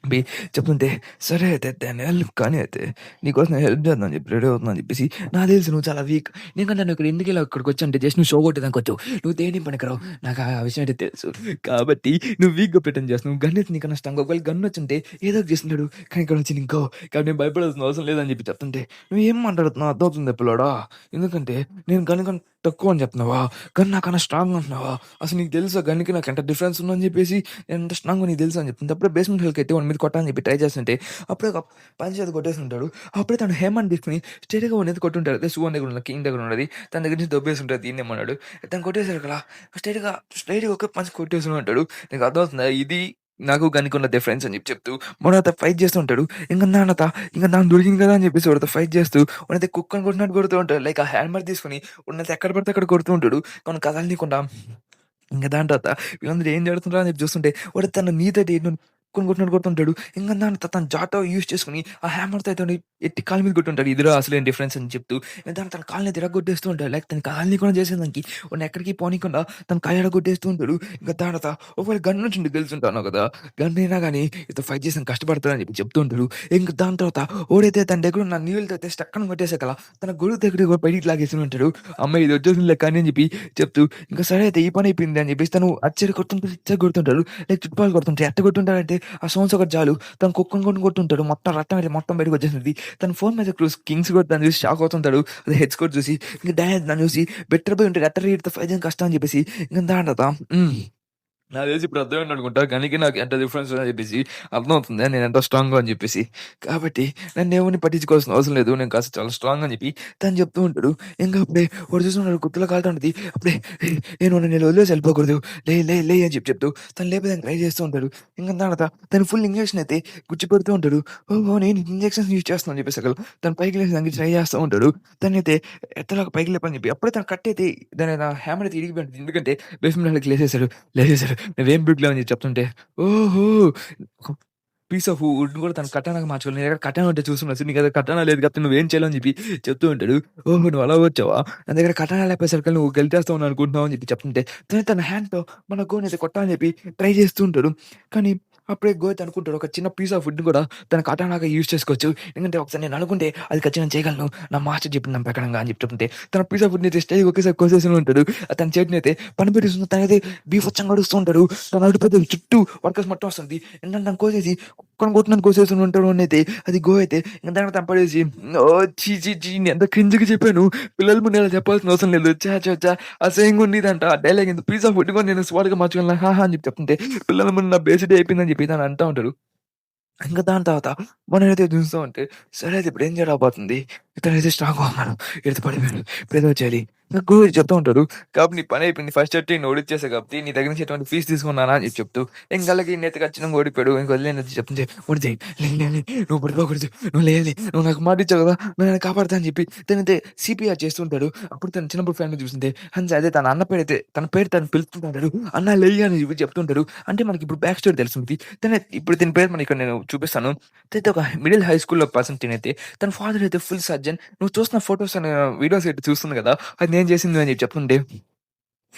బి చెప్తుంటే, సరే అయితే డానియల్ కానీ అయితే నీకోసం నేను హెల్ప్ చేద్దాం అని చెప్పి రెడీ అవుతున్నా అని చెప్పేసి, నాకు తెలుసు నువ్వు చాలా వీక్. ఎందుకంటే నేను ఇక్కడ ఎందుకు ఇలా ఇక్కడికొచ్చానంటే జస్ట్ నువ్వు షో కొట్టేదానికి వచ్చావు. నువ్వు దేనికి పనికిరావు. నాకు ఆ విషయం అయితే తెలుసు. కాబట్టి నువ్వు వీక్‌గా ప్రిటెండ్ చేస్తున్నావు. గన్ అయితే నీకన్నా స్ట్రాంగ్. ఒకవేళ గన్ వచ్చుంటే ఏదో ఒకటి చేస్తుంటాడు. కానీ ఇక్కడ వచ్చి ఇంకో కాబట్టి నేను భయపడాల్సిన అవసరం లేదని చెప్పి చెప్తుంటే, నువ్వు ఏం మాట్లాడుతున్నావు అర్థమవుతుందా పిల్లోడా? ఎందుకంటే నేను గన్ కన్నా తక్కువ అని చెప్తున్నావా? గన్ నాకన్నా స్ట్రాంగ్ అంటున్నావా? అసలు నీకు తెలుసా గన్‌కి నాకు ఎంత డిఫరెన్స్ ఉందని చెప్పేసి ఎంత స్ట్రాంగో నీకు తెలుసా అని చెప్తుంది. అప్పుడే బేస్‌మెంట్ హెల్త్‌కైతే వాడి మీద కొట్టాలని చెప్పి ట్రై చేస్తుంటే, అప్పుడే ఒక పంచ్ అది కొట్టేసుంటాడు. అప్పుడే తను హేమంత్ తీసుకొని స్ట్రెయిట్‌గా వాడి మీద కొట్టుంటాడు. అదే సువన్ దగ్గర ఉన్న కింగ్ దగ్గర ఉన్నది. తన దగ్గర నుంచి దొబ్బేసుంటాడు దీన్నేమన్నాడు. తను కొట్టేసాడు కదా! స్ట్రెయిట్‌గా ఒక పంచ్ కొట్టేస్తూనే ఉంటాడు. నీకు అర్థమవుతుందా? ఇది నాకు గనికున్న డిఫరెన్స్ అని చెప్తూ వాడైతే ఫైట్ చేస్తూ ఉంటాడు. ఇంక నాన్నత ఇంక నాకు దొరికింది కదా అని చెప్పేసి వాడితో ఫైట్ చేస్తూ వాడైతే కుక్కని కొట్టినట్టు కొడుతూ ఉంటాడు. లైక్ ఆ హ్యామర్ తీసుకొని వాడినైతే ఎక్కడ పడితే అక్కడ కొడుతూ ఉంటాడు. కానీ కదలనీయకుండా. ఇంక దాని తర్వాత వీళ్ళందరూ ఏం జరుగుతుందిరా అని చెప్పి చూస్తుంటే వాడు తన నీతోటి కొట్టుకుంటున్నట్టు కొడుతుంటాడు. ఇంక దాని తర్వాత తన జాటో యూజ్ చేసుకొని ఆ హ్యామర్‌తో అయితేని ఎత్తి కాళ్ళ మీద కొట్టుంటాడు. ఇదిరా అసలైన డిఫరెన్స్ అని చెప్తూ. దాన్ని తన కాళ్ళని తిరగొట్టేస్తూ ఉంటాడు. లైక్ తన కాళ్ళని కూడా చేసేదానికి వాడిని ఎక్కడికి పోనీయకుండా తన కాళ్ళు ఎరగొట్టేస్తూ ఉంటాడు. ఇంక దాని తర్వాత ఒకవేళ గన్ నుంచి గెలుచుంటాను కదా! గన్ అయినా గాని ఇతను ఫైట్ చేసాను కష్టపడతాడు అని చెప్పి చెప్తూ ఉంటాడు. ఇంక దాని తర్వాత ఓడైతే తన దగ్గర ఉన్న నీళ్ళతో అయితే స్టక్కన కొట్టేసాకలా తన గొడుగు దగ్గర బయటికి లాగేసి ఉంటాడు. అమ్మ ఇది వచ్చేసిందిలే కానీ అని చెప్పి చెప్తూ ఇంకా సరే అయితే ఈ పని అయిపోయింది అని చెప్పేసి తను అటు కొడుతుంటాడు, ఇటు కొడుతుంటాడు. లైక్ చుట్టుపక్కల కొడుతుంటాడు. ఎట్ట కొట్టుంటాడంటే ఆ సౌండ్స్ ఒకటి చాలు తను కుక్కని కొట్టుంటాడు. మొత్తం రక్తం అయితే మొత్తం బయటకి వచ్చేసింది. తన ఫోన్ మీద కింగ్స్ కూడా దాన్ని చూసి షాక్ అవుతుంటాడు. అది హెడ్స్ కూడా చూసి ఇంక డాడ్ దాన్ని చూసి బెటర్ పోయి ఉంటాడు. ఎట్ట రీడ్తో ఫైట్ చేయడం కష్టం అని చెప్పేసి ఇంక దాని తర్వాత నాకు తెలిసి ఇప్పుడు అర్థమైంది అనుకుంటా. గనికి నాకు ఎంత డిఫరెన్స్ అని చెప్పేసి అర్థమవుతుంది. నేను ఎంత స్ట్రాంగో అని చెప్పేసి. కాబట్టి నన్ను పట్టించుకోవాల్సిన అవసరం లేదు. నేను కాస్త చాలా స్ట్రాంగ్ అని చెప్పి తను చెప్తూ ఉంటాడు. ఇంక అప్పుడే వాడు చూస్తున్నాడు గుర్తులో కాలుతా ఉంటది. అప్పుడే నేను నన్ను వదిలేసి వెళ్ళిపోకూడదు. లే అని చెప్తూ తను లేపేదానికి ట్రై చేస్తూ ఉంటాడు. ఇంక దాని తర్వాత తను ఫుల్ ఇంజెక్షన్ అయితే గుచ్చి ఉంటాడు. ఓహో! నేను ఇంజెక్షన్స్ యూజ్ చేస్తున్నాను అని చెప్పేసి అసలు తను పైకి లేసేదానికి ట్రై చేస్తూ ఉంటాడు. తనైతే ఎత్తలాగా పైకి లేపని చెప్పి అప్పుడే తను కట్టయితే దాని హ్యామర్ అయితే ఇరిగిపోయింది. ఎందుకంటే బేస్మెంట్ మీదకి లేసేసాడు. నువ్వేం బిగ్‌లో అని చెప్తుంటే, ఓహో! పీస్ ఆఫ్ వుడ్‌ని కూడా తను కటానాగా మార్చుకోవాలి. నీ దగ్గర కటానా ఉంటే చూసున్నా నీ దగ్గర కటానా లేదు కాబట్టి నువ్వేం చేయలేవు అని చెప్పి చెప్తూ ఉంటాడు. ఓహో! నువ్వు అలా వచ్చావా? నా దగ్గర కటానా లేకపోయేసరికి నువ్వు గెలిచేస్తావని అనుకుంటున్నావు అని చెప్పి చెప్తుంటే, తన హ్యాండ్‌తో మన గోనైతే కొట్టాలని చెప్పి ట్రై చేస్తూ ఉంటాడు. కానీ అప్పుడే గోత్ అనుకుంటాడు ఒక చిన్న పీస్ ఆఫ్ వుడ్‌ని కూడా తన కటానాగా యూజ్ చేసుకోవచ్చు. ఎందుకంటే ఒకసారి నేను అనుకుంటే అది ఖచ్చితంగా చేయగలను. నా మాస్టర్ చెప్పింది ప్రకారంగా అని చెప్పి చెప్తుంటే, తన పీస్ ఆఫ్ వుడ్‌ని అయితే స్టైల్‌గా ఒకేసారి కోసేస్తూనే ఉంటాడు. తన చేతినైతే పని పెట్టేస్తుంది. తనైతే బీభత్సంగా అడుస్తూ ఉంటాడు. తన అడుపుతో చుట్టూ వర్కర్స్ మొత్తం వస్తుంది. ఏంటంటే తను కోసేసి కుక్కని కొట్టినట్టు కోసేస్తూ ఉంటాడు వాడినైతే. అది గో అయితే ఇంక దాన్ని తను పడేసి ఓహ్! ఛీ! ఎంత క్రింజ్‌గా చెప్పాను. పిల్లల ముందు ఇలా చెప్పాల్సిన అవసరం లేదు. ఛ! అసహ్యంగా ఉండేదంట. ఆ డైలాగ్ ఇంత పీస్ ఆఫ్ వుడ్ కూడా నేను స్మార్ట్‌గా మార్చగలను. హాహా! అని చెప్పి చెప్తుంటే పిల్లల ముందు నా బేసిటీ అయిపోయిందని చెప్పి తను అంటా ఉంటాడు. ఇంక దాని తర్వాత మనమైతే చూస్తా ఉంటే, సరే అయితే ఇప్పుడేం జరగబోతుంది? ఇతనైతే స్ట్రాంగ్‌గా ఉన్నాడు. ఈడితో పడిపోయాడు. ఇప్పుడేదో చేయాలి. నాకు చెప్తూ ఉంటాడు. కాబట్టి నీ పనయిపోయింది. ఫస్ట్ అయితే నిన్ను ఓడిచ్చేసా కాబట్టి నీ దగ్గర నుంచి ఎటువంటి ఫీస్ తీసుకున్నానా అని చెప్పి చెప్తూ, ఇంక అలాగే ఈడినైతే ఖచ్చితంగా ఓడిపోయాడు. ఇంక వదిలేయనని చెప్తుంటే, "ఒడిదేయ్ లే నువ్వు పడిపోకూడదు. నువ్వు లేయాలి. నువ్వు నాకు మాటిచ్చావు కదా! నువ్వు నన్ను కాపాడుతా" అని చెప్పి తనైతే సీపీఆర్ చేస్తుంటాడు. అప్పుడు తను చిన్నప్పుడు ఫ్రెండ్‌ని చూస్తుంటే, హన్స్ అదే తన అన్న పేరైతే తన పేరు తను పిలుస్తుంటాడు. "అన్న లెయ్యి" అని చెప్పి చెప్తుంటాడు. అంటే మనకిప్పుడు బ్యాక్ స్టోరీ తెలుస్తుంది. ఇప్పుడు దీని పేరు మనకి ఇక్కడ నేను చూపిస్తాను. అయితే ఒక మిడిల్ హై స్కూల్‌లో పర్సన్ తినైతే తన ఫాదర్ అయితే ఫుల్ సర్జన్. నువ్వు చూస్తున్న ఫోటోస్ వీడియోస్ అయితే చూస్తుంది కదా! అది నేను చేసింది అని చెప్పి చెప్తుంటే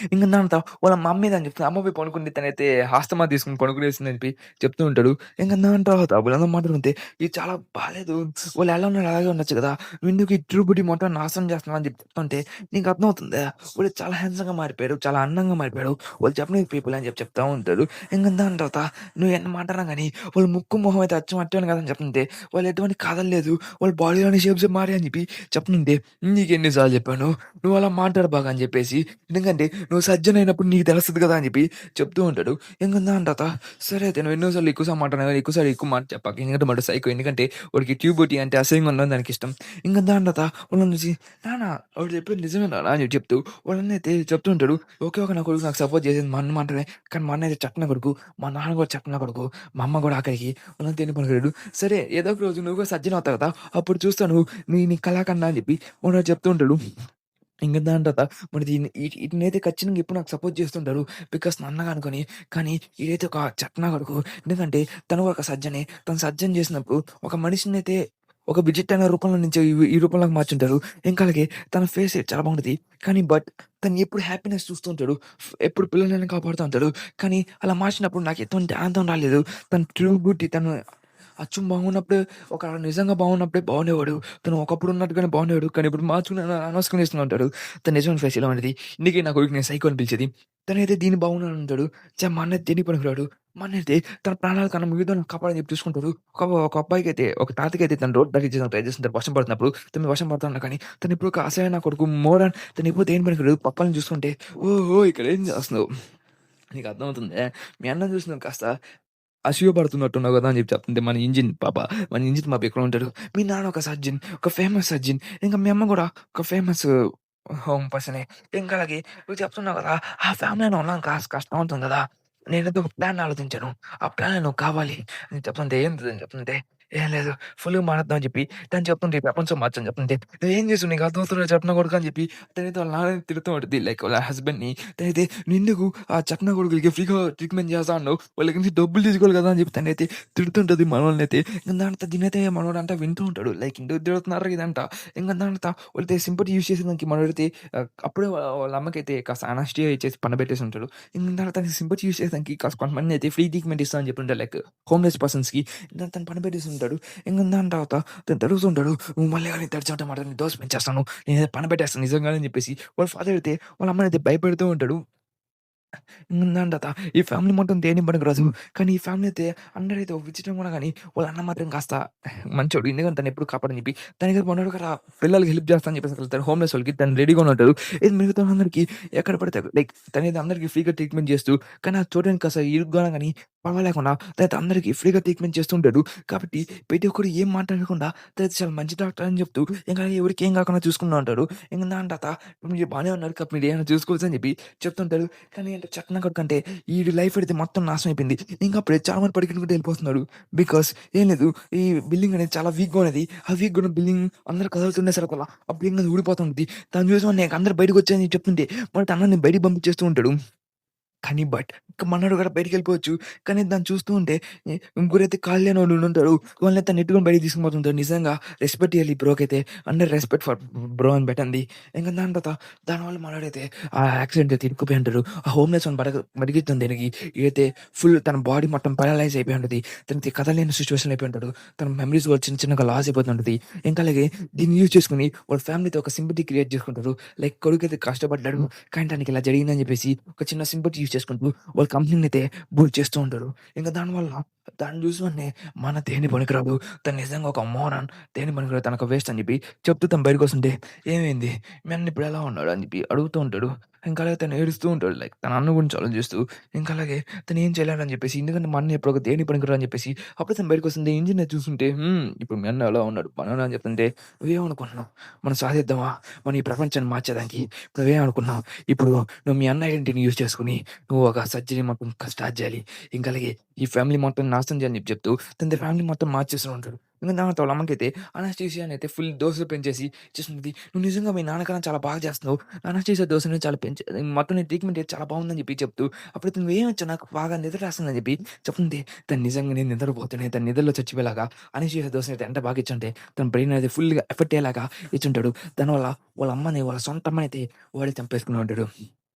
ఇంక దాని తర్వాత వాళ్ళ మమ్మీ అని చెప్తుంది. అమ్మ పోయి పడుకుంది. తనైతే హాస్తమా తీసుకొని పడుకునేసిందని చెప్పి చెప్తూ ఉంటాడు. ఇంక దాని తర్వాత వీళ్ళందరూ మాట్లాడుకుంటే ఇది చాలా బాలేదు. వాళ్ళు ఎలా ఉన్నారు అలాగే ఉండొచ్చు కదా! నువ్వెందుకు ఈ ట్రూ బ్యూటీ మొత్తం నాశనం చేస్తున్నావు అని చెప్పి చెప్తుంటే నీకు అర్థమవుతుందా? వాళ్ళు చాలా హ్యాండ్సమ్‌గా మారిపోయారు. చాలా అందంగా మారిపోయారు. వాళ్ళు జపనీస్ పీపుల్ అని చెప్పి చెప్తా ఉంటారు. ఇంక దాని తర్వాత నువ్వు ఎన్ని మాటన్నా గాని వాళ్ళ ముక్కు, మొహం అయితే అచ్చం అట్టే కదా అని చెప్తుంటే వాళ్ళు ఎటువంటి కదలలేదు. వాళ్ళ బాడీలోని షేప్స్ మారాయి అని చెప్పి చెప్తుంటే నీకెన్ని సార్లు చెప్పాను. నువ్వు అలా మాట్లాడబాక అని చెప్పేసి. ఎందుకంటే నువ్వు సర్జన్ అయినప్పుడు నీకు తెలుస్తది కదా! అని చెప్పి చెప్తూ ఉంటాడు. ఇంక దాని తర్వాత సరే అయితే నువ్వు ఎన్నో సార్లు ఎక్కువ సార్లు మాట్లాడినావు కదా! ఎక్కువ మాట చెప్పకు. ఎందుకంటే వాడు సైకో. ఎందుకంటే వాడికి ట్యూబర్టీ అంటే అసహ్యంగా ఉండడం దానికిష్టం. ఇంక దాని తర్వాత వాళ్ళని చూసి నాన్న వాడు చెప్పింది నిజమే నాన్న అని చెప్తూ వాళ్ళనైతే చెప్తూ ఉంటాడు. ఓకే. నా కొడుకు నాకు సపోర్ట్ చేసేది మా అన్న మాత్రమే. కానీ మా అన్న అయితే చట్టిన కొడుకు. మా నాన్న కూడా చట్టిన కొడుకు. మా అమ్మ కూడా ఆఖరికి వాళ్ళని తిని పలికాడు. సరే ఏదో ఒక రోజు నువ్వు కూడా సర్జన్ అవుతావు కదా! అప్పుడు చూస్తాను నీ కళాఖండా అని చెప్పి వాడు చెప్తూ ఉంటాడు. ఇంక దాని తర్వాత మరి ఈటినైతే ఖచ్చితంగా ఎప్పుడు నాకు సపోర్ట్ చేస్తుంటారు. బికాస్ నా అన్నగా అనుకోని. కానీ ఈడైతే ఒక చెట్నా కొడుకు. ఎందుకంటే తను కూడా ఒక సర్జనే. తను సర్జన్ చేసినప్పుడు ఒక మనిషినైతే ఒక విజిట్ అనే రూపంలో నుంచి ఈ రూపంలోకి మార్చుంటారు. ఇంకా అలాగే తన ఫేస్ చాలా బాగుంటది. కానీ తను ఎప్పుడు హ్యాపీనెస్ చూస్తూ ఉంటాడు. ఎప్పుడు పిల్లలని కాపాడుతూ ఉంటాడు. కానీ అలా మార్చినప్పుడు నాకు ఎటువంటి ఆనందం రాలేదు. తన ట్రూ బ్యూటీ తను అచ్చం బాగున్నప్పుడే నిజంగా బాగున్నప్పుడే బాగుండేవాడు. తను ఒకప్పుడు ఉన్నట్టుగానే బాగుండేవాడు. కానీ ఇప్పుడు మార్చుకుని అనవసరంగా చేస్తున్నా ఉంటాడు. తన నిజమైన ఫేస్ ఇలా ఉండేది. ఇందుకే నా కొడుకు నేను సైకో అని పిలిచేది. తనైతే దీన్ని బాగున్నాను అంటాడు. మా అన్నయ్య దేనికి పనికిరాడు. మా అన్నయ్యయితే తన ప్రాణాల కన్నా మిగతావాళ్ళని కాపాడని చెప్పి చూసుకుంటాడు. ఒక అబ్బాయికైతే ఒక తాతకైతే తను రోడ్ దాటించడానికి ట్రై చేస్తుంటారు. వర్షం పడుతున్నప్పుడు. తను వర్షం పడుతున్నా కానీ తను ఇప్పుడు ఒక అసహ్య నా కొడుకు మోరన్ తను ఎప్పుడు దేని పనికిరాడు. పక్కన చూసుకుంటే ఓహో! ఇక్కడ ఏం చేస్తున్నావు? నీకు అర్థమవుతుందా? మీ అన్నని చూసి నువ్వు కాస్త అసూయపడుతున్నట్టున్నావు గదా! అని చెప్పి చెప్తుంటే మన ఇంజిన్ పాప ఎక్కడ ఉంటాడు. మీ నాన్న ఒక సర్జన్. ఒక ఫేమస్ సర్జన్. ఇంకా మీ అమ్మ గూడా ఒక ఫేమస్ హోమ్ పర్సనే. ఇంకా అలాగే నువ్వు చెప్తున్నావు గదా! ఆ ఫ్యామిలీలో ఉన్నాను కష్టం అవుతుంది గదా! నేనేదో ఒక ప్లాన్ ఆలోచించాను. ఆ ప్లాన్ నువ్వు కావాలి అని చెప్తుంటే ఏంటిదని చెప్తుంటే, "ఏం లేదు ఫుల్‌గా మానేద్దాం" అని చెప్పి తను చెప్తుంటే, "ఈ ప్రపంచం మార్చని" చెప్తుంటే, "నువ్వేం చేసావు నీకు అర్థమవుతలేదా చెప్నా కొడుకా" అని చెప్పి తనైతే వాళ్ళ నాన్నని తిడుతూ ఉంటది. లైక్ వాళ్ళ హస్బెండ్‌ని. తనైతే "నువ్వెందుకు ఆ చప్నా కొడుకులకి ఫ్రీగా ట్రీట్‌మెంట్ చేస్తా అన్నావు. వాళ్ళ దగ్గర నుంచి డబ్బులు తీసుకోవాలి కదా!" అని చెప్పి తనైతే తిడుతుంటది మనోళ్ళనైతే. ఇంక దాంతో దీనైతే మనోడంట వింటూ ఉంటాడు. లైక్ ఎందుకు తిడుతున్నారు ఇదంట. ఇంక దాంతో వాళ్ళైతే సింపతి యూజ్ చేసేదానికి మనోడైతే అప్పుడే వాళ్ళ అమ్మకైతే కాస్త అనస్థిషియా ఇచ్చేసి పండబెట్టేసి ఉంటాడు. ఇంక తర్వాత సింపతి యూజ్ చేసేదానికి కాస్త కొంతమందినైతే ఫ్రీ ట్రీట్‌మెంట్ ఇస్తా అని చెప్పుంటారు. లైక్ హోమ్‌లెస్ పర్సన్స్‌కి. తను పనిపెట్టేసి ఉంటాడు. ఇంక దాని తర్వాత తను తిరుగుతుంటాడు. "నువ్వు మళ్ళీ గాని తడిచాట మాట నీ దోస పెంచేస్తాను. నేనైతే పనిపెట్టేస్తాను నిజంగానే" అని చెప్పేసి వాళ్ళ ఫాదర్ అయితే వాళ్ళ అమ్మనైతే భయపెడుతూ ఉంటాడు. దాని తర్వాత ఈ ఫ్యామిలీ మొత్తం దేనికి పనికిరాదు. కానీ ఈ ఫ్యామిలీ అయితే అందరైతే ఒక విచిత్రంగా ఉన్నా గానీ వాళ్ళ అన్న మాత్రం కాస్త మంచోడు. ఎందుకంటే తను ఎప్పుడు కాపాడని చెప్పి తన దగ్గర మనోడు కదా పిల్లలకి హెల్ప్ చేస్తా అని చెప్పేసి వెళ్తాడు. హోమ్‌లెస్ వాళ్ళకి తను రెడీగా ఉంటాడు. ఇది మిగతా అందరికి ఎక్కడ పడితే అక్కడ లైక్ తనైతే అందరికి ఫ్రీగా ట్రీట్మెంట్ చేస్తూ కానీ అది చూడడానికి కాస్త ఇరుగ్గా గానీ పర్వాలేకుండా తనైతే అందరికి ఫ్రీగా ట్రీట్మెంట్ చేస్తుంటాడు. కాబట్టి ప్రతి ఒక్కరు ఏం మాట్లాడకుండా తనైతే చాలా మంచి డాక్టర్ అని చెప్తూ ఇంకా ఎవరికీ ఏం కాకుండా చూసుకుంటూ ఉంటాడు. ఇంక దాని తర్వాత మీరు బానే ఉన్నారు కాబట్టి మీరు ఏమైనా చూసుకోవచ్చు అని చెప్పి చెప్తుంటాడు. కానీ ఏంటో చెప్తున్నా కొడుకంటే ఈడి లైఫ్ అయితే మొత్తం నాశనం అయిపోయింది. ఇంకా అప్పుడే చాలా మంది పరిగెత్తుకుంటూ వెళ్ళిపోతున్నాడు. బికాస్ ఏం లేదు ఈ బిల్డింగ్ అనేది చాలా వీక్‌గా ఉన్నది. ఆ వీక్‌గా ఉన్న బిల్డింగ్ అందరూ కదులుతుండేసరికల్లా ఆ బిల్డింగ్ అనేది ఊడిపోతుంది. దాన్ని చూసి వాడిని అందరూ బయటకొచ్చేయని చెప్తుంటే వాడు తన అన్నని బయటికి పంపించేస్తూ ఉంటాడు. కానీ ఇక మనోడు కూడా బయటికెళ్ళిపోవచ్చు. కానీ దాన్ని చూస్తూ ఉంటే ముగ్గురైతే కాళ్ళు లేనోళ్ళు ఉండుంటారు. వాళ్ళనైతే నెట్టుకొని బయటికి తీసుకుపోతుంటారు. నిజంగా రెస్పెక్ట్ ఇయ్యాలి ఈ బ్రోకైతే. అండర్ రెస్పెక్ట్ ఫర్ బ్రో అని పెట్టండి. ఇంక దాని తర్వాత దానివల్ల మనోడైతే ఆ యాక్సిడెంట్ అయితే ఇరుక్కుపోయి ఉంటారు. ఆ హోమ్‌లెస్ వాడిని బతికిస్తుంది దీనికి. ఈడైతే ఫుల్ తన బాడీ మొత్తం పారలైజ్ అయిపోయి ఉంటది. తనకి కదలలేని సిట్యుయేషన్‌లో అయిపోయి ఉంటాడు. తన మెమోరీస్ కూడా చిన్న చిన్నగా లాస్ అయిపోతుంటది. ఇంకా అలాగే దీన్ని యూజ్ చేసుకొని వాళ్ళ ఫ్యామిలీతో ఒక సింపతి క్రియేట్ చేసుకుంటారు. లైక్ కొడుకైతే కష్టపడ్డాడు. కానీ తనకి ఇలా జరిగిందని చెప్పేసి ఒక చిన్న సింపతి యూజ్ చేసుకుంటూ వాళ్ళ కంపెనీని అయితే బూస్ట్ చేస్తూ ఉంటారు. ఇంక దానివల్ల దాన్ని చూసి వెంటనే మన దేనికి పనికిరాదు. తను నిజంగా ఒక మోరన్. దేనికి పనికిరాదు. తనొక వేస్ట్ అని చెప్పి చెప్తూ తను బయటకొస్తుంటే "ఏమైంది? మీ అన్న ఇప్పుడు ఎలా ఉన్నాడు?" అని చెప్పి అడుగుతూ ఉంటాడు. ఇంకా అలాగే తను ఏడుస్తూ ఉంటాడు. లైక్ తన అన్న గురించి ఆలోచిస్తూ ఇంకా అలాగే తను ఏం చేయలేడని చెప్పేసి ఎందుకంటే మా అన్న ఎప్పుడో ఒక దేనికి పనికిరాడు అని చెప్పేసి అప్పుడు తను బయటకొస్తుంది. ఇంజినియర్ చూస్తుంటే ఇప్పుడు మీ అన్న ఎలా ఉన్నాడు? బానే అని చెప్తుంటే "నువ్వేమనుకుంటున్నావు? మనం సాధిద్దామా? మనం ఈ ప్రపంచాన్ని మార్చేదానికి నువ్వేమనుకున్నావు? ఇప్పుడు నువ్వు మీ అన్న ఐడెంటిటీని యూజ్ చేసుకొని నువ్వు ఒక సర్జరీ మొత్తం స్టార్ట్ చేయాలి. ఇంకా అలాగే ఈ ఫ్యామిలీ మొత్తం నాశనం చేయాలని చెప్పి చెప్తూ తన ఫ్యామిలీ మొత్తం మార్చేస్తూ ఉంటాడు. ఇంక దానితో వాళ్ళ అమ్మకైతే అనస్థీషియాని అయితే ఫుల్ డోసులు పెంచేసి ఇచ్చేస్తుంది. "నువ్వు నిజంగా మీ నాన్నకన్నా చాలా బాగా చేస్తున్నావు. అనస్థీషియా డోసుని చాలా మొత్తం నీ ట్రీట్మెంట్ అయితే చాలా బాగుందని" చెప్పి చెప్తూ అప్పుడు "నువ్వేమిచ్చావు నాకు బాగా నిద్ర రాస్తుందని" చెప్పి చెప్తుంది. తను నిజంగానే నిద్రపోతూనే తను నిద్రలో చచ్చిపోయేలాగా అనస్థీషియా డోస్‌ని అయితే ఎంత బాగా ఇచ్చుంటే తన బ్రెయిన్ అనేది ఫుల్‌గా ఎఫెక్ట్ అయ్యేలాగా ఇచ్చుంటాడు. దానివల్ల వాళ్ళ అమ్మని వాళ్ళ సొంత అమ్మనైతే వాడే చంపేసుకుని ఉంటాడు.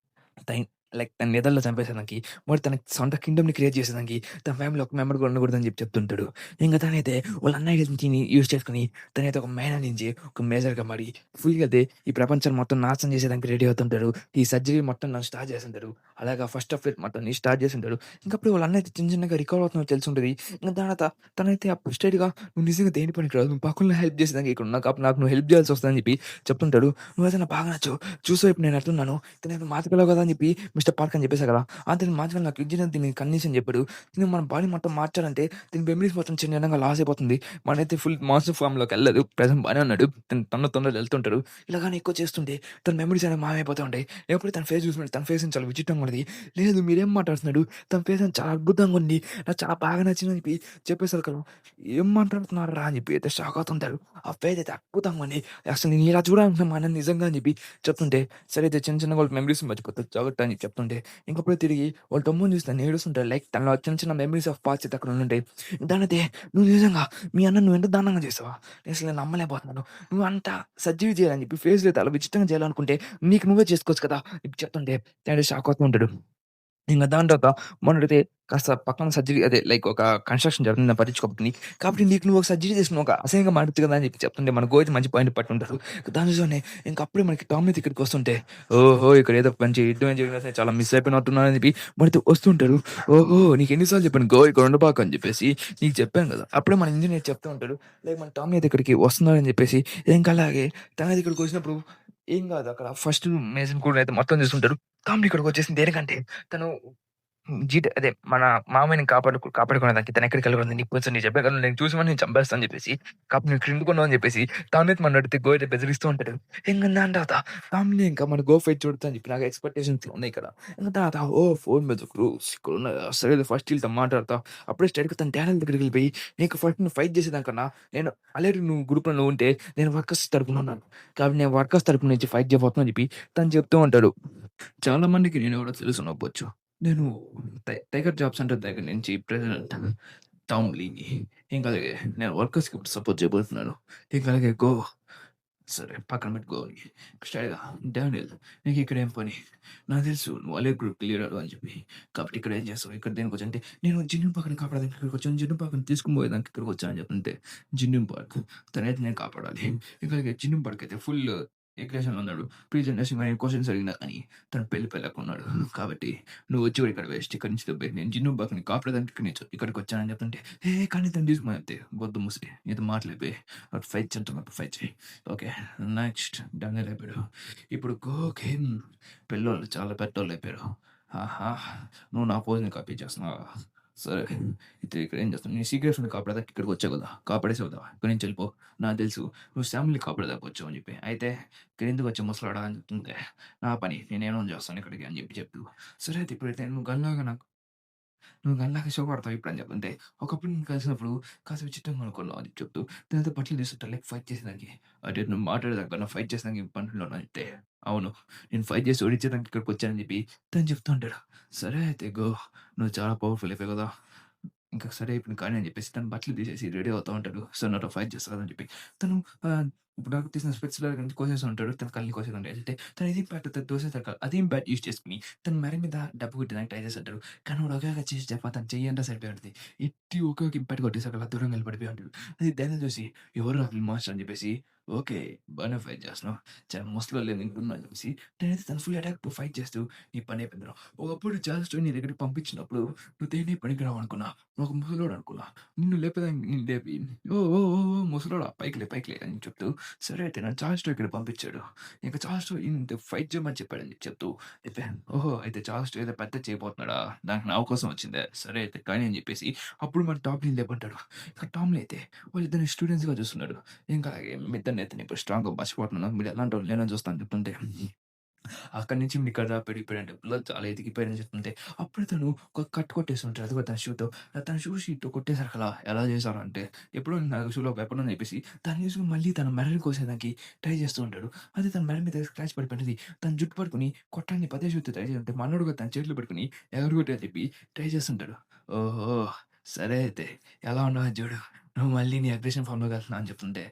తై లైక్ తన నిద్రలో చంపేసేదానికి, వాడు తన సొంత కింగ్‌డమ్‌ని క్రియేట్ చేసేదానికి, తన ఫ్యామిలీలో ఒక మెంబర్ కూడా ఉండకూడదని చెప్పి చెప్తుంటాడు. ఇంక తనైతే వాళ్ళ అన్న ఐడెంటిటీని యూజ్ చేసుకొని, తనైతే ఒక మ్యాన్ నుంచి ఒక మేజర్‌గా మారి, ఫుల్‌గా అయితే ఈ ప్రపంచాన్ని మొత్తం నాశనం చేసేదానికి రెడీ అవుతుంటాడు. ఈ సర్జరీ మొత్తం నన్ను స్టార్ట్ చేసుంటాడు. అలాగా ఫస్ట్ ఆఫ్ ఇట్ మొత్తాన్ని స్టార్ట్ చేసుంటాడు. ఇంకప్పుడు వాళ్ళ అన్న అయితే చిన్న చిన్నగా రికవర్ అవుతున్నట్టు తెలిసుంటది. ఇంక తర్వాత తనైతే అప్పుడు స్ట్రెయిట్‌గా "నువ్వు నిజంగా దేనికి పనికిరాదు. నువ్వు పక్కనోళ్ళని హెల్ప్ చేసేదానికి ఇక్కడ ఉన్నావు. కాబట్టి నాకు నువ్వు హెల్ప్ చేయాల్సొస్తదని" చెప్పి చెప్తుంటాడు. "నువ్వైతే నాకు బాగా నచ్చావు. చూసావు ఇప్పుడు నేను ఎట్లున్నానో. ఇతనేదో మార్చగలవు కదా!" అని చెప్పి మిస్టర్ పార్క్ అని చెప్పేసా కదా! దీన్ని మార్చగలను నాకు ఇంజినీర్ దీనికి కండిషన్ చెప్పాడు. దీన్ని మన బాడీ మొత్తం మార్చాలంటే దీని మెమరీస్ మొత్తం చిన్న చిన్నగా లాస్ అయిపోతుంది. మనైతే ఫుల్ మాన్‌స్టర్ ఫార్మ్‌లోకి ఎళ్ళలేదు. ప్రెజెంట్ బానే ఉన్నాడు. తను తొందరగా వెళ్తుంటాడు. ఇలాగని ఎక్కువ చేస్తుంటే తన మెమరీస్ అనేవి మాయమైపోతూ ఉంటాయి. ఎప్పుడు తన ఫేస్ చూసినట్టు తన ఫేస్ చాలా విచిత్రంగా ఉన్నది. లేదు మీరేం మాట్లాడుతున్నాడు? తన ఫేస్ చాలా అద్భుతంగా ఉంది. నాకు చాలా బాగా నచ్చిందని చెప్పి చెప్పేసరికి ఏం మాట్లాడుతున్నారురా అని చెప్పి అయితే షాక్ అవుతుంటారు. ఆ ఫేస్ అయితే అద్భుతంగా ఉంది. అసలు నేను ఇలా చూడాలనుకున్నా మా అన్నని నిజంగా అని చెప్పి చెప్తుంటే, సరే అయితే చిన్న చిన్నగా వాళ్ళ మెమరీస్ మర్చిపోతారు జాగ్రత్త అని చెప్తుంటే, ఇంకప్పుడు తిరిగి వాళ్ళ తమ్ముడిని చూసి తను ఏడుస్తుంటాడు. లైక్ తనలో చిన్న చిన్న మెమరీస్ ఆఫ్ పాస్ట్ అయితే అక్కడ ఉండుంటాయి. దానైతే "నువ్వు నిజంగా మీ అన్నని నువ్వు ఎంత దారుణంగా చేసావా? నేను అసలు నమ్మలేకపోతున్నాను. నువ్వు అంత సర్జరీ చేయాలని చెప్పి ఫేస్‌లో అయితే అలా విచిత్రంగా చేయాలనుకుంటే నీకు నువ్వే చేసుకోవచ్చు కదా!" ఇప్పుడు చెప్తుంటే తను షాక్ అవుతూ ఉంటాడు. ఇంక దాని తర్వాత మొన్నటైతే కాస్త పక్కన సర్జరీ అదే లైక్ ఒక కన్‌స్ట్రక్షన్ జరుగుతుంది. నేను పట్టించుకోకపోతిని. కాబట్టి నీకు నువ్వు ఒక సర్జరీ చేసుకున్నావు. ఒక అసహ్యంగా మాటొచ్చు కదా! అని చెప్పి చెప్తుంటే మన గో అయితే మంచి పాయింట్ పట్టుంటారు. దాని నిజమే ఇంక అప్పుడే మనకి టామ్ అయితే ఇక్కడికి వస్తుంటే, ఓహో! ఇక్కడ ఏదో మంచి యుద్ధం జరిగినట్టు చాలా మిస్ అయిపోయినట్టున్నానని చెప్పి మనతో వస్తుంటారు. ఓహో! నీకు ఎన్ని సార్లు చెప్పాను గో ఇక్కడ ఉండబాకు అని చెప్పేసి. నీకు చెప్పాను కదా! అప్పుడే మన ఇంజినీర్ చెప్తూ ఉంటాడు. లైక్ మన టామీ అయితే ఇక్కడికి వస్తున్నాడని చెప్పేసి. ఇంకా అలాగే తనైతే ఇక్కడికి వచ్చినప్పుడు ఏం కాదు అక్కడ ఫస్ట్ మేజర్ కూడా అయితే మొత్తం చూసుకుంటాడు. టామ్ ఇక్కడికొచ్చేసింది దేనికంటే తను అదే మన మామయ్యని కాపాడుకునేదానికి తనెక్కడికెళ్ళకూడదు. నీ కొంచెం నీ చెప్పే కదా! నేను చూసిమని నేను చంపేస్తా అని చెప్పేసి, నువ్వు ఇక్కడ ఎందుకున్నావు అని చెప్పేసి తానైతే మననడిగితే గో అయితే బెదిరిస్తూ ఉంటాడు. ఇంక దాని తర్వాత ఫ్యామిలీ ఇంకా మన గో ఫైట్ చూడొచ్చు అని చెప్పి నాకు ఎక్స్‌పెక్టేషన్స్ ఉన్నాయి ఇక్కడ. ఇంక తర్వాత ఫోన్ మీద రూల్స్ ఇక్కడున్నాయి. సరేలే ఫస్ట్ ఈళ్ళతో మాట్లాడతా. అప్పుడే స్ట్రెయిట్‌గా తన డాడీ దగ్గరికెళ్ళిపోయి, నీకు ఫస్ట్ నువ్వు ఫైట్ చేసేదానికన్నా నేను ఆల్రెడీ నువ్వు గ్రూప్‌లో నువ్వుంటే నేను వర్కర్స్ తరపున ఉన్నాను. కాబట్టి నేను వర్కర్స్ తరపు నుంచి ఫైట్ చేయబోతున్నా అని చెప్పి తను చెప్తూ ఉంటాడు. చాలా మందికి నేనెవరో తెలుసుండకపోవచ్చు. నేను టైగర్ జాబ్ సెంటర్ దగ్గర నుంచి ప్రెసిడెంట్ టామ్ లీని. ఇంకా అలాగే నేను వర్కర్స్‌కి ఇప్పుడు సపోర్ట్ చేయబోతున్నాను. ఇంకా అలాగే గో సరే పక్కన పెట్టి గోని స్ట్రెయిట్‌గా డానియల్ నీకిక్కడేం పని? నాకు తెలుసు నువ్వు అలే గ్రూప్‌కి లీడరు అని చెప్పి. కాబట్టి ఇక్కడ ఏం చేస్తావు? ఇక్కడ దేనికొచ్చావు? అంటే నేను జిన్నింగ్ పార్క్‌ని కాపాడడానికి ఇక్కడికొచ్చాను. జిన్నింగ్ పార్క్‌ని తీసుకొని పోయేదానికి ఇక్కడికొచ్చాను అని చెప్తుంటే జిన్నింగ్ పార్క్ తనైతే నేను కాపాడాలి. ఇంకా అలాగే జిన్నింగ్ పార్క్ అయితే ఫుల్ ఎగ్రేషన్‌లో ఉన్నాడు. ప్రీ జనరేషన్ గాని క్వెషన్స్ అడిగినా కానీ తను పెళ్ళాకున్నాడు. కాబట్టి నువ్వు వచ్చి కూడా ఇక్కడ వేస్ట్. ఇక్కడి నుంచి దొబ్బేయి. నేను జిన్ను బాక్‌ని కాపాడడానికి ఇక్కడికొచ్చానని చెప్తుంటే, కానీ తను తీసుకొని అంతే గొద్దు ముసిరి నీతో మాటలైపోయాయి. అటు ఫైట్ చేస్తున్నప్పుడు ఫైట్ చెయి. ఓకే. నెక్స్ట్ డానియల్ అయిపోయాడు. ఇప్పుడు కోకేన్ పిల్లోళ్ళు చాలా పెద్దోళ్ళయిపోయారు. ఆహా! నువ్వు నా పోజ్‌ని కాపీ చేస్తున్నావా? సరే. అయితే ఇక్కడ ఏం చేస్తావు? నీ సీక్రెట్స్‌ని కాపాడడానికి ఇక్కడికొచ్చావు కదా! కాపాడేసావు కదా! ఇక్కడి నుంచి వెళ్ళిపో. నాకు తెలుసు నువ్వు శామ్‌ని కాపాడడానికి వచ్చావు అని చెప్పి. అయితే ఇక్కడెందుకొచ్చావు ముసలోడా అని చెప్తుంటే, నా పని నేనేమో చేస్తాను ఇక్కడికి అని చెప్తూ, సరే అయితే ఇప్పుడైతే నువ్వు గన్లాగా షో కొడతావు ఇప్పుడని చెప్తుంటే, ఒకప్పుడు నేను కలిసినప్పుడు కాసేపు చిట్టంగా అనుకున్నావు అని చెప్తూ, నేనైతే బట్టలు తీసుంటా లైక్ ఫైట్ చేసేదానికి. అంటే నువ్వు మాట్లాడేదానికన్నా ఫైట్ చేసేదానికి పనుల్లో అంటే, అవును. నేను ఫైట్ చేసి ఓడించేదానికి ఇక్కడికొచ్చానని చెప్పి తను చెప్తూ ఉంటాడు. సరే అయితే గో. నువ్వు చాలా పవర్‌ఫుల్ అయిపోయావు కదా! ఇంకా సరే ఇప్పుడు కానీ అని చెప్పేసి తను బట్టలు తీసేసి రెడీ అవుతా ఉంటాడు. సో, నాతో ఫైట్ చేస్తా అని చెప్పి. తను ఇప్పుడు నాకు తీసిన స్పెట్స్‌లో నుంచి కోసేసి ఉంటాడు. తన కళ్ళని కోసేదుంటాయి. అయితే తను ఇదేం బ్యాట్ తోసేసాక అదేం బ్యాట్ యూజ్ చేసుకొని తన మెడ మీద డబ్బు కొట్టడానికి ట్రై చేస్తుంటాడు. కానీ వాడు ఒకేగా చేసి తన చెయ్యంతా సరిపోయి ఉంటది. ఎత్తి ఒకే ఒక ఇంపాక్ట్ కొట్టేసాక అలా దూరంగా వెళ్లి పడిపోయి ఉంటాడు. అది ధైర్యం చూసి ఎవరు అసలు మాస్టర్ అని చెప్పేసి ఓకే. బానే ఫైట్ చేస్తున్నావు. చాలా ముసలోళ్ళే వింటున్నా అని చెప్పేసి నేనైతే తను ఫుల్ అటాక్ ఫైట్ చేస్తూ నీ పని అయిపోయిందిరా. ఒకప్పుడు జాస్ నీ దగ్గరికి పంపించినప్పుడు నువ్వు దేనికి పనికిరావు అనుకున్నా. నువ్వు ఒక ముసలోడు అనుకున్నా. నిన్ను లేపేదానికి నేను లేపి ముసలోడా పైకి లే అని చెప్తూ సరే అయితే నన్ను చార్ల్స్ ఇక్కడ పంపించాడు. ఇంక చార్ల్స్ ఇంత ఫైట్ చేయమని చెప్పాడని చెప్తూ అయితే ఓహో! అయితే చార్ల్స్ ఏదో పెద్దది చేయబోతున్నాడా? దానికి నా అవకాశం వచ్చిందా? సరే అయితే కానీ అని చెప్పేసి అప్పుడు మన టామ్‌ని లేపంటాడు. ఇక టామ్‌ని అయితే వాళ్ళిద్దరిని స్టూడెంట్స్‌గా చూస్తున్నాడు. ఇంకా అలాగే మీ ఇద్దరినైతే నేను ఇప్పుడు స్ట్రాంగ్‌గా మర్చిపోతున్నాను. మీరు ఎలాంటోళ్ళు నేనని చూస్తాను చెప్తుంటే అక్కడి నుంచి మీ కథ పెరిగిపోయాడంటే పిల్లలు చాలా ఎదిగిపోయారని చెప్తుంటే, అప్పుడు తను ఒక కట్ కొట్టేసుంటాడు. అది కూడా తన షూతో. తన షూతో కొట్టేసరికలా ఎలా చేశారంటే, ఎప్పుడో నా షూలో వెపన్ అని చెప్పేసి దాన్ని తీసుకొని మళ్ళీ తన మెడని కోసేదానికి ట్రై చేస్తూ ఉంటాడు. అది తన మెడ మీద స్క్రాచ్ పడిపోయింటది. తన జుట్టు పట్టుకొని కొట్టడానికి పదే షూతో ట్రై చేస్తుంటే, మనోడు కూడా తన చేతులు పట్టుకొని ఎగరగొట్టు అని చెప్పి ట్రై చేస్తుంటాడు. ఓహో! సరే అయితే ఎలా ఉన్నావో చూడు. నువ్వు మళ్ళీ నీ అగ్రెషన్ ఫార్మ్‌లోకి వెళ్తున్నావు అని చెప్తుంటే,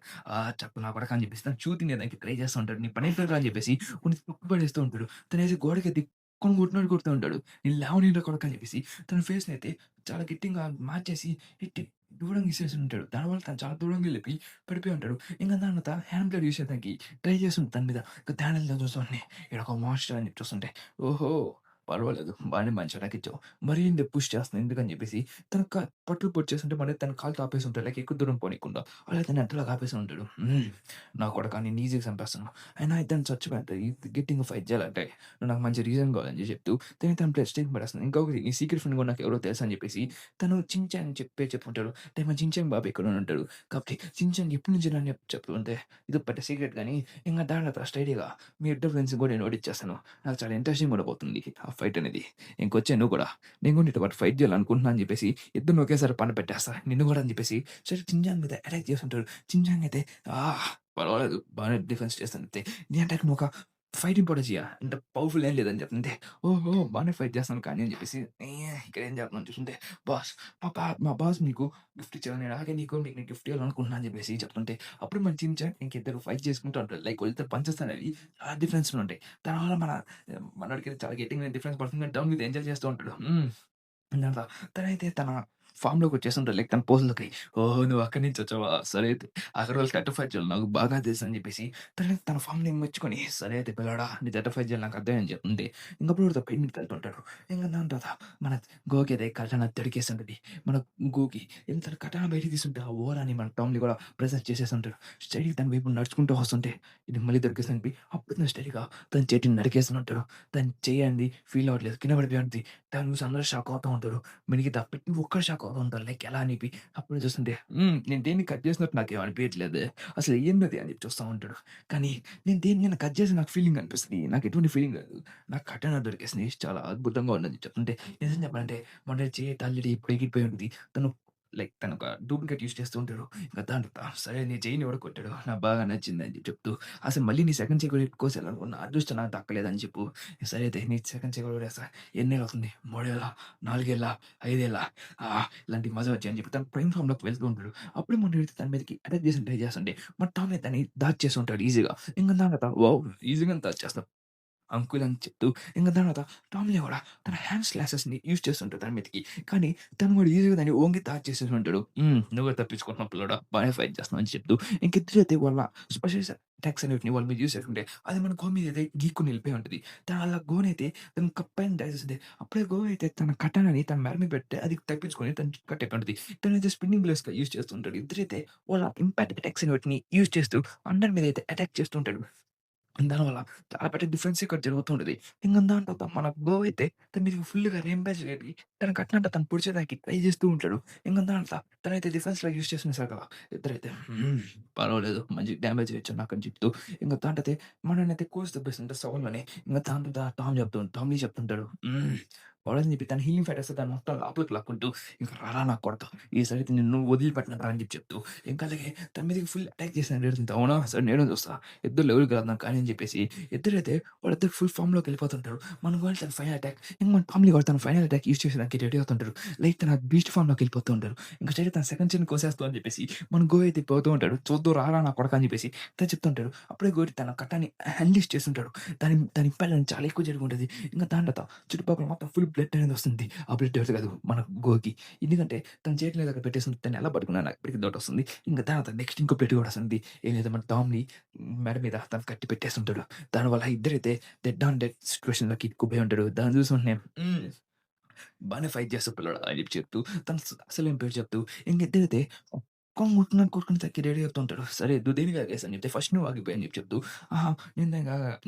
చెప్పు నా కొడకా అని చెప్పేసి తను షూ తినేదానికి ట్రై చేస్తూ ఉంటాడు. నీ పనైపోయిందిరా అని చెప్పేసి కొన్ని తొక్కి ఉంటాడు. తనేసి గోడకి దిక్కుని కొట్టినట్టు కొడుతూ ఉంటాడు. నేను లేవనీరా కొడకా అని చెప్పేసి తన ఫేస్‌నైతే చాలా గట్టిగా మార్చేసి ఎట్టి దూరంగా ఇసిరేసి ఉంటాడు. దానివల్ల తను చాలా దూరంగా వెళ్ళిపోయి పడిపోయి ఉంటాడు. ఇంక దాని తర్వాత హ్యాండ్ బ్లేడ్ యూజ్ చేయడానికి ట్రై చేస్తుంది తన మీద. ఇక ధ్యానంలో చూస్తుంటే ఈడొక మాన్స్టర్ అని చెప్పి చూస్తుంటే, ఓహో! పర్వాలేదు బానే మంచి అటాక్ ఇచ్చావు. మరీ ఇంత పుష్ చేస్తున్నావు ఎందుకని చెప్పేసి తన పట్టులు పొడి చేస్తుంటే మళ్ళీ తన కాలుతో ఆపేసి ఉంటాడు. లైక్ ఎక్కువ దూరం పోనీయకుండా. అలా తను ఎంతలాగా ఆపేసి ఉంటాడు. నా కొడకా నిన్ను ఈజీగా చంపేస్తున్నావు. అయినా ఇతను చచ్చిపోయాడు. గట్టిగా ఫైట్ చేయాలంటే నువ్వు నాకు మంచి రీజన్ కావాలని చెప్తూ తను ప్రెస్టేజ్‌ని పడేస్తుంది. ఇంకొకటి ఈ సీక్రెట్ ఫ్రెండ్ కూడా నాకు ఎవరో తెలుసు అని చెప్పేసి తను చించాన్ అని చెప్పుకుంటాడు. అంటే మన చించాన్ బాబు ఎక్కడో ఉంటాడు. కాబట్టి చించాన్ ఎప్పటి నుంచి నన్ను చెప్తూ ఉంటే ఇది పెద్ద సీక్రెట్ గానీ ఇంక దాని తర్వాత స్ట్రెయిట్‌గా మీ ఇద్దరు ఫ్రెండ్స్‌ని కూడా నేను ఓడించేస్తాను. నాకు చాలా ఇంట్రెస్టింగ్ ఉండబోతుంది ఆ ఫైట్ అనేది. ఇంకొచ్చావు నువ్వు కూడా. నేను కూడా నీతో పాటు ఫైట్ చేయాలనుకుంటున్నా అని చెప్పేసి ఇద్దరిని ఒకేసారి పని పెట్టేస్తా. నిన్ను కూడా అని చెప్పేసి సరే చించాన్ మీద అటాక్ చేస్తుంటాడు. చించాన్ అయితే పర్వాలేదు బాగానే డిఫెన్స్ చేస్తానంతే. నీ అటాక్ నువ్వు ఒక ఫైటింగ్ పొటెన్షియా అంత పవర్‌ఫుల్ ఏం లేదని చెప్తుంటే, ఓహో! బానే ఫైట్ చేస్తున్నాను కానీ అని చెప్పేసి ఇక్కడ ఏం చేస్తున్నాను చూస్తుంటే, బాస్ మా బాస్ నీకు గిఫ్ట్ ఇచ్చారు. నేను అలాగే మీకు గిఫ్ట్ ఇవ్వాలనుకుంటున్నా అని చెప్పేసి చెప్తుంటే, అప్పుడు మన చించాన్ ఇంకిద్దరు ఫైట్ చేసుకుంటూ ఉంటారు. లైక్ వాళ్ళిద్దరు పంచెస్ అనేవి చాలా డిఫరెన్స్‌లో ఉంటాయి. దానివల్ల మనోడికి చాలా గట్టిగా డిఫరెన్స్ పడుతుంది. కానీ డౌన్ మీద ఎంజాయ్ చేస్తూ ఉంటాడు. దాంట్లో తనైతే తన ఫామ్‌లోకి వచ్చేసుంటాడు. లైక్ తన పోజ్‌లోకి. ఓహో! నువ్వు అక్కడి నుంచి వచ్చావా? సరే అయితే అగర్వాల్ కట్టు ఫైట్ చేయాలి నాకు బాగా తెలుసు అని చెప్పేసి తన ఫామ్‌ని మెచ్చుకొని సరే అయితే పిల్లోడా నీ కట్టు ఫైట్ చేయాలి నాకు అర్థమైందని చెప్తుంది. ఇంకప్పుడు వాడితో పెయింట్‌కి వెళ్తుంటాడు. ఇంక దాని తర్వాత మన గోకి అయితే కటానా దొరికేస్తుంటది. మన గోకి తన కటానా బయటికి తీసుంటే ఆ ఓరాని మన టామ్‌ని కూడా ప్రెజెంట్ చేసేస్తుంటాడు. స్టడీగా తన వైపు నడుచుకుంటూ వస్తుంటే ఇది మళ్ళీ దొరికేసిందని చెప్పి అప్పుడు తను స్టడీగా తన చేతిని నరికేస్తున్నట్టు తను చెయ్యి అంది ఫీల్ అవ్వట్లేదు. కింద పడిపోయి ఉంటది.
దాన్ని చూసి అందరూ షాక్ అవుతా ఉంటారు. మిగతా ప్రతి ఒక్కరు షాక్ అవుతూ ఉంటారు. లైక్ ఎలా అని చెప్పి. అప్పుడు చూస్తుంటే నేను దేన్ని కట్ చేసినట్టు నాకేం అనిపియట్లేదే. అసలు ఏందది అని చెప్పి చూస్తా ఉంటాడు. కానీ నేను దేన్నైనా కట్ చేసి నాకు ఫీలింగ్ అనిపిస్తది. నాకు ఎటువంటి ఫీలింగ్ రాదు. నాకు కట్టన దొరికేసింది. చాలా అద్భుతంగా ఉన్నది చెప్తుంటే. నిజం చెప్పాలంటే మన చేయి ఆల్రెడీ ఇప్పుడు ఎగిరిపోయి ఉంటది. తను లైక్ తను ఒక డూప్లికేట్ యూజ్ చేస్తూ ఉంటాడు. ఇంక దాంట్లో సరే నీ చెయ్యిని ఎవడో కొట్టాడు. నాకు బాగా నచ్చిందని చెప్పి చెప్తూ అసలు మళ్ళీ నీ సెకండ్ చెయ్యి కూడా కోసేయాలనుకున్న అదృష్టం నాకు దక్కలేదని చెప్పు. సరే అయితే నీ సెకండ్ చెయ్యి కూడా కొట్టేస్తా. ఎన్నేళ్ళవుతుంది? 3 ఏళ్ళా? 4 ఏళ్ళా? 5 ఏళ్ళా? ఇలాంటి మజా వచ్చాయని చెప్పి తను ప్రైమ్ ఫామ్‌లోకి వెళ్తూ ఉంటాడు. అప్పుడే మన హీరో తన మీదకి అటాక్ చేసి ట్రై చేస్తుంటే మన టామ్ దాన్ని దాచేసి ఉంటాడు ఈజీగా. ఇంక దాని తర్వాత వావ్! ఈజీగానే దాచేస్తాం. అంకుల్ అని చెప్తూ ఇంక తర్వాత టామ్‌ని గూడా తన హ్యాండ్ స్లాసెస్‌ని యూజ్ చేస్తుంటాడు తన మీదకి. కానీ తను గూడా ఈజీగా దాన్ని ఓంగి దాచేసేసి ఉంటాడు. నువ్వే తప్పించుకుంటున్నావు పిల్లోడా బానే ఫైట్ చేస్తున్నావు అని చెప్తూ ఇంకిద్దరైతే వాళ్ళ స్పెషల్ అటాక్స్ అనేటివి వాళ్ళ మీద యూజ్ చేసుకుంటే అది మన గో మీదైతే గీక్కొని వెళ్ళిపోయి ఉంటది. తను అలా గోనైతే తను కప్పైన డేసేస్తే అప్పుడే గో అయితే తన కటానాని తన మెడ మీద పెడితే అది తప్పించుకొని తను కట్ అయిపోయి ఉంటది. తనైతే స్పిన్నింగ్ బ్లేడ్స్‌గా యూజ్ చేస్తుంటాడు. ఇద్దరైతే వాళ్ళ ఇంపాక్ట్ అటాక్స్ అనేటిని యూజ్ చేస్తూ అందరి మీదైతే అటాక్ చేస్తుంటాడు. దానివల్ల చాలా పెద్ద డిఫరెన్స్ ఇక్కడ జరుగుతుంటది. ఇంక దాని తర్వాత మన గో అయితే తన మీదకి ఫుల్‌గా రేంబాజ్ లేపి తన కట్టినంట తను పొడిచేదానికి ట్రై చేస్తూ ఉంటాడు. ఇంక దాని తర్వాత తనైతే డిఫెన్స్‌లో యూజ్ చేస్తున్నారు కదా! ఇద్దరైతే పర్వాలేదు మంచి డ్యామేజ్ చేయొచ్చు నాకని చెప్తూ ఇంక దాంటయితే మననైతే కోసి దెబ్బేస్తుంటారు సౌండ్‌లోనే. ఇంక దాంతో టామ్‌ని చెప్తుంటాడు. వాడని చెప్పి తన హీలింగ్ ఫైటర్స్ దాన్ని మొత్తం లోపలికి లాక్కుంటూ ఇంక రారా నా కొడకా ఈసారి అయితే నిన్ను వదిలిపెట్టనురా అని చెప్పి చెప్తూ ఇంక అలాగే తన మీదకి ఫుల్ అటాక్ చేసిన అవునా సరే నేను చూస్తా. ఇద్దరిలో ఎవరు కాదు నాకు కానీ అని చెప్పేసి ఇద్దరైతే వాళ్ళిద్దరు ఫుల్ ఫామ్‌లోకి వెళ్ళిపోతుంటారు. మన గోల్ తన ఫైనల్ అటాక్ ఇంక మన టామ్‌ని కూడా తన ఫైనల్ అటాక్ యూజ్ చేసేదానికి రెడీ అవుతుంటారు. లైక్ తన బీస్ట్ ఫామ్‌లోకి వెళ్ళిపోతూ ఉంటారు. ఇంక స్ట్రెయిట్ తన సెకండ్ చిన్ కోసేస్తా అని చెప్పేసి మన గో అయితే పోతూ ఉంటాడు. చూద్దువు రారా నా కొడకా అని చెప్పేసి తను చెప్తుంటాడు. అప్పుడే గోరి తన కట్టాన్ని అన్‌లీష్ చేస్తుంటాడు. దాని ఇంపాక్ట్ చాలా ఎక్కువ జరిగి ఉంటది. ఇంక దాని తర్వాత చుట్టుపక్కల మొత్తం ఫుల్ బ్లడ్ అనేది వస్తుంది. ఆ బ్లడ్ ఎవరిది కాదు మన గోకి. ఎందుకంటే తన చేతిలో దగ్గర పెట్టేసి తను ఎలా పట్టుకున్నా నాకు ఇప్పటికి డౌట్ వస్తుంది. ఇంక తర్వాత నెక్స్ట్ ఇంకో బ్లడ్ కూడా వస్తుంది. ఏం లేదు మన టామ్‌ని మెడ మీద తను కట్టి పెట్టేస్తుంటాడు. దానివల్ల ఇద్దరైతే డెడ్ ఆన్ డెడ్ సిట్యుయేషన్‌లోకి ఇరుక్కుపోయి ఉంటాడు. దాన్ని చూసి వెంటనే బానే ఫైట్ చేస్తావు పిల్లోడా అని చెప్పి చెప్తూ తను అసలేం పేరు చెప్తూ ఇంకిద్దరైతే కొట్టుకొని తక్కి రెడీ అవుతుంటాడు. సరే నువ్వు దేనికి ఆగేసని చెప్తే ఫస్ట్ నువ్వు ఆగిపోయి అని చెప్పి చెప్తూ ఆహా!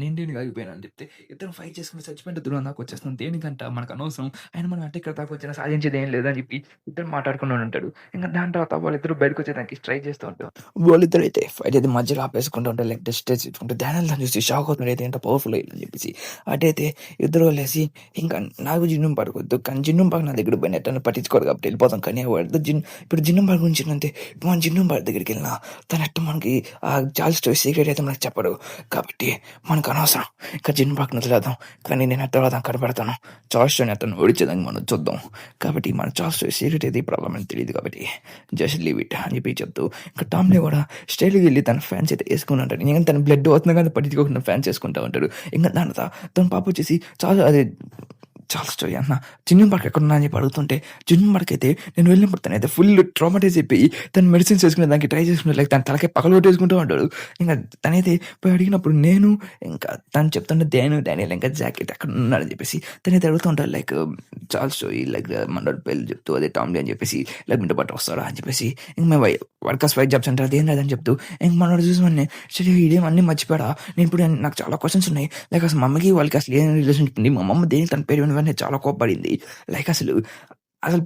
నేను దేనికి ఆగిపోయాను అని చెప్తే ఇద్దరం ఫైట్ చేసుకొని చచ్చిపోయిన దూరం దాకా వచ్చేస్తున్నాం. దేనికంట మనకు అనవసరం. అయినా మనం అంటే ఇక్కడ దాకా వచ్చినా సాధించేది ఏం లేదు అని చెప్పి ఇద్దరు మాట్లాడుకుంటూ ఉంటాడు. ఇంక దాని తర్వాత వాళ్ళిద్దరూ బయటకొచ్చేదానికి ట్రై చేస్తూ ఉంటారు. వాళ్ళిద్దరైతే ఫైట్ అయితే మధ్యలో ఆపేసుకుంటూ ఉంటారు. లైక్ డిస్టెన్స్ ఇచ్చుకుంటూ డానియల్ దాన్ని చూసి షాక్ అవుతున్నాడు. అయితే ఎంత పవర్‌ఫుల్ అయ్యిందని చెప్పేసి. అటైతే ఇద్దరు లేసి ఇంకా నాకు జిన్నుం పడకొద్దు. కానీ జిన్నుం పాకు నా దగ్గర పోయినట్టు పట్టించుకోరు కాబట్టి వెళ్ళిపోతాం. కానీ వాడితో ఇప్పుడు జిన్నుం పాకు గురించి అంతే. ఇప్పుడు మనం జిన్నుం పాకు దగ్గరికెళ్ళినా తనట్టు మనకి ఆ చార్ల్స్ స్టోరీ సీక్రెట్ అయితే మనకు చెప్పడు. కాబట్టి మనకు అనవసరం. ఇంకా జిన్నుం పాకుని వదిలేద్దాం. కానీ నేను తర్వాత కనపడతాను. చార్ల్స్ స్టోరీని అతను ఓడించేదానికి మనం చూద్దాం. కాబట్టి మన చార్ల్స్ స్టోరీ సీక్రెట్ అయితే ఇప్పుడు మనకు తెలియదు కాబట్టి జస్ట్ లీవ్ ఇట్ అని చెప్పి చెప్తూ ఇంకా టామ్‌ని కూడా స్టైల్‌గా వెళ్ళి తన ఫ్యాన్స్ అయితే యేసుకొని ఉంటాడు. ఎందుకంటే తన బ్లడ్ అవుతున్నా కానీ పట్టించుకోకుండా ఫ్యాన్స్ యేసుకుంటా ఉంటాడు. ఇంకా దాని తర్వాత తన పాప వచ్చేసి చాలా స్టోరీ అన్న జిన్నుం పార్క్ ఎక్కడున్నా అని చెప్పి అడుగుతుంటే జిన్నుం పార్క్ అయితే నేను వెళ్ళినప్పుడు తనైతే ఫుల్ ట్రామాటైజ్ అయిపోయి తను మెడిసిన్స్ వేసుకునే దానికి ట్రై చేసుకునే లైక్ తన తలకాయ పగలగొట్టేసుకుంటూ ఉంటాడు. ఇంకా తనైతే పోయి అడిగినప్పుడు నేను ఇంకా తను చెప్తుంటే డానియల్ ఇంకా జాకెట్ ఎక్కడ ఉన్నాడని చెప్పేసి తనైతే అడుగుతూ ఉంటాడు. లైక్ చాలా స్టోరీ లైక్ మనోడి పేర్లు చెప్తూ అదే టామ్లీ అని చెప్పేసి లైక్ మీతో పాటు వస్తాడా అని చెప్పేసి ఇంక మేము వర్కర్స్ ఫైట్ జాబ్స్ అంటారు అదేం లేదని చెప్తూ ఇంక మనోడు చూసి మన సరే ఇదేం అన్నీ మర్చిపోయాడా నేను ఇప్పుడు నాకు చాలా క్వశ్చన్స్ ఉన్నాయి. లైక్ అసలు మమ్మకి వాళ్ళకి అసలు ఏం రిలేషన్షిప్ ఉంది. మా మమ్మ దేనికి తన పేరు వినగానే చాలా కోప్పడింది. లైక్ అసలు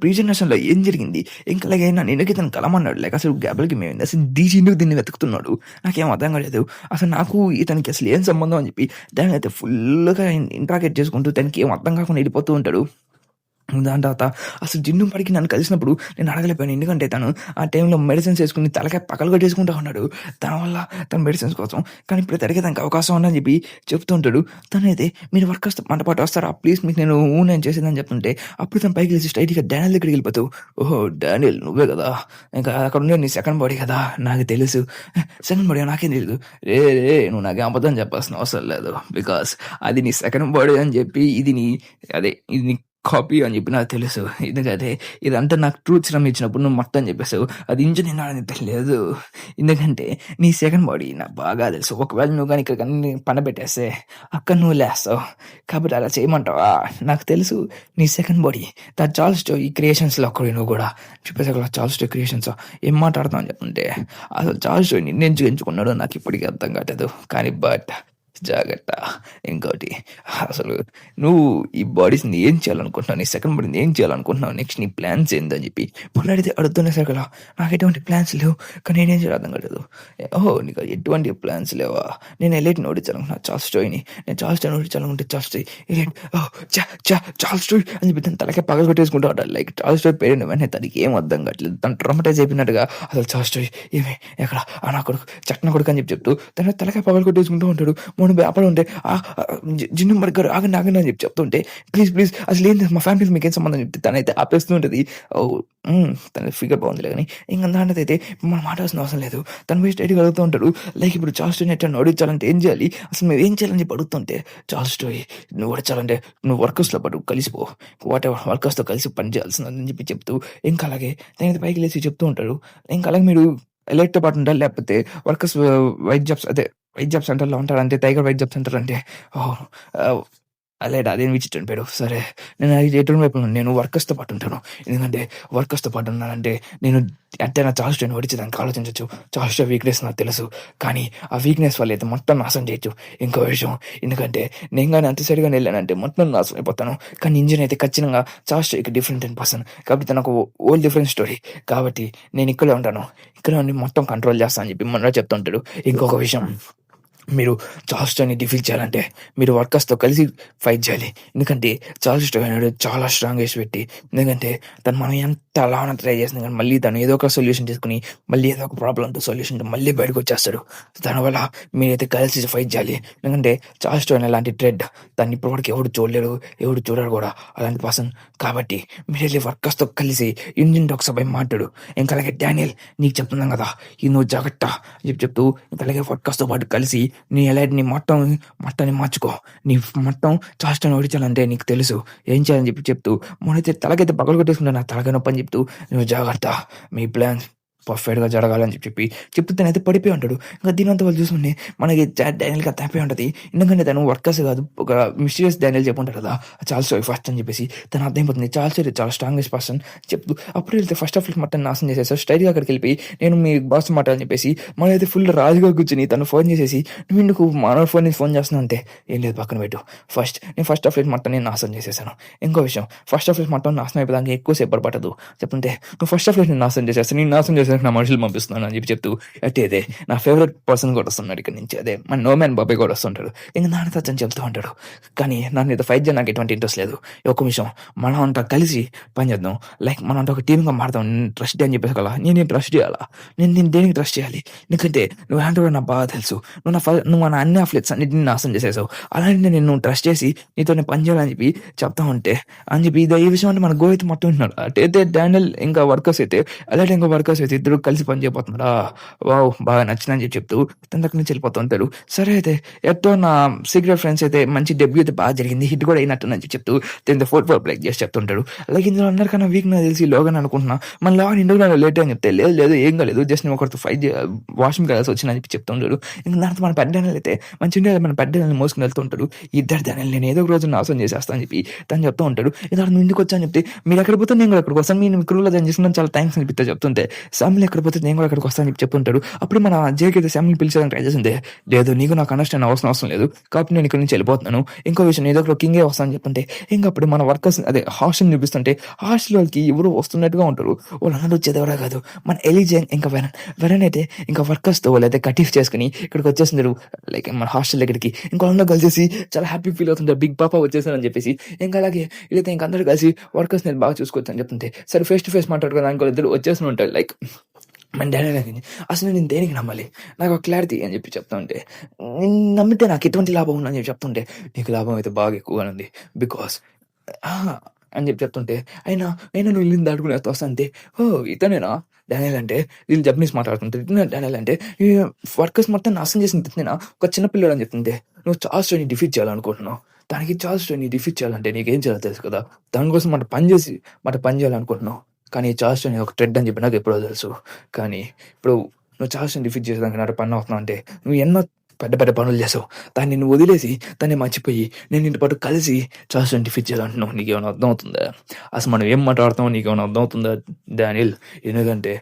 ప్రీ జనరేషన్‌లో ఏం జరిగింది? ఇంకా లైక్ నన్ను ఎందుకు ఇతను కలవమన్నాడు. లైక్ అసలు గ్యాబుల్‌కి మేమేంది అసలు డీజీ ఎందుకు దీన్ని వెతుకుతున్నాడు? నాకేం అర్థం కాలేదు. అసలు నాకు ఇతనికి అసలు ఏం సంబంధం అని చెప్పి దాన్నయితే ఫుల్‌గా ఇంట్రాగేట్ చేసుకుంటూ తనకి ఏం అర్థం కాకుండా వెళ్ళిపోతూ ఉంటాడు. దాని తర్వాత అసలు జిన్ను పడికి నన్ను కలిసినప్పుడు నేను అడగలేకపోయాను. ఎందుకంటే తను ఆ టైంలో మెడిసిన్స్ వేసుకుని తలకాయ పగలగొట్టేసుకుంటా ఉన్నాడు. దానివల్ల తన మెడిసిన్స్ కోసం. కానీ ఇప్పుడు అడిగేదానికి అవకాశం ఉందని చెప్పి చెప్తూ ఉంటాడు. తనైతే మీరు వర్కర్స్ మనతో పాటు వస్తారా? ప్లీజ్ మీకు నేను చేసేదని చెప్తుంటే అప్పుడు తను పైకి లేచి స్ట్రెయిట్‌గా డానియల్ దగ్గరికి వెళ్ళిపోతావు. ఓహో! డానియల్ నువ్వే కదా! ఇంకా అక్కడ ఉండేది నీ సెకండ్ బాడీ కదా! నాకు తెలుసు. సెకండ్ బాడీ నాకేం తెలీదు. నువ్వు నాకేం అబద్ధం చెప్పాల్సిన అవసరం లేదు. బికాజ్ అది నీ సెకండ్ బాడీ అని చెప్పి ఇది నీ కాపీ అని చెప్పి నాకు తెలుసు. ఎందుకంటే ఇదంతా నాకు ట్రూత్ సిరమ్ ఇచ్చినప్పుడు నువ్వు మొత్తం చెప్పేసావు. అది ఇంజిన్ అని తెలియదు. ఎందుకంటే నీ సెకండ్ బాడీ నాకు బాగా తెలుసు. ఒకవేళ నువ్వు కానీ ఇక్కడ కానీ పనబెట్టేస్తే అక్కడ నువ్వు లేస్తావు. కాబట్టి అలా చేయమంటావా? నాకు తెలుసు నీ సెకండ్ బాడీ చార్ల్స్ స్టోరీ క్రియేషన్స్‌లో ఒక్కడివి నువ్వు కూడా. చెప్పేసాక చార్ల్స్ స్టోరీ క్రియేషన్స్ ఏం మాట్లాడుతున్నావు అని చెప్తుంటే అసలు చార్ల్స్ స్టోరీ నిన్నెందుకు ఎంచుకున్నాడో నాకు ఇప్పటికీ అర్థం కావట్లేదు. కానీ జాగ్రత్త. ఇంకోటి అసలు నువ్వు ఈ బాడీస్‌ని ఏం చేయాలనుకుంటున్నావు? నీ సెకండ్ బాడీని ఏం చేయాలనుకుంటున్నావు? నెక్స్ట్ నీ ప్లాన్స్ ఏందని చెప్పి మొన్నడితే అడుగుతున్నా కదా! నాకు ఎటువంటి ప్లాన్స్ లేవు. కానీ నేనేం చేయాలో అర్థం కాలేదు. ఓహో! నీకు ఎటువంటి ప్లాన్స్ లేవా? నేను ఎలిట్‌ని ఓడించాలనుకున్నా చార్ల్స్ స్టోయ్‌ని. నేను చార్ల్స్ స్టోయ్‌ని ఓడించాలనుకుంటే చార్ల్స్ స్టోయ్ ఎలిట్ ఓహ్! చార్ల్స్ స్టోయ్ అని చెప్పి తన తలకాయ పగలగొట్టేసుకుంటూ ఉంటాడు. లైక్ చార్ల్స్ స్టోయ్ పేరిన వెంటనే తనకి ఏం అర్థం కావట్లేదు. తను ట్రామటైజ్ అయిపోయినట్టుగా అసలు చార్ల్స్ స్టోయ్ ఏమి ఎక్కడ నా కొడుకు చట్న కొడుకు అని చెప్తూ తన తలకాయ పగలగొట్టేసుకుంటూ ఉంటాడు. మనం అప్పుడు ఉంటే జిన్ను మరిగారు ఆగండి ఆగండి అని చెప్పి చెప్తుంటే ప్లీజ్ అసలు ఏంటి మా ఫ్యామిలీకి మీకేం సంబంధం చెప్తే తనైతే ఆపేస్తూ ఉంటుంది. తన ఫిగర్ బాగుందిలే కానీ ఇంకా దాంట్లో మనం మాట్లాడాల్సిన అవసరం లేదు. తను పోయి స్టడీగా అడుగుతూ ఉంటాడు. లైక్ ఇప్పుడు చార్ల్స్ స్టోయ్‌ని ఎట్లా ఓడించాలంటే ఏం చేయాలి? అసలు మేము ఏం చేయాలని చెప్పి అడుగుతుంటే చార్ల్స్ స్టోయ్ నువ్వు ఓడించాలంటే నువ్వు వర్కర్స్‌లో పాటు కలిసిపో. వాటెవర్ వర్కర్స్‌తో కలిసి పని చేయాల్సిందని చెప్పి చెప్తూ ఇంకా అలాగే నేనైతే పైకి లేచి చెప్తూ ఉంటాడు. ఇంకా అలాగే మీరు ఎలైట్‌తో పాటు ఉండాలి. లేకపోతే workers white jobs white job సెంటర్‌లో ఉంటారంటే టైగర్ వైట్ జాబ్ సెంటర్ అంటే ఓహ్! ఆహ్, అలేడా అదేం విచిత్రమైన పేరు. సరే నేను ఎటువంటి వైపు నేను వర్కర్స్‌తో పాటు ఉంటాను. ఎందుకంటే వర్కర్స్‌తో పాటు ఉన్నానంటే నేను ఎంతైనా చార్ల్స్ స్టోయ్‌ని ఓడించడానికి ఆలోచించొచ్చు. చార్ల్స్ స్టోయ్ వీక్‌నెస్ నాకు తెలుసు. కానీ ఆ వీక్‌నెస్ వల్ల అయితే మొత్తం నాశనం చేయొచ్చు. ఇంకో విషయం ఎందుకంటే నేను గాని అంత సైడ్‌గానే వెళ్ళానంటే మొత్తం నాశనం అయిపోతాను. కానీ ఇంజిన్ అయితే ఖచ్చితంగా చార్ల్స్ స్టోయ్‌కి డిఫరెంట్ అయిన పర్సన్. కాబట్టి తనకు హోల్ డిఫరెంట్ స్టోరీ. కాబట్టి నేను ఇక్కడే ఉంటాను. ఇక్కడే ఉండి మొత్తం కంట్రోల్ చేస్తా అని చెప్పి మొన్న చెప్తుంటాడు. ఇంకొక విషయం మీరు చార్ల్స్ స్టోయ్‌ని డిఫీట్ చేయాలంటే మీరు వర్కర్స్‌తో కలిసి ఫైట్ చేయాలి. ఎందుకంటే చార్ల్స్ స్టోయ్ అనేవాడు చాలా స్ట్రాంగ్ చేసి పెట్టి ఎందుకంటే తను మనం ఎంత అలానే ట్రై చేసినా కానీ మళ్ళీ తను ఏదో ఒక సొల్యూషన్ తీసుకొని మళ్ళీ ఏదో ఒక ప్రాబ్లమ్‌తో సొల్యూషన్‌తో మళ్ళీ బయటకు వచ్చేస్తాడు. దానివల్ల మీరైతే కలిసి ఫైట్ చేయాలి. ఎందుకంటే చార్ల్స్ స్టోయ్ అలాంటి థ్రెడ్ దాన్ని ఇప్పటివరకు ఎవడు చూడలేడు. ఎవడు చూడరు కూడా అలాంటి పర్సన్. కాబట్టి మీరెళ్ళి వర్కర్స్‌తో కలిసి ఇంజిన్ డాక్స్‌తో పోయి మాట్లాడు. ఇంకా అలాగే డానియల్ నీకు చెప్తున్నాను కదా! ఇది నువ్వు జాగ్రత్త అని చెప్తూ ఇంకా అలాగే వర్కర్స్‌తో పాటు కలిసి నీ ఎలైట్‌ని మొత్తాన్ని మార్చుకో. నీ మొత్తం చార్ల్స్ స్టోయ్‌ని ఓడించాలంటే నీకు తెలుసు. ఏం చేయాలని చెప్పి చెప్తూ మొన్నైతే తలకైతే పగలగొట్టేసుకుంటాను. నా తలకాయ నొప్పి అని చెప్తూ నువ్వు జాగ్రత్త మీ ప్లాన్స్ పర్ఫెక్ట్‌గా జరగాలని చెప్తూ తనైతే పడిపోయి ఉంటాడు. ఇంకా దీనంతా వాళ్ళు చూసుకుంటే మనకి డానియల్‌కి అర్థమైపోయి ఉంటది. ఎందుకంటే తను వర్కర్స్ కాదు ఒక మిస్టీరియస్ డానియల్ చెప్పుంటాడు కదా! చార్ల్స్ స్టోయ్ ఫస్ట్ అని చెప్పేసి తను అర్థమైపోతుంది. చార్ల్స్ స్టోయ్ చాలా స్ట్రాంగెస్ట్ పర్సన్ చెప్తూ అప్పుడు వెళ్తే ఫస్ట్ ఆఫ్ ఆల్ మొత్తం నాశనం చేసేసారు. స్ట్రెయిట్‌గా అక్కడికెళ్ళిపోయి నేను మీ బాస్ మాట్లాడని చెప్పేసి మనమైతే ఫుల్ రాజుగా కూర్చొని తను ఫోన్ చేసేసి నువ్వెందుకు మానవ ఫోన్ నుంచి ఫోన్ చేస్తున్నావు అంటే ఏం లేదు పక్కన పెట్టు. నేను ఫస్ట్ ఆఫ్ ఆల్ మొత్తం నేను నాశనం చేసేసాను. ఇంకో విషయం ఫస్ట్ ఆఫ్ ఆల్ మొత్తం నాశనం అయిపోయాక ఎక్కువ సేపు పట్టదు. చెప్తుంటే నువ్వు ఫస్ట్ ఆఫ్ ఆల్ నేను నాశనం చేసేస్తాను. నేను నాశనం చేసేసాక నా మనుషులు పంపిస్తున్నాను అని చెప్పి చెప్తూ అదే నా ఫేవరెట్ పర్సన్ కూడా వస్తున్నాడు ఇక్కడ నుంచి. అదే మన నో మ్యాన్ బాబాయ్ కూడా వస్తుంటాడు. ఇంకా నాన్నతో అని చెప్తూ ఉంటాడు. కానీ నన్ను ఇది ఫైట్ చేయడానికి ఎటువంటి ఇంట్రెస్ట్ లేదు. ఒక్క విషయం మనం అంతా కలిసి పని చేద్దాం. లైక్ మనం అంతా ఒక టీమ్‌గా మారదాం. ట్రస్ట్ అని చెప్పేసి కదా! నేను ట్రస్ట్ చేయాలా? నేను దేనికి ట్రస్ట్ చేయాలి? ఎందుకంటే నువ్వు ఎలాంటివాడో నాకు బాగా తెలుసు. నువ్వు నా అన్ని అఫ్లెట్స్ అన్నిటిని నాశనం చేసేసావు. అలాంటి నేను ట్రస్ట్ చేసి నీతో నేను పని చేయాలని చెప్పి చెప్తా ఉంటే అని చెప్పి ఈ విషయం అంటే మన గో అయితే మొత్తం ఉంటున్నాడు. అటైతే డానియల్ ఇంకా వర్కర్స్ అయితే అలాంటి ఇంకా వర్కర్స్ అయితే ఇద్దరు కలిసి పని చేయబోతున్నారా? వావ్! బాగా నచ్చిందని చెప్పి చెప్తూ తన దగ్గర నుంచి వెళ్ళిపోతూ ఉంటాడు. సరే అయితే ఎట్టో నా సీక్రెట్ ఫ్రెండ్స్ అయితే మంచి డెబ్యూ అయితే బాగా జరిగింది. హిట్ కూడా అయినట్టుందని చెప్పి చెప్తూ దీంతో 4 బ్రేక్ చేసి చెప్తుంటాడు. అలాగే ఇందులో అందరికన్నా వీక్ నాకు తెలిసి లోగన్ అనుకుంటున్నా. మన లోగన్ ఎందుకు నన్ను లేట్ అని చెప్తే లేదు ఏం కాలేదు. జస్ట్ నేను ఒకరితో ఫైట్ వాష్‌రూమ్‌కి వెళ్ళాల్సి వచ్చిందని చెప్పి చెప్తుంటాడు. ఇంక దాంతో మన పెద్ద డానియల్ అయితే మంచిగా మన పెద్ద డానియల్‌ని మోసుకొని వెళ్తూ ఉంటాడు. ఇద్దరు డానియల్ నేను ఏదో ఒక రోజు నాశనం చేసేస్తా అని చెప్పి తను చెప్తూ ఉంటాడు. ఇక నువ్వు ఎందుకు వచ్చా అని చెప్తే మీరు ఎక్కడ పోతే నేను కూడా అక్కడికి వస్తాను. మీ క్రూలో జాయిన్ చేసుకున్నాను చాలా థాంక్స్ అని చెప్తే చెప్తుంటే శామ్‌లు ఎక్కడ పోతే నేను కూడా అక్కడికి వస్తాను అని చెప్పి చెప్తుంటాడు. అప్పుడు మన జేకి అయితే శామ్‌ని పిలిచేయడానికి ట్రై చేసిందే లేదు నీకు నాకు అండర్‌స్టాండ్ అవసరం లేదు. కాబట్టి నేను ఇక్కడి నుంచి వెళ్ళిపోతున్నాను. ఇంకో విషయం ఏదో ఒక కింగే వస్తానని చెప్తుంటే ఇంక అప్పుడు మన వర్కర్స్ అదే హాస్టల్ చూపిస్తుంటే హాస్టల్ వాళ్ళకి ఎవరు వస్తున్నట్టుగా ఉంటారు. వాళ్ళందరూ వచ్చేది ఎవరో కాదు మన ఎలిజన్ ఇంకా వెరన్ అయితే ఇంకా వర్కర్స్‌తో వాళ్ళైతే కటీఫ్ చేసుకొని ఇక్కడికి వచ్చేస్తున్నారు. లైక్ మన హాస్టల్ దగ్గరికి ఇంకా వాళ్ళందరూ కలిసేసి చాలా హ్యాపీ ఫీల్ అవుతుంటారు. బిగ్ పాపా వచ్చేసారని చెప్పేసి ఇంకా అలాగే వీళ్ళైతే ఇంక అందరూ కలిసి వర్కర్స్ నేను బాగా చూసుకోవచ్చు అని చెప్తుంటే సరే ఫేస్ టు ఫేస్ మాట్లాడుకోవడానికి వాళ్ళిద్దరు వచ్చేస్తూ ఉంటారు. లైక్ మన డాడీ అడిగింది అసలు నేను దేనికి నమ్మాలి నాకు ఒక క్లారిటీ అని చెప్పి చెప్తా ఉంటే నేను నమ్మితే నాకు ఎటువంటి లాభం ఉందని చెప్పి చెప్తుంటే నీకు లాభం అయితే బాగా ఎక్కువగా ఉంది బికాస్ అని చెప్పి చెప్తుంటే అయినా నువ్వు ఇల్లు దాటుకుని వస్తాంటే ఓ ఇతనేనా డానియల్ అంటే వీళ్ళు జపనీస్ మాట్లాడుతుంటే ఇతనే డానియల్ అంటే ఈ వర్కర్స్ మొత్తం నాశనం చేసిన ఇతనేనా ఒక చిన్న పిల్లడు అని చెప్తుంటే నువ్వు చార్ల్స్ స్టోయ్‌ని డిఫీట్ చేయాలనుకుంటున్నావు. దానికి చార్ల్స్ స్టోయ్‌ని డిఫీట్ చేయాలంటే నీకేం చేయాలో తెలుసు కదా! దానికోసం పని చేయాలనుకుంటున్నావు. కానీ చార్ల్స్ స్టోయ్‌ని ఒక థ్రెడ్ అని చెప్పి నాకు ఎప్పుడో తెలుసు. కానీ ఇప్పుడు నువ్వు చార్ల్స్ స్టోయ్‌ని డిఫీట్ చేసేదానికి నాతో పని అవుతున్నావు అంటే నువ్వు ఎన్నో పెద్ద పనులు చేసావు. దాన్ని నువ్వు వదిలేసి దాన్ని మర్చిపోయి నేను నీతో పాటు కలిసి చార్ల్స్ స్టోయ్‌ని డిఫీట్ చేయాలంటున్నావు. నీకేమైనా అర్థమవుతుందా? అసలు మనం ఏం మాట్లాడుతున్నామో నీకేమైనా అర్థమవుతుందా డానియల్? ఎందుకంటే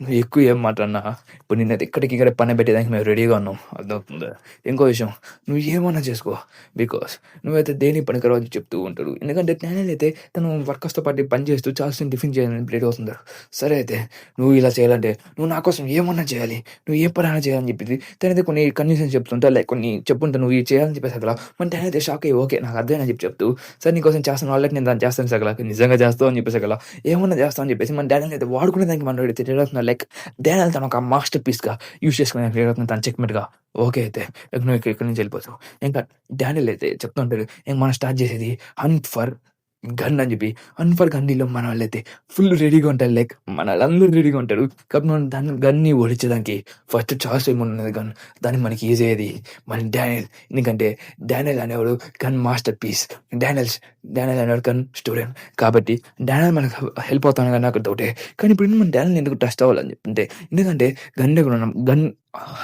నువ్వు ఎక్కువ ఏం మాట్లాడినా ఇప్పుడు నిన్నైతే ఇక్కడికి ఇక్కడ పని పెట్టేదానికి మేము రెడీగా ఉన్నాం. అర్థమవుతుందా? ఇంకో విషయం, నువ్వు ఏమన్నా చేసుకో. బికాస్ నువ్వైతే దేనికి పనికిరావు అని చెప్తూ ఉంటాడు. ఎందుకంటే డానియల్ అయితే తను వర్కర్స్‌తో పాటు పని చేస్తూ చార్ల్స్‌ని టిఫిన్ చేయాలని ప్లేట్ అవుతున్నాడు. సరే అయితే నువ్వు ఇలా చేయాలంటే నువ్వు నా కోసం ఏమన్నా చేయాలి. నువ్వు ఏ పనైనా చేయాలని చెప్పేసి తనైతే కొన్ని కండిషన్స్ చెప్తుంటా. లైక్ కొన్ని చెప్పుంటా నువ్వు ఇది చేయాలని చెప్పేసి సకల. మన డానియల్ అయితే షాక్ అయ్యి ఓకే నాకు అర్థమైందని చెప్పి చెప్తూ సరే నీకోసం చేస్తాను ఆల్రెడీ నేను దాన్ని చేస్తాను సకల. నిజంగా చేస్తావు అని చెప్పేసి సకల. ఏమన్నా చేస్తావు అని చెప్పేసి మన డానియల్ అయితే వాడుకునే దానికి మనోడు అయితే రెడీ అవుతున్నాడు. లైక్ డానియల్ తను ఒక మాస్టర్ పీస్‌గా యూజ్ చేసుకునే రెడీ అవుతుంది తను చెక్‌మేట్‌గా. ఓకే అయితే ఇక నువ్వు ఇక్కడి నుంచి వెళ్ళిపోతావు. ఇంకా డానియల్ అయితే చెప్తూ ఉంటాడు. ఇంక మనం స్టార్ట్ చేసేది హంట్ ఫర్ గన్ అని చెప్పి. హంట్ ఫర్ గన్నీలో మన వాళ్ళైతే ఫుల్ రెడీగా ఉంటారు. లైక్ మన వాళ్ళందరూ రెడీగా ఉంటారు. కాబట్టి మనం దాన్ని గన్ని ఓడించడానికి ఫస్ట్ చాయిస్ ఏమున్నది గన్. దానికి మనకి ఈజీ అయ్యేది మన డానియల్. ఎందుకంటే డానియల్ అనేవాడు గన్ మాస్టర్ పీస్. డానియల్ అనేవాడు గన్ స్టూడెంట్. కాబట్టి డానియల్ మనకు హెల్ప్ అవుతాను కానీ నాకు డౌటే. కానీ ఇప్పుడు మన డానియల్ ఎందుకు ట్రస్ట్ అవ్వాలని చెప్తుంటే ఎందుకంటే గన్ దగ్గర ఉన్న గన్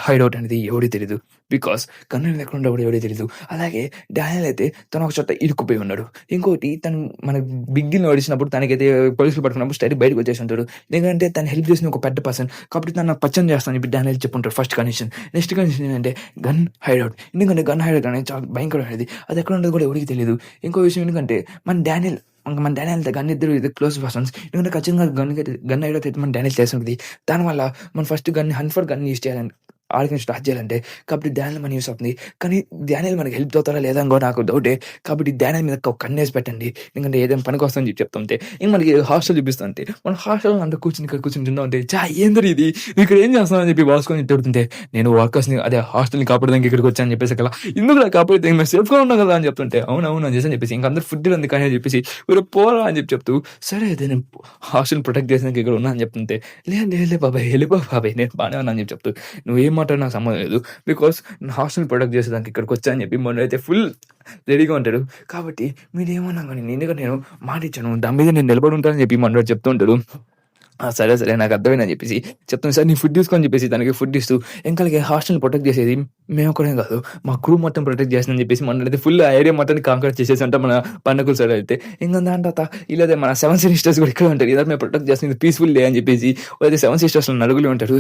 హైడౌట్ అనేది ఎవడికి తెలీదు. బికాస్ గన్ అనేది ఎక్కడ ఉండవు ఎవడికి తెలీదు. అలాగే డానియల్ అయితే తను ఒక చోట ఇరుక్కుపోయి ఉన్నాడు. ఇంకోటి తను మన బిగ్గిని ఓడించినప్పుడు తనకైతే పోలీసులు పట్టుకున్నప్పుడు స్టడీ బయటకు వచ్చేసి ఉంటాడు. ఎందుకంటే తను హెల్ప్ చేసిన ఒక పెద్ద పర్సన్. కాబట్టి తను నాకు పచ్చని చేస్తాను చెప్పి డానియల్ చెప్పుంటాడు ఫస్ట్ కండిషన్. నెక్స్ట్ కండిషన్ ఏంటంటే గన్ హైడౌట్. ఎందుకంటే గన్ హైడౌట్ అనేది చాలా భయంకరమైనది. అది ఎక్కడ ఉండదు కూడా ఎవరికి తెలియదు. ఇంకో విషయం ఎందుకంటే మన డానియల్ గన్ ఇద్దరు ఇది క్లోజ్ పర్సన్స్. ఎందుకంటే ఖచ్చితంగా గన్ హైడౌట్ అయితే మన డానియల్ చేసి ఉంటుంది. దానివల్ల మనం first gun hunt for gun use చేయాలని ఆడికి స్టార్ట్ చేయాలంటే కాబట్టి డానియల్ మన యూస్ అవుతుంది. కానీ డానియల్ మనకి హెల్ప్ అవుతారా లేదా అని కూడా నాకు డౌటే. కాబట్టి డానియల్ మీద ఒక కన్నేసి పెట్టండి. ఎందుకంటే ఏదైనా పనికి వస్తుందని చెప్పి చెప్తుంటే ఇంక మనకి హాస్టల్ చూపిస్తుంటే మన హాస్టల్ అంతా కూర్చుని ఇక్కడ కూర్చుని తింటా ఉంటే ఏందరి ఇది ఇక్కడ ఏం చేస్తున్నావు అని చెప్పి బాసుకొని తిడుతుంటే నేను వర్కర్స్ని అదే హాస్టల్ని కాపాడడానికి ఇక్కడికి వచ్చాను చెప్పేసి కదా ఎందుకు నాకు కాపాడితే మేము సేఫ్గా ఉన్నాం కదా అని చెప్తుంటే అవును అని చేసి చెప్పేసి ఇంకా అందరు ఫుడ్ ఉంది కానీ అని చెప్పేసి మీరు పోరా అని చెప్తూ సరే అయితే నేను హాస్టల్ ప్రొటెక్ట్ చేసినాక ఇక్కడ ఉన్నా అని చెప్తుంటే లే బాబాయ్ వెళ్ళిపో బాబాయ్ నేను బాగానే ఉన్నా అని చెప్పి చెప్తూ నువ్వేం మాట నాకు సంబంధం లేదు. బికాస్ హాస్టల్ ప్రొడక్ట్ చేసేదానికి ఇక్కడికి వచ్చా అని చెప్పి మొన్న అయితే ఫుల్ రెడీగా ఉంటాడు. కాబట్టి మీరేమన్నా కానీ ఎందుకంటే నేను మాట ఇచ్చాను దాని మీద నేను నిలబడి ఉంటానని చెప్పి మొన్న చెప్తూ ఉంటాడు. సరే నాకు అర్థమైందని చెప్పేసి చెప్తాను సార్ నీ ఫుడ్ తీసుకొని చెప్పేసి తనకి ఫుడ్ ఇస్తూ ఇంకా హాస్టల్ని ప్రొటెక్ట్ చేసేది మేము ఒకరే కాదు మా క్రూ మొత్తం ప్రొటెక్ట్ చేసిందని చెప్పేసి మన అయితే ఫుల్ ఆ ఏరియా మొత్తాన్ని కాంకర్ చేసేసి అంటే మన పండుగ సార్ అయితే ఇంకా దాని తర్వాత ఇలాదే మన 7 సిస్టర్స్ కూడా ఇక్కడ ఉంటారు. ఇదే మేము ప్రొటెక్ట్ చేస్తుంది పీస్ఫుల్ డే అని చెప్పేసి అయితే 7 సిస్టర్స్లో నలుగురు ఉంటాడు.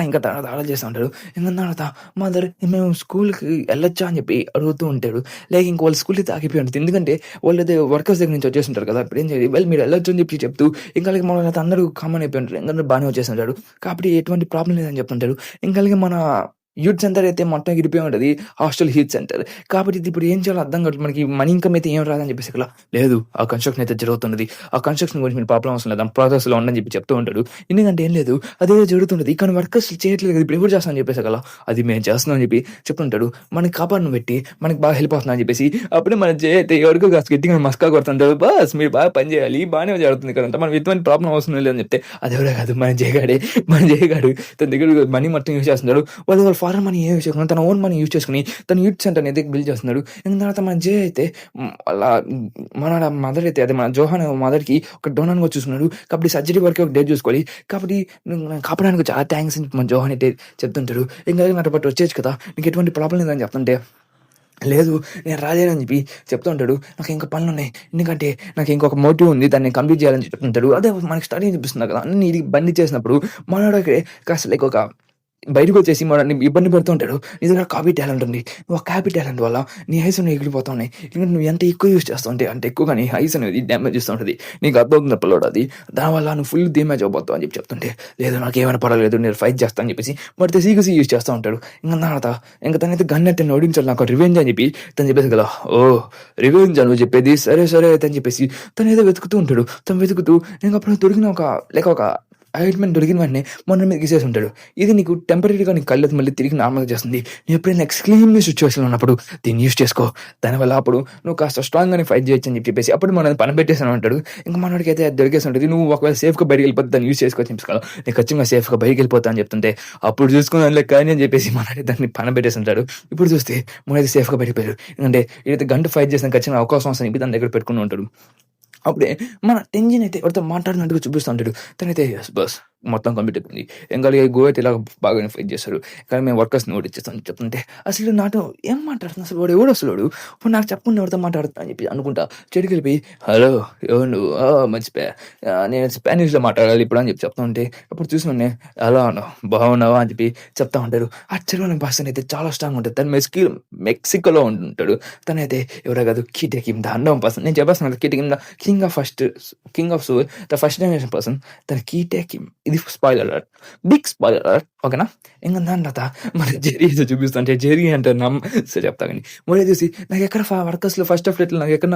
ఇంకా తర్వాత ఆర్డర్ చేస్తూ ఉంటాడు. ఇంకా తర్వాత మదర్ మేము స్కూల్కి వెళ్ళొచ్చా అని చెప్పి అడుగుతూ ఉంటాడు. లైక్ ఇంక వాళ్ళ స్కూల్కి తాకిపోయి ఉంటుంది. ఎందుకంటే వాళ్ళు అయితే వర్కర్స్ దగ్గర నుంచి వచ్చేసి ఉంటారు కదా. ఇప్పుడు ఏం చేయాలి మీరు వెళ్ళొచ్చు అని చెప్పి చెప్తూ ఇంకా మన అందరూ అయిపోయి ఉంటారు. ఎందుకంటే బాగానే వచ్చేస్తుంటాడు. కాబట్టి ఎటువంటి ప్రాబ్లం లేదని చెప్తుంటాడు. ఇంకా మన యూత్ సెంటర్ అయితే మొత్తం గిరిపోయి ఉంటుంది హాస్టల్ యూత్ సెంటర్. కాబట్టి ఇది ఇప్పుడు ఏం చేయాలో అర్థం కాదు మనకి మనీ ఇన్కమ్ అయితే ఏం రాదని చెప్పేసి ఇక్కడ లేదు ఆ కన్స్ట్రక్షన్ అయితే జరుగుతున్నది. ఆ కన్స్ట్రక్షన్ గురించి మీరు ప్రాబ్లం అవసరం లేదు ప్రాసెస్లో ఉండని చెప్పి చెప్తూ ఉంటాడు. ఎందుకంటే ఏం లేదు అదే జరుగుతుంది కానీ వర్కర్స్ చేయట్లేదు ఇప్పుడు ఎవరు చేస్తానని చెప్పేసి కదా అది మేము చేస్తున్నాం అని చెప్పి చెప్తుంటాడు. మనకి కాపాడును పెట్టి మనకి బాగా హెల్ప్ అవుతుందని చెప్పేసి అప్పుడే మన జే అయితే ఎవరికో కాస్త గట్టిగా మస్కా కొడుతుంటాడు. బస్ మీరు బాగా పని చేయాలి బాగానే జరుగుతుంది కదా మనం ఎటువంటి ప్రాబ్లం అవసరం లేదని చెప్తే అది ఎవరే కాదు మన జయగాడు తన దగ్గర మనీ మొత్తం యూజ్ చేస్తున్నాడు. వాళ్ళు ఫారెన్ మనీ యూజ్ చేసుకుని తన ఓన్ మనీ యూజ్ చేసుకుని తన యూత్ సెంటర్ అనేది బిల్డ్ చేస్తున్నాడు. ఇంకా తర్వాత మన జే అయితే అలా మన మదర్ అయితే అదే మన జోహాన్ మదర్కి ఒక డోనర్గా చూసుకున్నాడు. కాబట్టి సర్జరీ వరకు ఒక డేట్ చూసుకోవాలి. కాబట్టి కాపాడడానికి చాలా థ్యాంక్స్ అని మన జోహాన్ అయితే చెప్తుంటాడు. ఇంకా నాతో పాటు వచ్చేచ్చు కదా నీకు ఎటువంటి ప్రాబ్లం లేదని చెప్తుంటే లేదు నేను రాలేనని చెప్పి చెప్తూ ఉంటాడు. నాకు ఇంకా పనులు ఉన్నాయి ఎందుకంటే నాకు ఇంకొక మోటివ్ ఉంది దాన్ని కంప్లీట్ చేయాలని చెప్తుంటాడు. అదే మనకి స్టడీ చూపిస్తుంది కదా అన్ని ఇది బందీ చేసినప్పుడు మనోడికి కాస్త లైక్ ఒక బయటకు వచ్చేసి మనల్ని ఇబ్బంది పెడుతూ ఉంటాడు. నీ దగ్గర కాపీ టాలెంట్ ఉంది నువ్వు ఆ కాపీ టాలెంట్ వల్ల నీ ఐస్ అనేవి ఎగిరిపోతా ఉన్నాయి. ఎందుకంటే నువ్వు ఎంత ఎక్కువ యూజ్ చేస్తావు అంటే అంత ఎక్కువగా నీ ఐస్ అనేది డ్యామేజ్ చేస్తూ ఉంటుంది. నీకు అర్థమవుతుంది పిల్లడు అది దానివల్ల నువ్వు ఫుల్ డ్యామేజ్ అవ్వబోతావు అని చెప్పి చెప్తుంటే లేదు నాకు ఏమైనా పర్వాలేదు నేను ఫైట్ చేస్తాను అని చెప్పేసి మరి సీకసి యూజ్ చేస్తూ ఉంటాడు. ఇంకా తర్వాత ఇంకా తనైతే గన్ అయితే ఓడించాలి నాకు రివెంజ్ అని చెప్పి తను చెప్పేసి కదా ఓ రివెంజ్ అని చెప్పేది సరే అయితే అని చెప్పేసి తను ఏదో వెతుకుతూ ఉంటాడు. తను వెతుకుతూ ఇంకా అప్పుడు దొరికిన ఒక ఐట్మెంట్ దొరికిన వెంటనే మొన్న మీద గీసేసి ఉంటాడు. ఇది నీకు టెంపరీగా నీకు కళ్ళు మళ్ళీ తిరిగి నార్మల్గా చేస్తుంది. నువ్వు ఎప్పుడైనా ఎక్స్ట్రీమ్లీ సిచ్యువేషన్ ఉన్నప్పుడు దీన్ని యూజ్ చేసుకో దానివల్ల అప్పుడు నువ్వు కాస్త స్ట్రాంగ్గానే ఫైట్ చేయొచ్చు అని చెప్పేసి అప్పుడు మనం పని పెట్టేసాను అంటాడు. ఇంకా మనోడికి అయితే అది దొరికేసి ఉంటుంది. నువ్వు ఒకవేళ సేఫ్గా బయటకు వెళ్ళిపోతే దాన్ని యూజ్ చేసుకోవచ్చు చెప్పేసి నేను ఖచ్చితంగా సేఫ్గా బయటకు వెళ్ళిపోతా అని చెప్తుంటే అప్పుడు చూసుకుని దానిలో కానీ అని చెప్పేసి మనకి దాన్ని పని పెట్టేసి ఉంటాడు. ఇప్పుడు చూస్తే మనైతే సేఫ్గా బయటపోయారు. ఎందుకంటే ఇదైతే గంట ఫైట్ చేసిన ఖచ్చితంగా అవకాశం వస్తుంది చెప్పి దాని దగ్గర పెట్టుకుని ఉంటాడు. అప్పుడే మన టెన్షన్ అయితే ఎవరితో మాట్లాడినట్టుగా చూపిస్తూ ఉంటాడు. తనైతే ఎస్ బస్ మొత్తం కంప్లీట్ అయిపోయింది. ఇంకా గో అయితే ఇలా బాగానే ఫైట్ చేస్తాడు. కానీ మేము వర్కర్స్‌ని ఓడించేస్తాం చెప్తుంటే, అసలు నాతో ఏం మాట్లాడుతున్నాడు అసలు వాడు ఎవడు అసలు వాడు? ఇప్పుడు నాకు చెప్పకుండా ఎవరితో మాట్లాడుతున్నా అని చెప్పి అనుకుంటా చెడుకెళ్ళిపోయి, "హలో ఎవరు నువ్వు? మర్చిపోయా. నేను స్పానిష్‌లో మాట్లాడాలి ఇప్పుడు" అని చెప్పి చెప్తా ఉంటే, అప్పుడు చూసి నన్ను ఎలా ఉన్నావు? బాగున్నావా? అని చెప్పి చెప్తా ఉంటారు. ఆ చెరువుని పర్సన్ అయితే చాలా స్ట్రాంగ్‌గా ఉంటది. తను మెక్సికోలో ఉంటుంటాడు. తనైతే ఎవరో కాదు Kid Kim the unknown person. నేను చెప్పేస్తున్నాను Kid Kim the king of soul the first generation person. తన కీటే కిమ్. ఇది spoiler alert. Big spoiler alert. ఓకేనా? ఇంక దాని తర్వాత మన జెర్రీ ఏదో చూపిస్తా అంటే జెర్రీ అంటే సరే చెప్తా కానీ మొదలు చూసి నాకు ఎక్కడ వర్కర్స్‌లో ఫస్ట్ ఆఫ్ ఫ్లైట్‌లో నాకు ఎక్కడ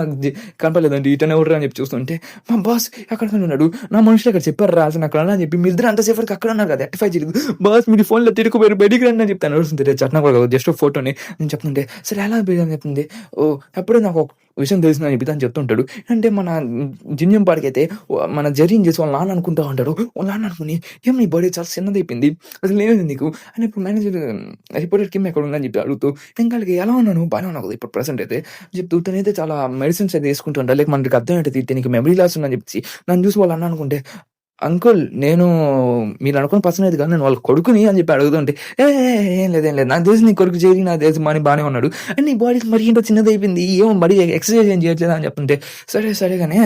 కనపడలేదండి. ఇటనే ఎవరురా అని చెప్పి చూస్తుంటే మా బాస్ ఎక్కడికని ఉన్నాడు. నా మనుషులు అక్కడ చెప్పారురా అసలు అక్కడ అని చెప్పి మీ ఇద్దరు అంతసేపటికి అక్కడ ఉన్నారు కదా ఎట్టిఫై చేయలేదు. బాస్ మీరు ఫోన్‌లో తిరుక్కుపోయారు బయటికి రండి అని చెప్తాను. నడుస్తుంటే చట్నా కూడా జస్ట్ ఫోటోని నేను చెప్తుంటే సరే ఎలా అని చెప్తుంది. ఓహ్! అప్పుడే నాకు ఒక విషయం తెలిసిందని చెప్పి తను చెప్తుంటాడు. అంటే మన జిన్యం పాడికైతే మన జెర్రీని చేసి వాళ్ళ నాన్న అనుకుంటా ఉంటాడు. వాళ్ళ నాన్న అనుకుని ఏం నీ బాడీ చాలా చిన్నదైపోయింది. అసలు ఏమైంది నీకు? అని ఇప్పుడు మేనేజర్ రిపోర్టర్ కిమ్ ఎక్కడ ఉందని చెప్పి అడుగుతూ ఇంకా వాళ్ళకి ఎలా ఉన్నాను బాగానే ఉన్నావు కదా ఇప్పుడు ప్రెసెంట్ అయితే చెప్తూ తనైతే చాలా మెడిసిన్స్ అయితే వేసుకుంటూ ఉంటాడు. లైక్ మనకి అర్థమయ్యేది దీనికి మెమరీ లాస్ ఉందని చెప్పేసి నన్ను చూసి వాళ్ళు అన్న అనుకుంటే అంకుల్ నేను మీరు అనుకున్న పర్సన్ అయితే కాదు నేను వాళ్ళ కొడుకుని అని చెప్పి అడుగుతుంటే ఏం లేదు నాకు తెలిసి నీ కొడుకు చేరి నాకు తెలిసి మనీ బాగానే ఉన్నాడు అండ్ నీ బాడీ మరి ఏంటో చిన్నది అయిపోయింది ఏమో మరి ఎక్సర్సైజ్ ఏం చేయట్లేదు అని చెప్తుంటే సరేగానే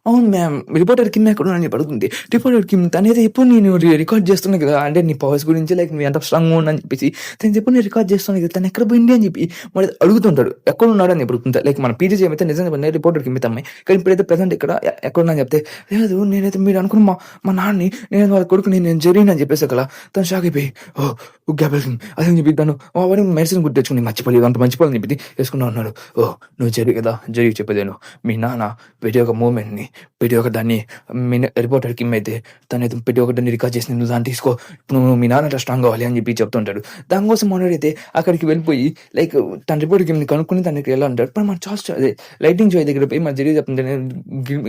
అవును మ్యామ్. రిపోర్టర్ కిమ్ ఎక్కడున్నా అని చెప్పి అడుగుతుంది. రిపోర్టర్ కిమ్ తనైతే ఎప్పుడు నేను రికార్డ్ చేస్తున్నా కదా! అంటే నీ పవర్స్ గురించి లైక్ నువ్వు ఎంత స్ట్రాంగ్‌గా ఉన్నావు అని చెప్పేసి తను ఎప్పుడు నేను రికార్డ్ చేస్తున్నా కదా! తను ఎక్కడ పోయింది అని చెప్పి మరి అడుగుతుంటాడు. ఎక్కడున్నాడు అని అడుగుతుంటా. లైక్ మన పీజీ అయితే నిజంగా చెప్పండి రిపోర్టర్ కిమ్ అయితే అమ్మాయి. కానీ ఇప్పుడైతే ప్రెజెంట్ ఇక్కడ ఎక్కడున్నా అని చెప్తే లేదు నేనైతే మీరు అనుకున్న మా నాన్నని నేను వాళ్ళ కొడుకుని నేను జెర్రీని అని చెప్పేసి కదా! తను షాక్ అయిపోయి ఓహ్! గ్యాబెల్ కిమ్ అదని చెప్పి తను వాడి మెడిసిన్ గుర్తు తెచ్చుకుని మర్చిపోలేదు అంత మర్చిపోవాలని చెప్పి వేసుకున్నా ఉన్నాడు. ఓహ్! నువ్వు జెర్రీ కదా! జెర్రీ చెప్పేదేను మీ నాన్న ప్రతి ఒక్క మూమెంట్‌ని ప్రతి ఒక్క దాన్ని రిపోర్టర్ కిమ్ అయితే తనైతే ప్రతి ఒక్క దాన్ని రికార్డ్ చేసి నువ్వు దాన్ని తీసుకో ఇప్పుడు నువ్వు మీ నాన్న స్ట్రాంగ్ కావాలి అని చెప్పి చెప్తుంటాడు. దానికోసం మనోడైతే అక్కడికి వెళ్ళిపోయి లైక్ తన రిపోర్టర్ కిమ్ని కనుక్కొని తనకి ఎలా ఉంటాడు. ఇప్పుడు మన చార్జ్ అదే లైటింగ్ షో దగ్గర పోయి మన జరిగి చెప్తుంటే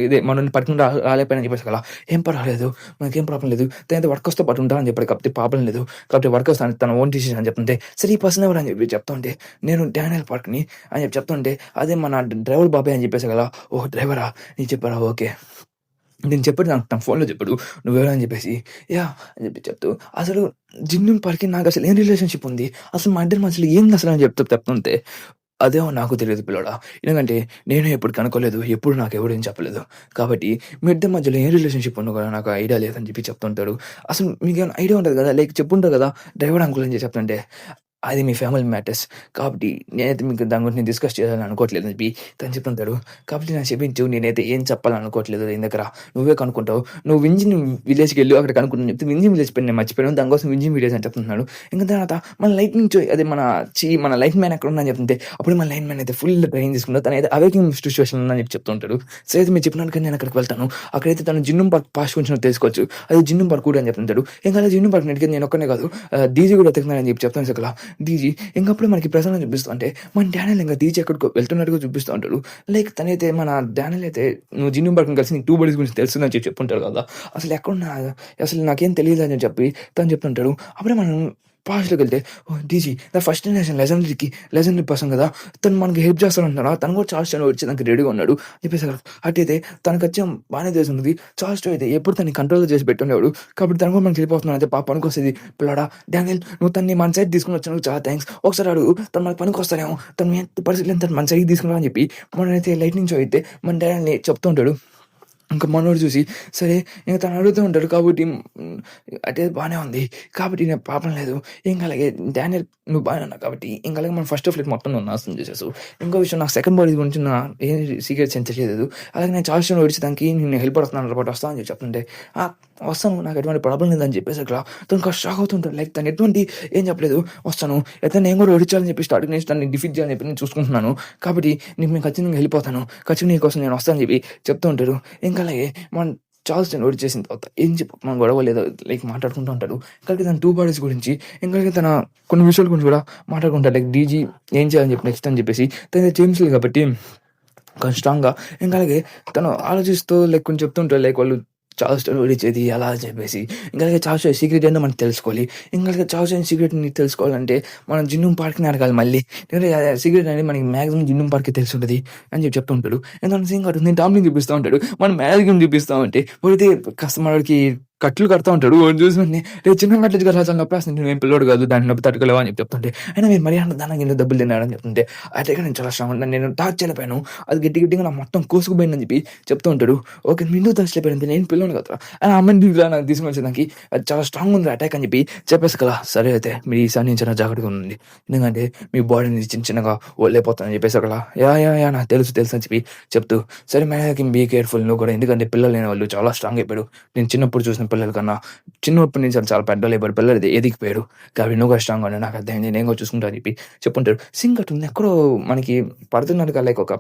ఇదే మనల్ని పట్టుకుని రాలేపోయిన చెప్పేసి అలా ఏం పర్వాలేదు మనకేం ప్రాబ్లం లేదు తనైతే వర్కర్స్తో పాటు ఉంటా అని చెప్పాడు. కాబట్టి ప్రాబ్లం లేదు కాబట్టి వర్కర్స్ తన ఓన్ డిసిషన్ అని చెప్తుంటే సరే ఈ పర్సన్ ఎవరు అని చెప్పి చెప్తుంటే నేను డానియల్ పార్క్ని అని చెప్పి చెప్తుంటే అదే మన డ్రైవర్ బాబాయ్ అని చెప్పేసి కదా ఓ డ్రైవరా నీ చెప్పారా ఓకే నేను చెప్పాడు నాకు తన ఫోన్లో చెప్పాడు నువ్వెవరా అని చెప్పేసి అని చెప్పి చెప్తూ అసలు జిన్నం పార్కి నాకు అసలు ఏం రిలేషన్షిప్ ఉంది అసలు మా ఇద్దరి మధ్యలో ఏంది అసలు అని చెప్తుంటే అదేమో నాకు తెలియదు పిల్లడా ఎందుకంటే నేను ఎప్పుడు కనుక్కోలేదు ఎప్పుడు నాకు ఎవడేం చెప్పలేదు కాబట్టి మీ ఇద్దరి మధ్యలో ఏం రిలేషన్షిప్ ఉన్నా కూడా నాకు ఐడియా లేదని చెప్పి చెప్తుంటాడు. అసలు మీకు ఏమైనా ఐడియా ఉంటుంది కదా లైక్ చెప్పుంటారు కదా డ్రైవర్ అంకుల్ అని చెప్పి చెప్తుంటే అది మీ ఫ్యామిలీ మ్యాటర్స్ కాబట్టి నేనైతే మీకు దాని గురించి నేను డిస్కస్ చేయాలని అనుకోవట్లేదు అని చెప్పి తను చెప్తుంటాడు. కాబట్టి నాకు చెప్పించు నేనైతే ఏం చెప్పాలని అనుకోవట్లేదు దీని దగ్గర నువ్వే కనుక్కుంటావు నువ్వు వింజిన్ విలేజ్కి వెళ్ళి అక్కడ కనుక్కుంటాను చెప్తే వింజిన్ విలేజ్ పైన నేను మర్చిపోయాను దానికోసం వింజిన్ విలేజ్ అని చెప్తున్నాడు. ఇంకా తర్వాత మన లైట్నింగ్ అదే మన లైట్ మ్యాన్ ఎక్కడ ఉందని చెప్తుంటే అప్పుడు మన లైన్ మ్యాన్ అయితే ఫుల్ ట్రైన్ తీసుకుంటాడు తనైతే అవేకింగ్ సిచ్యువేషన్ ఉందని చెప్పి చెప్తుంటాడు. సో అయితే మీరు చెప్పినాను కానీ నేను అక్కడికి వెళ్తాను అక్కడైతే తను జిన్నం పార్క్ పాస్ కొంచెం తెలుసుకోవచ్చు అది జిన్నం పార్క్ కూడా అని చెప్తుంటాడు. ఇంకా అలా జిన్నం పార్క్ నెట్కి నేను ఒక్కనే కాదు డీజీ కూడా ఎత్తుకున్నానని చెప్పి చెప్తాను అసలు డీజీ ఇంకప్పుడు మనకి ప్రసన్న చూపిస్తూ అంటే మన డానియల్ ఇంకా డీజీ ఎక్కడికో వెళ్తున్నట్టుగా చూపిస్తూ ఉంటాడు. లైక్ తనైతే మన డానియల్ అయితే నువ్వు జిన్నం పార్క్ కలిసి నీకు 2 బాడీస్ గురించి తెలుస్తుందని చెప్పి చెప్పుంటారు కదా అసలు ఎక్కడున్నా అసలు నాకేం తెలియదు అని చెప్పి తను చెప్తుంటాడు. అప్పుడే మనం పాస్ట్లోకి వెళ్తే DG the first generation legendary person కదా తను మనకి హెల్ప్ చేస్తానంటున్నాడు తను కూడా చార్జ్ స్టోన్ వచ్చి తనకి రెడీగా ఉన్నాడు చెప్పేసి అట్టయితే తనకు వచ్చే బాగానే తెలుస్తుంది చార్జ్ స్టోన్ అయితే ఎప్పుడు తనని కంట్రోల్ చేసి పెట్టున్నాడు కాబట్టి తను కూడా మనకి వెళ్ళిపోతున్నాడు అయితే పనికి వస్తుంది పిల్లడా డానియల్ నువ్వు తన్ని మన సైడ్ తీసుకుని వచ్చినందుకు చాలా థ్యాంక్స్ ఒకసారి అడుగు తను మనకి పనికి వస్తారేమో తను పరిస్థితులు తను మన సైడ్ తీసుకున్నా అని చెప్పి మనైతే లైట్నింగ్ షో అయితే మన డానియల్ని చెప్తూ ఉంటాడు. ఇంకా మనోడు చూసి సరే ఇంకా తను అడుగుతూ ఉంటాడు కాబట్టి అంటే బాగానే ఉంది కాబట్టి నేను ప్రాబ్లం లేదు ఇంకా అలాగే డానియల్ నువ్వు బాగానే ఉన్నావు కాబట్టి ఇంకా అలాగే మనం ఫస్ట్ ఫ్లైట్ మొత్తం నువ్వు నాశనం చేసేసు. ఇంకో విషయం నాకు సెకండ్ బాడీ గురించి నా ఏం సీక్రెట్స్ ఏం తెలియదు అలాగే నేను చాలా విషయం విడిచి దానికి నేను హెల్ప్ పడుతున్నాను అనమాట వస్తాను అని చెప్పి చెప్తుంటే వస్తాను నాకు ఎటువంటి ప్రాబ్లం లేదని చెప్పేసి అక్కడ తను షాక్ అవుతుంటాడు లైక్ తను ఎటువంటి ఏం చెప్పలేదు వస్తాను అయితే నేను కూడా విడిచాలని చెప్పి స్టార్టింగ్ నుంచి తను డిఫీట్ చేయాలని చెప్పి నేను చూసుకుంటున్నాను కాబట్టి నేను ఖచ్చితంగా వెళ్ళిపోతాను ఖచ్చితంగా నీకోసం నేను వస్తానని చెప్పి చెప్తూ ఉంటాడు. ఇంకా అలాగే మనం చార్ల్స్ నోట్ చేసిన తర్వాత ఏం చెప్పు మన గొడవ లేదో లైక్ మాట్లాడుకుంటూ ఉంటాడు. ఇంకా తన 2 బాడీస్ గురించి ఇంకా తన కొన్ని విషయాల గురించి కూడా మాట్లాడుకుంటాడు లైక్ డీజీ ఏం చేయాలని చెప్పి నెక్స్ట్ అని చెప్పేసి తన జేమ్స్ కాబట్టి కొంచెం స్ట్రాంగ్గా ఇంకా అలాగే తను ఆలోచిస్తూ లైక్ కొంచెం చెప్తుంటాడు లైక్ వాళ్ళు చార్ల్స్ విడిచేది అలా అని చెప్పేసి ఇంకా చార్ల్స్ సీక్రెట్ ఏంటో మనం తెలుసుకోవాలి. ఇంకా చార్ల్స్ సీక్రెట్ తెలుసుకోవాలంటే మనం జిన్నం పార్క్ని అడగాలి మళ్ళీ ఎందుకంటే సీక్రెట్ అనేది మనకి మ్యాక్సిమం జిన్నం పార్క్కి తెలిసి ఉంటుంది అని చెప్పి చెప్తుంటాడు. ఎందుకంటే నేను టామ్లింగ్ చూపిస్తూ ఉంటాడు మనం మ్యాజిక్ చూపిస్తూ ఉంటే పోతే కాస్త మనకి కట్లు కడతా ఉంటాడు. వాడిని చూసి వెంటనే "రేయ్ చిన్నగా కట్టొచ్చు కదా! చాలా నొప్పేస్తుంది. నువ్వేం పిల్లోడు కాదు. దానికి నొప్పి తట్టుకోలేవు" అని చెప్పి చెప్తుంటే, అయినా మీరు మరీ అంతదానంగా ఎందుకు దెబ్బలు తిన్నాడని చెప్తుంటే, అయితే నేను చాలా స్ట్రాంగ్ ఉన్నాను. నేను టచ్ చేయలేకపోయాను. అది గట్టిగా నాకు మొత్తం కోసుకుపోయిందని చెప్పి చెప్తూ ఉంటాడు. ఓకే. నువ్వెందుకు టచ్ చేయలేకపోయావు? నేను పిల్లోడిని కదరా! ఆ అమ్మాయిని ఇలా నాకు తీసుకొని వచ్చేదానికి అది చాలా స్ట్రాంగ్ ఉంది అటాక్ అని చెప్పి చెప్పేసి కదా! సరే అయితే మీరు ఈసారి నుంచి చాలా జాగ్రత్తగా ఉండండి. ఎందుకంటే మీ బాడీని చిన్న చిన్నగా వదిలేపోతానని చెప్పేసి అక్కడ యాహ్! నాకు తెలుసు అని చెప్పి చెప్తూ, సరే మేడమ్ బీ కేర్‌ఫుల్ నువ్వు కూడా. ఎందుకంటే పిల్లలు లేని వాళ్ళు చాలా స్ట్రాంగ్ అయిపోయారు. నేను చిన్నప్పుడు చూసిన పిల్లల కన్నా చిన్నప్పటి నుంచి చాలా పెద్దోళ్ళైపోయారు. పిల్లలు ఎదిగిపోయారు. కాబట్టి నువ్వు కూడా స్ట్రాంగ్‌గా ఉండు. నాకు అర్థమైంది. నేను కూడా చూసుకుంటా అని చెప్పి చెప్పుంటాడు. సింక్ అటుంది ఎక్కడో మనకి పడుతున్నట్టుగా లైక్ ఒక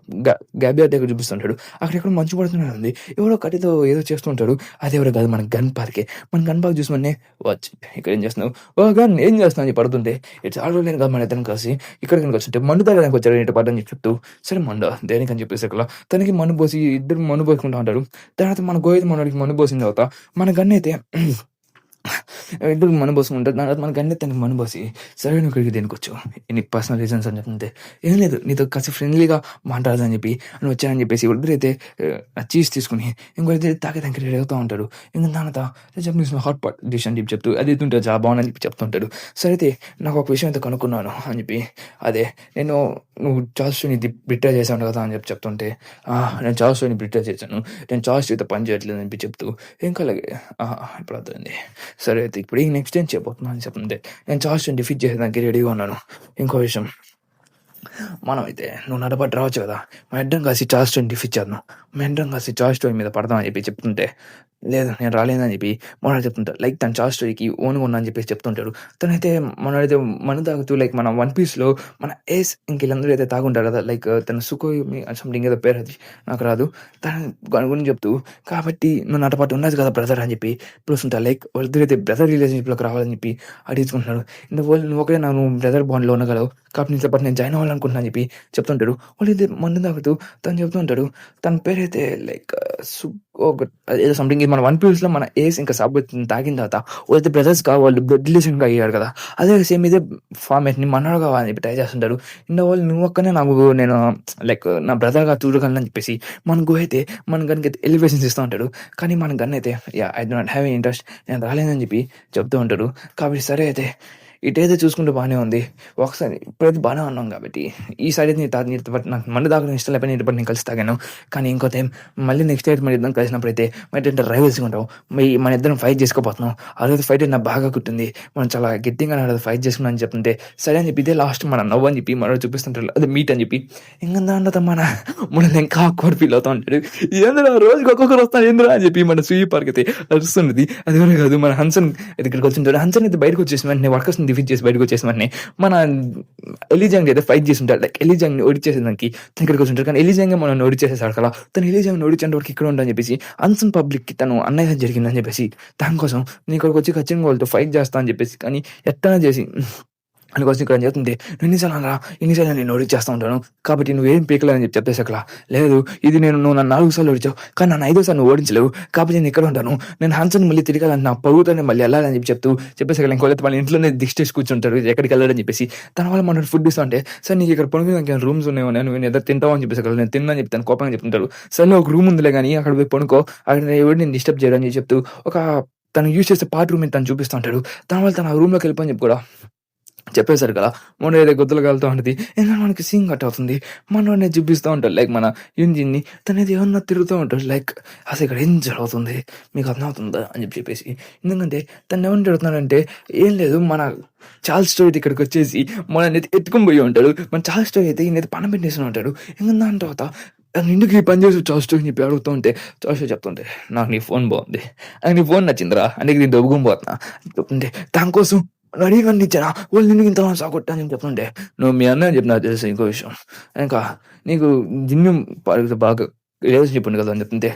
గ్యాబియా దగ్గర చూపిస్తుంటాడు. అక్కడెక్కడో మంచు పడుతున్నట్టు ఉంది. ఎవడో కట్టెతో ఏదో చేస్తూ ఉంటాడు. అదెవరో కాదు మన గన్ పార్కే. మన గన్ పార్క్ చూసి వచ్చి ఇక్కడ ఏం చేస్తున్నావు? ఓ గన్ ఏం చేస్తున్నావు అని పడుతుంటే ఇట్స్ ఆల్ నేను కాదు మన ఇద్దరం కలిసి ఇక్కడికి వచ్చుంటే మండు తాగడానికి వచ్చాడు ఇటు పడ్డని చెప్తూ సరే మండు దేనికని చెప్పేసి అక్కడ తనకి మన్ను పోసి ఇద్దరు మన్ను పోసుకుంటా ఉంటారు. తర్వాత మన గోవింద్ మనోడికి మన్ను పోసిన తర్వాత మన గన్ అయితే ఇద్దరికి మనుబోసుకుంటారు. దాని తర్వాత మన గన్ను తనకి మనుబోసి సరే నువ్వు ఇక్కడికి దేనికొచ్చావు? నీ పర్సనల్ రీజన్స్ అని చెప్తుంటే ఏం లేదు నీతో కాస్త ఫ్రెండ్లీగా మాట్లాడదని చెప్పి నువ్వు వచ్చానని చెప్పేసి ఇద్దరైతే చీజ్ తీసుకుని ఇంకొకరైతే తాగేదానికి రెడీ అవుతూ ఉంటాడు. ఇంకా దానితో జపనీస్ హాట్ పాట్ డిష్ అని చెప్పి చెప్తూ అది ఎత్తుంటే చాలా బాగుందని చెప్పి చెప్తుంటాడు. సరే అయితే నాకు ఒక విషయం అయితే కనుక్కున్నాను అని చెప్పి అదే నువ్వు చార్జ్ ఇది ప్రిపేర్ చేశాను కదా అని చెప్పి చెప్తుంటే నేను చార్జ్ ప్రిపేర్ చేశాను. నేను చార్జ్ అయితే పని చేయట్లేదు అని చెప్పి చెప్తూ ఇంకా అలాగే ఇప్పుడు అర్థమైంది. సరే అయితే ఇప్పుడు నెక్స్ట్ ఏం చేయబోతున్నాను అని చెప్తుంటే నేను చార్జ్ డిఫీట్ చేసేదానికి రెడీగా ఉన్నాను. ఇంకో విషయం మనమైతే నువ్వు నడపడి రావచ్చు కదా మన ఇద్దరం కలిసి చార్జ్ డిఫీట్ చేద్దాం. మన ఇద్దరం కలిసి చార్జ్ స్టోరీ మీద పడదాం అని చెప్పి చెప్తుంటే లేదు నేను రాలేదని చెప్పి మనోడు చెప్తుంటాడు. లైక్ తన చార్జ్ స్టోరీకి ఓన్గా ఉన్నా అని చెప్పేసి చెప్తుంటాడు. తనైతే మనోడైతే మన తాగుతూ లైక్ మన వన్ పీస్లో మన ఏస్ ఇంకెళ్ళందరూ అయితే తాగుంటారు కదా లైక్ తన సుకోమి సంథింగ్ ఏదో పేరు అది నాకు రాదు. తన గురించి చెప్తూ కాబట్టి నువ్వు నాటపాటు ఉన్నది కదా బ్రదర్ అని చెప్పి పిలుస్తుంటా. లైక్ వాళ్ళిద్దరైతే బ్రదర్ రిలేషన్షిప్లోకి రావాలని చెప్పి అడుగుతుంటున్నాడు. నువ్వు ఒకటే నువ్వు బ్రదర్ బాండ్లో ఉండగలవు కాబట్టి నీతో పాటు నేను జాయిన్ అవ్వాలనుకుంటున్నా అని చెప్పి చెప్తుంటాడు. వాళ్ళైతే మందు తాగుతూ తను చెప్తూ ఉంటాడు. తన పేరైతే లైక్ ఏదో సంథింగ్ మన వన్ పీస్లో మన ఏస్ ఇంకా సబ్ తాగిన తర్వాత వాళ్ళైతే బ్రదర్స్ వాళ్ళు బ్లడ్ రిలేషన్గా అయ్యారు కదా అదే సేమ్ ఇదే ఫార్మేట్ని మనోడు కావాలని చెప్పి ట్రై చేస్తుంటారు. ఇంట్లో వాళ్ళు నువ్వు ఒక్కనే నేను లైక్ నా బ్రదర్గా చూడగలను అని చెప్పేసి మన గో అయితే మన గన్కి అయితే ఎలివేషన్స్ ఇస్తూ ఉంటాడు. కానీ మన గన్ అయితే I do not have interest నేను రాలేదని చెప్పి చెప్తూ ఉంటాడు. కాబట్టి సరే అయితే ఇటైతే చూసుకుంటే బాగానే ఉంది. ఒకసారి ఇప్పుడైతే బాగానే ఉన్నాం కాబట్టి ఈసారి అయితే నీతో పాటు నాకు మళ్ళీ తాగడం ఇష్టం లేకపోతే నీతో పాటు నేను కలిసి తాగాను. కానీ ఇంకో టైం మళ్ళీ నెక్స్ట్ అయితే మన ఇద్దరం కలిసినప్పుడు అయితే మన ఇద్దరు రైవల్స్గా ఉంటాం. మన ఇద్దరం ఫైట్ చేసుకోపోతున్నాం. ఆ రోజు ఫైట్ నాకు బాగా కుట్టింది. మనం చాలా గట్టిగా ఫైట్ చేసుకున్నాం అని చెప్తుంటే సరే అని చెప్పి ఇదే లాస్ట్ మన నవ్వు అని చెప్పి మనోడు చూపిస్తుంటాడు అదే మీట్ అని చెప్పి ఇంకా దాంట్లో మనల్ని ఇంకా ఆక్వర్డ్ ఫీల్ అవుతూ ఉంటాడు. ఏంద్రా రోజుకి ఒక్కొక్కరు వస్తాను ఏంద్రా అని చెప్పి మన సూయి పార్క్ అయితే అరుస్తున్నది. అది కూడా కాదు మన హన్సన్ ఇక్కడికి వచ్చింటాడు. హన్సన్ అయితే బయటకు వచ్చేసిన వెంటనే వర్కర్స్ డిఫీట్ చేసి బయటకు వచ్చేసిన వెంటనే మన ఎలిజాంగ్ అయితే ఫైట్ చేసి ఉంటాడు. లైక్ ఎలిజాంగ్ ఓడిచేసేదానికి తను ఇక్కడికి వచ్చి ఉంటాడు. కానీ ఎలిజాంగ్ మనం ఓడిచేసేసాడు కదా తను ఎలిజాంగ్ ఓడిచేంత వరకు ఇక్కడ ఉంటా అని చెప్పేసి హన్సన్ పబ్లిక్కి తను అన్నయ్య జరిగిందని చెప్పేసి దానికోసం నేను ఇక్కడికి వచ్చి ఖచ్చితంగా వాళ్ళతో ఫైట్ చేస్తా అని చెప్పేసి కానీ ఎట్టనా చేసి అందుకోసం ఇక్కడ చెప్తుంటే ఎన్నిసార్లు నేను ఓడిచేస్తూ ఉంటాను కాబట్టి నువ్వేం పీకలేదని చెప్పి చెప్పేసి అక్కడ లేదు ఇది నువ్వు నన్ను 4 సార్లు ఓడించావు కానీ నన్ను 5వ సార్లు నువ్వు ఓడించలేవు కాబట్టి నేను ఇక్కడ ఉంటాను. నేను హన్సన్ మళ్ళీ తిరగాలని నా పరుగుతోనే మళ్ళీ వెళ్ళాలని చెప్పి చెప్పేసి అక్కడ ఇంకోళ్ళైతే వాళ్ళ ఇంట్లోనే దిష్టేసి కూర్చుంటారు ఎక్కడికి వెళ్ళాలని చెప్పేసి తన వల్ల మన ఫుడ్ ఇస్తా అంటే సార్ నీకు ఇక్కడ పనుకోవడానికి రూమ్స్ ఉన్నాయో నువ్వు ఏదో తింటావు అని చెప్పేసి అక్కడ నేను తిన్నాను చెప్తాను కోపంగా చెప్తుంటారు. సరే ఒక రూమ్ ఉందిలే కానీ అక్కడ పోయి పనుకో అక్కడ ఎవరు నేను డిస్టర్బ్ చేయడానికి చెప్తూ ఒక తను యూజ్ చేసే పార్ట్ రూమ్ తను చూపిస్తూ ఉంటాడు. తన వల్ల తను ఆ రూమ్లోకి వెళ్ళిపోని చెప్పి కూడా చెప్పేశారు కదా మన ఏదో గుద్దలు కలుతూ ఉంటుంది. ఎందుకంటే మనకి సీన్ కట్ అవుతుంది. మనోడిని చూపిస్తూ ఉంటాడు లైక్ మన ఇంజిన్ని తనది ఏమన్నా తిరుగుతూ ఉంటాడు లైక్ అసలు ఇక్కడ ఏం జరుగుతుంది మీకు అర్థమవుతుందా అని చెప్పేసి ఎందుకంటే తను ఏమని అడుగుతున్నాడంటే ఏం లేదు మన చార్ల్స్ స్టోరీ ఇక్కడికి వచ్చేసి మనని ఎత్తుకొని పోయి ఉంటాడు. మన చార్ల్స్ స్టోరీ అయితే ఈయన పని పెట్టేసి ఉంటాడు. ఎందుకంటే దాని తర్వాత ఇందుకు ఈ పని చేసి చార్ల్స్ స్టోరీ చెప్పి అడుగుతూ ఉంటే చార్ల్స్ చెప్తుంటే నాకు నీ ఫోన్ బాగుంది నాకు నీ ఫోన్ నచ్చిందిరా అందుకే నేను దొబ్బుకొని పోతున్నా చెప్తుంటే దానికోసం రెడీగా ఇచ్చారా వాళ్ళు నిన్ను ఇంత సాగొట్టని చెప్తుంటే నువ్వు మీ అన్నని చెప్పి నాకు తెలుసు. ఇంకో విషయం ఇంకా నీకు జిన్నం పార్క్ బాగా రిలేషన్షిప్ ఉంది కదా అని చెప్తుంటే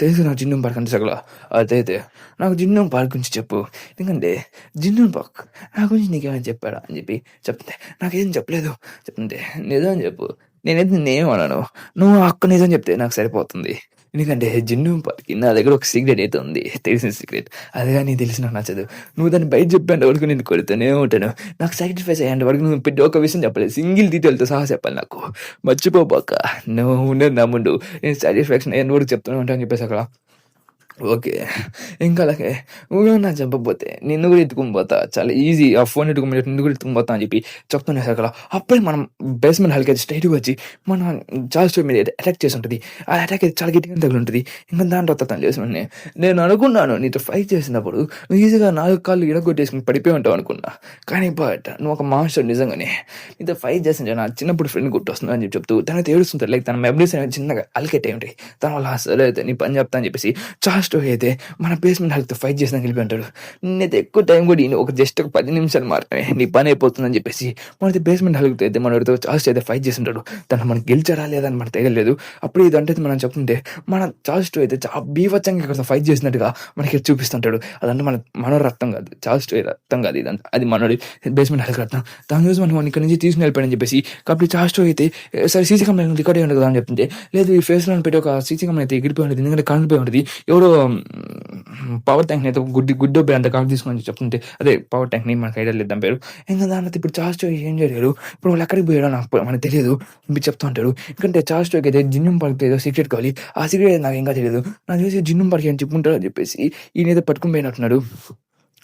తెలుసు నాకు జిన్నం పార్క్ అంటే సగల అదైతే నాకు జిన్నం పార్క్ గురించి చెప్పు ఎందుకంటే జిన్నం పార్క్ నా గురించి నీకేమైనా చెప్పాడా అని చెప్పి చెప్తుంటే నాకేం చెప్పలేదు చెప్తుంటే నిజం చెప్పు నేనైతే నేనేం అన్నాను నువ్వు అక్క నిజం చెప్తే నాకు సరిపోతుంది. ఎందుకంటే జిన్నం పార్క్ నా దగ్గర ఒక సీక్రెట్ అయితే ఉంది తెలిసిన సీక్రెట్ అది కానీ తెలిసి నాకు నచ్చదు. నువ్వు దాన్ని బయట చెప్పేంత వరకు నేను కొడుతూనే ఉంటాను. నాకు సాక్రిఫైస్ అయ్యేంత వరకు నువ్వు పెద్ద ఒక విషయం చెప్పలేదు సింగిల్ డీటెయిల్తో సహా చెప్పాలి నాకు మర్చిపోబాక నువ్వు ఉండేది నమ్ముండు నేను సాటిస్ఫాక్షన్ అయ్యేంత వరకు చెప్తూనే ఉంటాను అని చెప్పేసి అక్కడ ఓకే. ఇంకా అలాగే నువ్వేమన్నా చెప్పకపోతే నిన్ను గూడా ఎత్తుకొని పోతా. చాలా ఈజీ. ఆ ఫోన్ ఎత్తుకొని నిన్ను గూడా ఎత్తుకొని పోతా అని చెప్పి చెప్తున్నా సకల. అప్పుడే మనం బేస్‌మెంట్ హాల్‌కయితే స్ట్రెయిట్‌గా వచ్చి మన చార్జ్ స్టోర్ మీద అటాక్ చేసుంటది. ఆ అటాక్ అయితే చాలా గట్టిగానే తగిలుంటది. ఇంక దాని తర్వాత తను చేసినోడిని. నేను అనుకున్నాను నీతో ఫైట్ చేసినప్పుడు నువ్వు ఈజీగా 4 కాళ్ళు ఇరగ్గొట్టేసుకొని పడిపోయి ఉంటావు అనుకున్నా. కానీ నువ్వు ఒక మాన్‌స్టర్ నిజంగానే. నీతో ఫైట్ చేస్తుంటే నా చిన్నప్పుడు ఫ్రెండ్ గుర్తొస్తుంది అని చెప్పి చెప్తూ తనైతే ఏడుస్తుంటాడు. లైక్ తన మెమరీస్ అనేవి చిన్నగా అలికేట్ అయి ఉంటాయి. తన వల్ల సరే అయితే నీ పని చెప్తా అని చెప్పేసి చార్జ్ స్టోరీ అయితే మన బేస్‌మెంట్ హాల్‌తో ఫైట్ చేసినాక వెళ్ళిపోయి ఉంటాడు. నేనైతే ఎక్కువ టైం కూడా ఇయ్యను. జస్ట్ ఒక 10 నిమిషాలు మాత్రమే నీ పని అయిపోతుందని చెప్పేసి మనైతే బేస్‌మెంట్ హాల్‌తో అయితే మనోడితో చార్జ్ అయితే ఫైట్ చేస్తుంటాడు. తను మనకి గెలిచాడా లేదా అని మనకు తెలియలేదు. అప్పుడు ఇదంటే మనం చెప్తుంటే మన చార్జ్ స్టోరీ అయితే చాలా బీభత్సంగా ఇక్కడ ఫైట్ చేసినట్టుగా మనకి చూపిస్తుంటాడు. అదంటే మనోడి రక్తం కాదు. చార్జ్ స్టోరీ రక్తం కాదు ఇదంతా. అది మనోడి బేస్‌మెంట్ హాల్‌కి రక్తం. దాన్ని చూసి మనం ఇక్కడి నుంచి తీసుకొని వెళ్ళిపోయాడని చెప్పేసి కాబట్టి చార్జ్ స్టోరీ అయితే సరే సీసీ కెమెరా రికార్డ్ అయ్యి ఉండదు కదా అని చెప్తుంటే లేదు ఈ ఫేస్‌లో పెట్టి ఒక సీసీ కెమెరా అయితే ఎగిరిపోయి ఉంటుంది. ఎందుకంటే కరెంట్ పోయి ఉంటది. ఎవరో పవర్ ట్యాంక్‌ని అయితే గుడ్డోబ్బి అంత కాకు తీసుకొని చెప్తుంటే అదే పవర్ ట్యాంక్‌ని మనకు ఐడియా లేదు దాని పేరు. ఇంకా దాని తర్వాత ఇప్పుడు చార్జ్ స్టోరీ ఏం జరిగారు? ఇప్పుడు వాళ్ళు ఎక్కడికి పోయాడో మనకు తెలియదు. మీరు చెప్తా ఉంటాడు. ఎందుకంటే చార్జ్ స్టోరీకి అయితే జిన్నుం పార్క్‌కి ఏదో సీక్రెట్ కావాలి. ఆ సీక్రెట్ నాకు ఇంకా తెలియదు. నాకు తెలిసి జిన్నుం పార్క్ అని చెప్పుకుంటాడు అని చెప్పేసి ఈయనేదో పట్టుకొని పోయినట్టున్నాడు.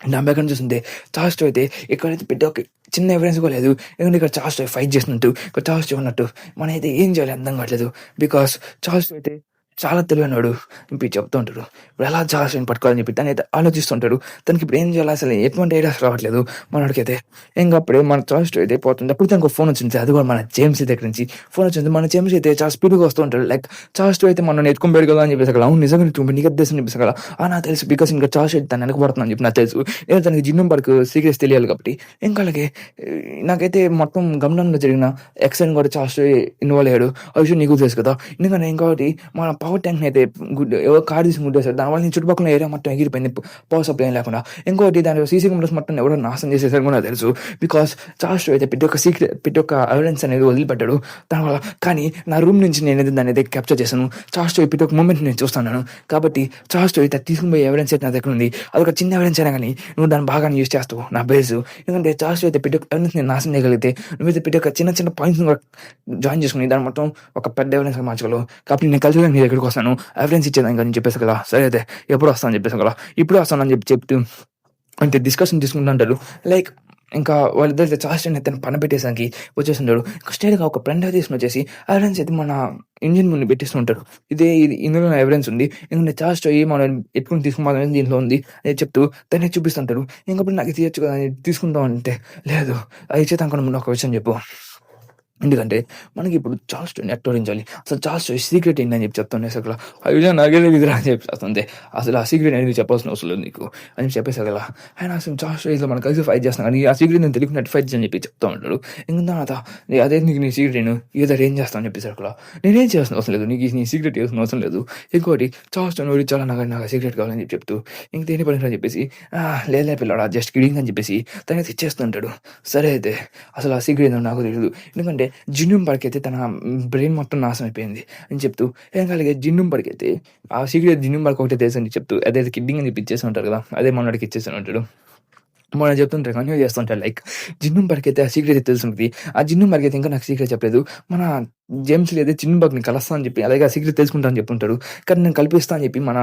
నా బ్యాక్ చూస్తుంటే చార్జ్ స్టోరీ అయితే ఎక్కడైతే పెద్ద ఒక చిన్న ఎవిడెన్స్ కూడా లేదు. ఎందుకంటే ఇక్కడ చార్జ్ స్టోరీ ఫైట్ చేసినట్టు, ఇక్కడ చార్జ్ స్టోరీ ఉన్నట్టు మనమైతే ఏం చేయాలి అర్థం కావట్లేదు. బికాస్ చార్జ్ స్టోరీ అయితే చాలా తెలివైనోడు. ఇప్పుడు చెప్తూ ఉంటాడు. ఇప్పుడు ఎలా చార్జ్ స్టోరీని పట్టుకోవాలని చెప్పి తనైతే ఆలోచిస్తుంటాడు. తనకి ఇప్పుడు ఏం చేయాలి అసలు ఎటువంటి ఐడియాస్ రావట్లేదు మనోడికైతే. ఇంక అప్పుడే మన చార్జ్ స్టోరీ అయితే పోతుంది. అప్పుడు తనకు ఫోన్ వచ్చింది. అది కూడా మన జేమ్స్ దగ్గర నుంచి ఫోన్ వచ్చింది. మన జేమ్స్ అయితే చాలా స్పీడ్‌గా వస్తూ ఉంటాడు. లైక్ చార్జ్ స్టోరీ అయితే మనం ఎత్తుకొని కదా అని చెప్పేసి అవును నిజంగా నీకు ఉద్దేశం చెప్పేసి నాకు తెలుసు. బికాస్ ఇంకా చార్జ్ స్టోరీ తను వెనకబడుతుంది అని చెప్పి నాకు తెలుసు. నేను తనకి జిన్నుం పార్క్ సీక్రెట్స్ తెలియాలి కాబట్టి. ఇంకా అలాగే నాకైతే మొత్తం గమనంలో జరిగిన యాక్సిడెంట్ కూడా చార్జ్ స్టోరీ ఇన్వాల్వ్ అయ్యాడు. ఆ విషయం నీకు తెలుసు కదా. ఎందుకంటే ఇంకోటి మన పవర్ ట్యాంక్‌ని అయితే ఎవరో కారు తీసుకొని గుద్దేశారు. దానివల్ల నీ చుట్టుపక్కల ఏరియా మొత్తం ఎగిరిపోయింది. పవర్ సప్లై ఏం లేకుండా. ఇంకోటి దాంట్లో సీసీ కెమెరాస్ మొత్తం ఎవరో నాశనం చేసేసారు కూడా నాకు తెలుసు. బికాస్ చార్జ్ స్టోరీ అయితే ప్రతి ఒక్క ఎవిడెన్స్ అనేది వదిలిపెట్టాడు. దానివల్ల కానీ నా రూమ్ నుంచి నేనైతే దాన్ని అయితే క్యాప్చర్ చేశాను. చార్జ్ స్టోరీ ప్రతి ఒక్క మూమెంట్ నేను చూస్తున్నాను. కాబట్టి చార్జ్ స్టోరీ తీసుకుని పోయే ఎవిడెన్స్ అయితే నా దగ్గర ఉంది. అదొక చిన్న ఎవిడెన్స్ అయినా కానీ నువ్వు దాన్ని బాగా యూజ్ చేస్తావు నా బేస్. ఎందుకంటే చార్జ్ స్టోరీ అయితే ప్రతి ఒక్క ఎవిడెన్స్ నేను నాశనం చేయగలిగితే నువ్వైతే ప్రతి ఒక్క చిన్న చిన్న పాయింట్స్ కూడా జాయిన్ చేసుకుని దాన్ని మొత్తం ఒక పెద్ద ఎవిడెన్స్ మార్చగలవు. కాబట్టి నేను కలిసి నీ దగ్గరికి వస్తాను. ఎవిడెన్స్ ఇచ్చేదానికి అని చెప్పేసి కదా. సరే అయితే ఎప్పుడు వస్తాను అని చెప్పేసి కదా. ఇప్పుడు వస్తానని చెప్తూ అంటే డిస్కషన్ తీసుకుంటూ ఉంటారు. లైక్ ఇంకా వాళ్ళిద్దరు చార్జ్ స్టోరీని అయితే పని పెట్టేసానికి వచ్చేస్తుంటాడు. ఇంకా స్ట్రెయిట్‌గా ఒక పెన్ డ్రైవ్ తీసుకొని వచ్చేసి ఎవిడెన్స్ అయితే మన ఇంజిన్ ముందు పెట్టేస్తుంటాడు. ఇది ఇందులో ఎవిడెన్స్ ఉంది. ఎందుకంటే చార్జ్ స్టోరీ మనం ఎత్తుకొని తీసుకుని దీంట్లో ఉంది అని చెప్తూ దాన్ని చూపిస్తుంటాడు. ఇంకప్పుడు నాకు తీయొచ్చు కదా అని తీసుకుంటాం అంటే లేదు అది ఇచ్చేదానికన్నా ముందు ఒక విషయం చెప్పు. ఎందుకంటే మనకి ఇప్పుడు చార్జ్ స్టోరీని ఎట్టోడించాలి. అసలు చార్జ్ స్టోరీ సీక్రెట్ ఏంటని చెప్పి చెప్తుండే అసలు ఆ విషయం నాకే తెలీదురా అని చెప్పి చెప్తుంటే అసలు ఆ సీక్రెట్ అనేది చెప్పాల్సిన అవసరం లేదు నీకు అని చెప్పేసి కదా. ఆయన అసలు చార్జ్ స్టోరీలో మనం కలిసి ఫైట్ చేస్తాం కానీ ఆ సీక్రెట్ నేను తెలియకున్నట్టు ఫైట్ అని చెప్పి చెప్తా ఉంటాడు. ఇంకా తర్వాత అదే నీకు నీ సీక్రెట్ నేను ఏదో ఏం చేస్తాను అని చెప్పేసి అక్కడ నేనేం చేయాల్సిన అవసరం లేదు. నీకు నీ సీక్రెట్ చేయాల్సిన అవసరం లేదు. ఇంకోటి చార్జ్ స్టోరీ ఓడించాలా నాకు సీక్రెట్ కావాలని చెప్తూ ఇంక దేని పని అని చెప్పేసి లేలే పిల్లడా జస్ట్ కిడింగ్ అని చెప్పేసి తనైతే ఇచ్చేస్తుంటాడు. సరే అయితే అసలు ఆ సీక్రెట్ ఏందో నాకు తెలియదు. ఎందుకంటే జిన్నుం పార్క్ అయితే తన బ్రెయిన్ మొత్తం నాశనం అయిపోయింది అని చెప్తూ అలాగే జిన్నుం పార్క్ అయితే ఆ సీక్రెట్ జిన్నుం పార్క్ ఒకటే తెలుసు అని చెప్తూ అదే కిడ్డింగ్ అని చెప్పి ఇచ్చేసి ఉంటారు కదా. అదే మనోడికి ఇచ్చేసి ఉంటాడు. మొన్న చెప్తుంటారు కంటిన్యూ చేస్తుంటారు. లైక్ జిన్నుం పార్క్ అయితే ఆ సీక్రెట్ తెలుసుంటుంది. ఆ జిన్నుం పార్క్ అయితే ఇంకా నాకు సీక్రెట్ చెప్పలేదు. మన జేమ్స్ అయితే జిన్నుం పార్క్‌ని కలుస్తా అని చెప్పి అలాగే ఆ సీక్రెట్ తెలుసుకుంటా అని చెప్తుంటాడు. కానీ నేను కలిపిస్తా అని చెప్పి మన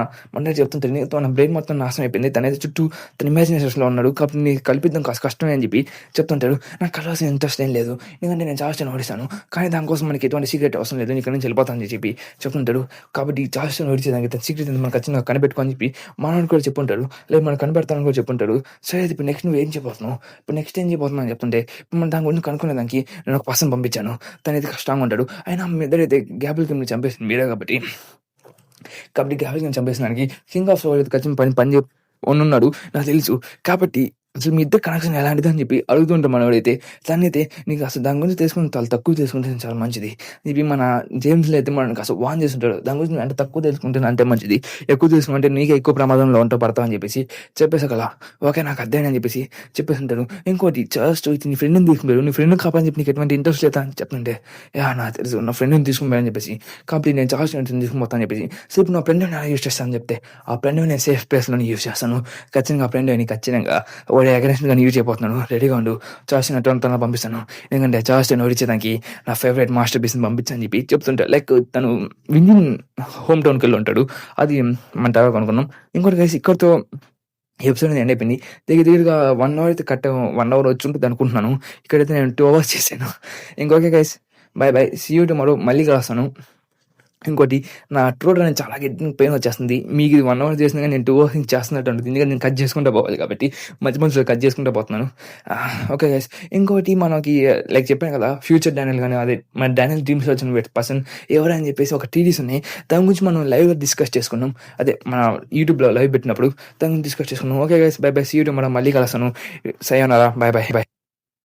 చెప్తుంటాడు. తన బ్రెయిన్ మొత్తం నాశనం అయిపోయింది. తనైతే చుట్టూ తన ఇమాజినేషన్స్‌లో ఉన్నాడు. కాబట్టి నీకు కల్పిద్దాం కాస్త కష్టమే అని చెప్పి చెప్తుంటాడు. నాకు కలవాల్సిన ఇంట్రెస్ట్ ఏం లేదు. ఎందుకంటే నేను చార్జ్ స్టోరీని ఓడిస్తాను. కానీ దానికోసం మనకి ఎటువంటి సీక్రెట్ అవసరం లేదు. ఇక్కడి నుంచి వెళ్ళిపోతా అని చెప్పి చెప్తుంటాడు. కాబట్టి చార్జ్ స్టోరీని ఓడించేదానికి తన సీక్రెట్ మనకు ఖచ్చితంగా కనిపెట్టుకో అని చెప్పి మనోడు కూడా చెప్పుంటాడు. లేదు మనం కనిపెడతానని కూడా చెప్పుంటాడు. సరే ఇప్పుడు నెక్స్ట్ నువ్వు ఏం చేయబోతున్నావు? ఇప్పుడు నెక్స్ట్ ఏం చేయబోతున్నావు అని చెప్తుంటే ఇప్పుడు మనం దాని గురించి కనుక్కునేదానికి నేను ఒక పర్సన్ పంపించాను. తనైతే స్ట్రాంగ్‌గా ఉంటాడు. అయినా మీ ఇద్దరైతే గ్యాబ్రిల్ కిమ్‌ని చంపేసింది మీరే కాబట్టి గ్యాబ్రిల్ కిమ్‌ని చంపేసినానికి కింగ్ ఆఫ్ సోల్ ఖచ్చితంగా పని ఉన్నాడు నాకు తెలుసు. కాబట్టి అసలు మీ ఇద్దరు కనెక్షన్ ఎలాంటిది అని చెప్పి అడుగుతుంటాం మనోడైతే. తనైతే నీకు అసలు దాని గురించి తెలుసుకుని చాలా తక్కువ తెలుసుకుంటే చాలా మంచిది. ఇవి మన జేమ్స్‌లో అయితే మనకు అసలు వార్న్ చేస్తుంటాడు. దాని గురించి అంటే తక్కువ తెలుసుకుంటే అంతే మంచిది. ఎక్కువ తెలుసుకుంటే నీకే ఎక్కువ ప్రమాదంలో పడతావు అని చెప్పేసి చెప్పేసకలా ఓకే నాకు అర్థమైంది అని చెప్పేసి చెప్పేస్తుంటాడు. ఇంకోటి జస్ట్ నీ ఫ్రెండ్‌ని తీసుకుపోయాడు. నీ ఫ్రెండ్‌ని కాపాడని చెప్పి నీకు ఎటువంటి ఇంట్రెస్ట్ లేదా అని చెప్తుంటే నాకు తెలుసు నా ఫ్రెండ్‌ని తీసుకుపోయాను చెప్పేసి కాబట్టి నేను చార్జ్ తీసుకుపోతాను అని చెప్పేసి సో ఇప్పుడు నా ఫ్రెండ్‌ని ఎలా యూజ్ చేస్తాను అని చెప్తే ఆ ఫ్రెండ్‌ని నేను సేఫ్ ప్లేస్‌లోనే యూజ్ చేస్తాను. ఖచ్చితంగా ఆ ఫ్రెండ్‌ని ఖచ్చితంగా వాడి అగ్రెషన్ కానీ యూజ్ చేయబోతున్నాడు. రెడీగా ఉండు, చార్స్ని తన పంపిస్తాను. ఎందుకంటే చార్స్ని ఓడించేదానికి నా ఫేవరెట్ మాస్టర్ పీస్ని పంపించని చెప్పి చెప్తుంటా. లైక్ తను విన్నింగ్ హోమ్ టౌన్కి వెళ్ళి ఉంటాడు. అది మన తర్వాత అనుకున్నాం. ఇంకోటి కలిసి ఇక్కడితో ఎపిసోడ్ ఎండ్ అయిపోయింది. దగ్గరగా 1 అవర్ అయితే 1 అవర్ వచ్చి ఉంటుంది అనుకుంటున్నాను. ఇక్కడైతే నేను 2 అవర్స్ చేశాను. ఇంకొకే guys, bye bye, see you tomorrow. మళ్ళీ కలుస్తాను. ఇంకోటి, నా థ్రోట్ అనేది చాలా పెయిన్ వచ్చేస్తుంది. మీకు ఇది 1 అవర్ చేసినా కానీ నేను 2 అవర్స్ చేస్తున్నట్టు ఉంటుంది. ఎందుకంటే నేను కట్ చేసుకుంటూ పోవాలి కాబట్టి మధ్య మధ్యలో కట్ చేసుకుంటూ పోతున్నాను. ఓకే గైస్, ఇంకోటి మనకి లైక్ చెప్పాను కదా, ఫ్యూచర్ డానియల్ కానీ అదే మన డానియల్ డ్రీమ్స్లో వచ్చిన పర్సన్ ఎవరని చెప్పేసి ఒక టీడీస్ ఉన్నాయి. దాని గురించి మనం లైవ్గా డిస్కస్ చేసుకున్నాం. అదే మన యూట్యూబ్లో లైవ్ పెట్టినప్పుడు దాని గురించి డిస్కస్ చేసుకున్నాం. Okay guys, bye bye, see you tomorrow. మళ్ళీ కలుస్తాను. సయోనారా, బై బై బై.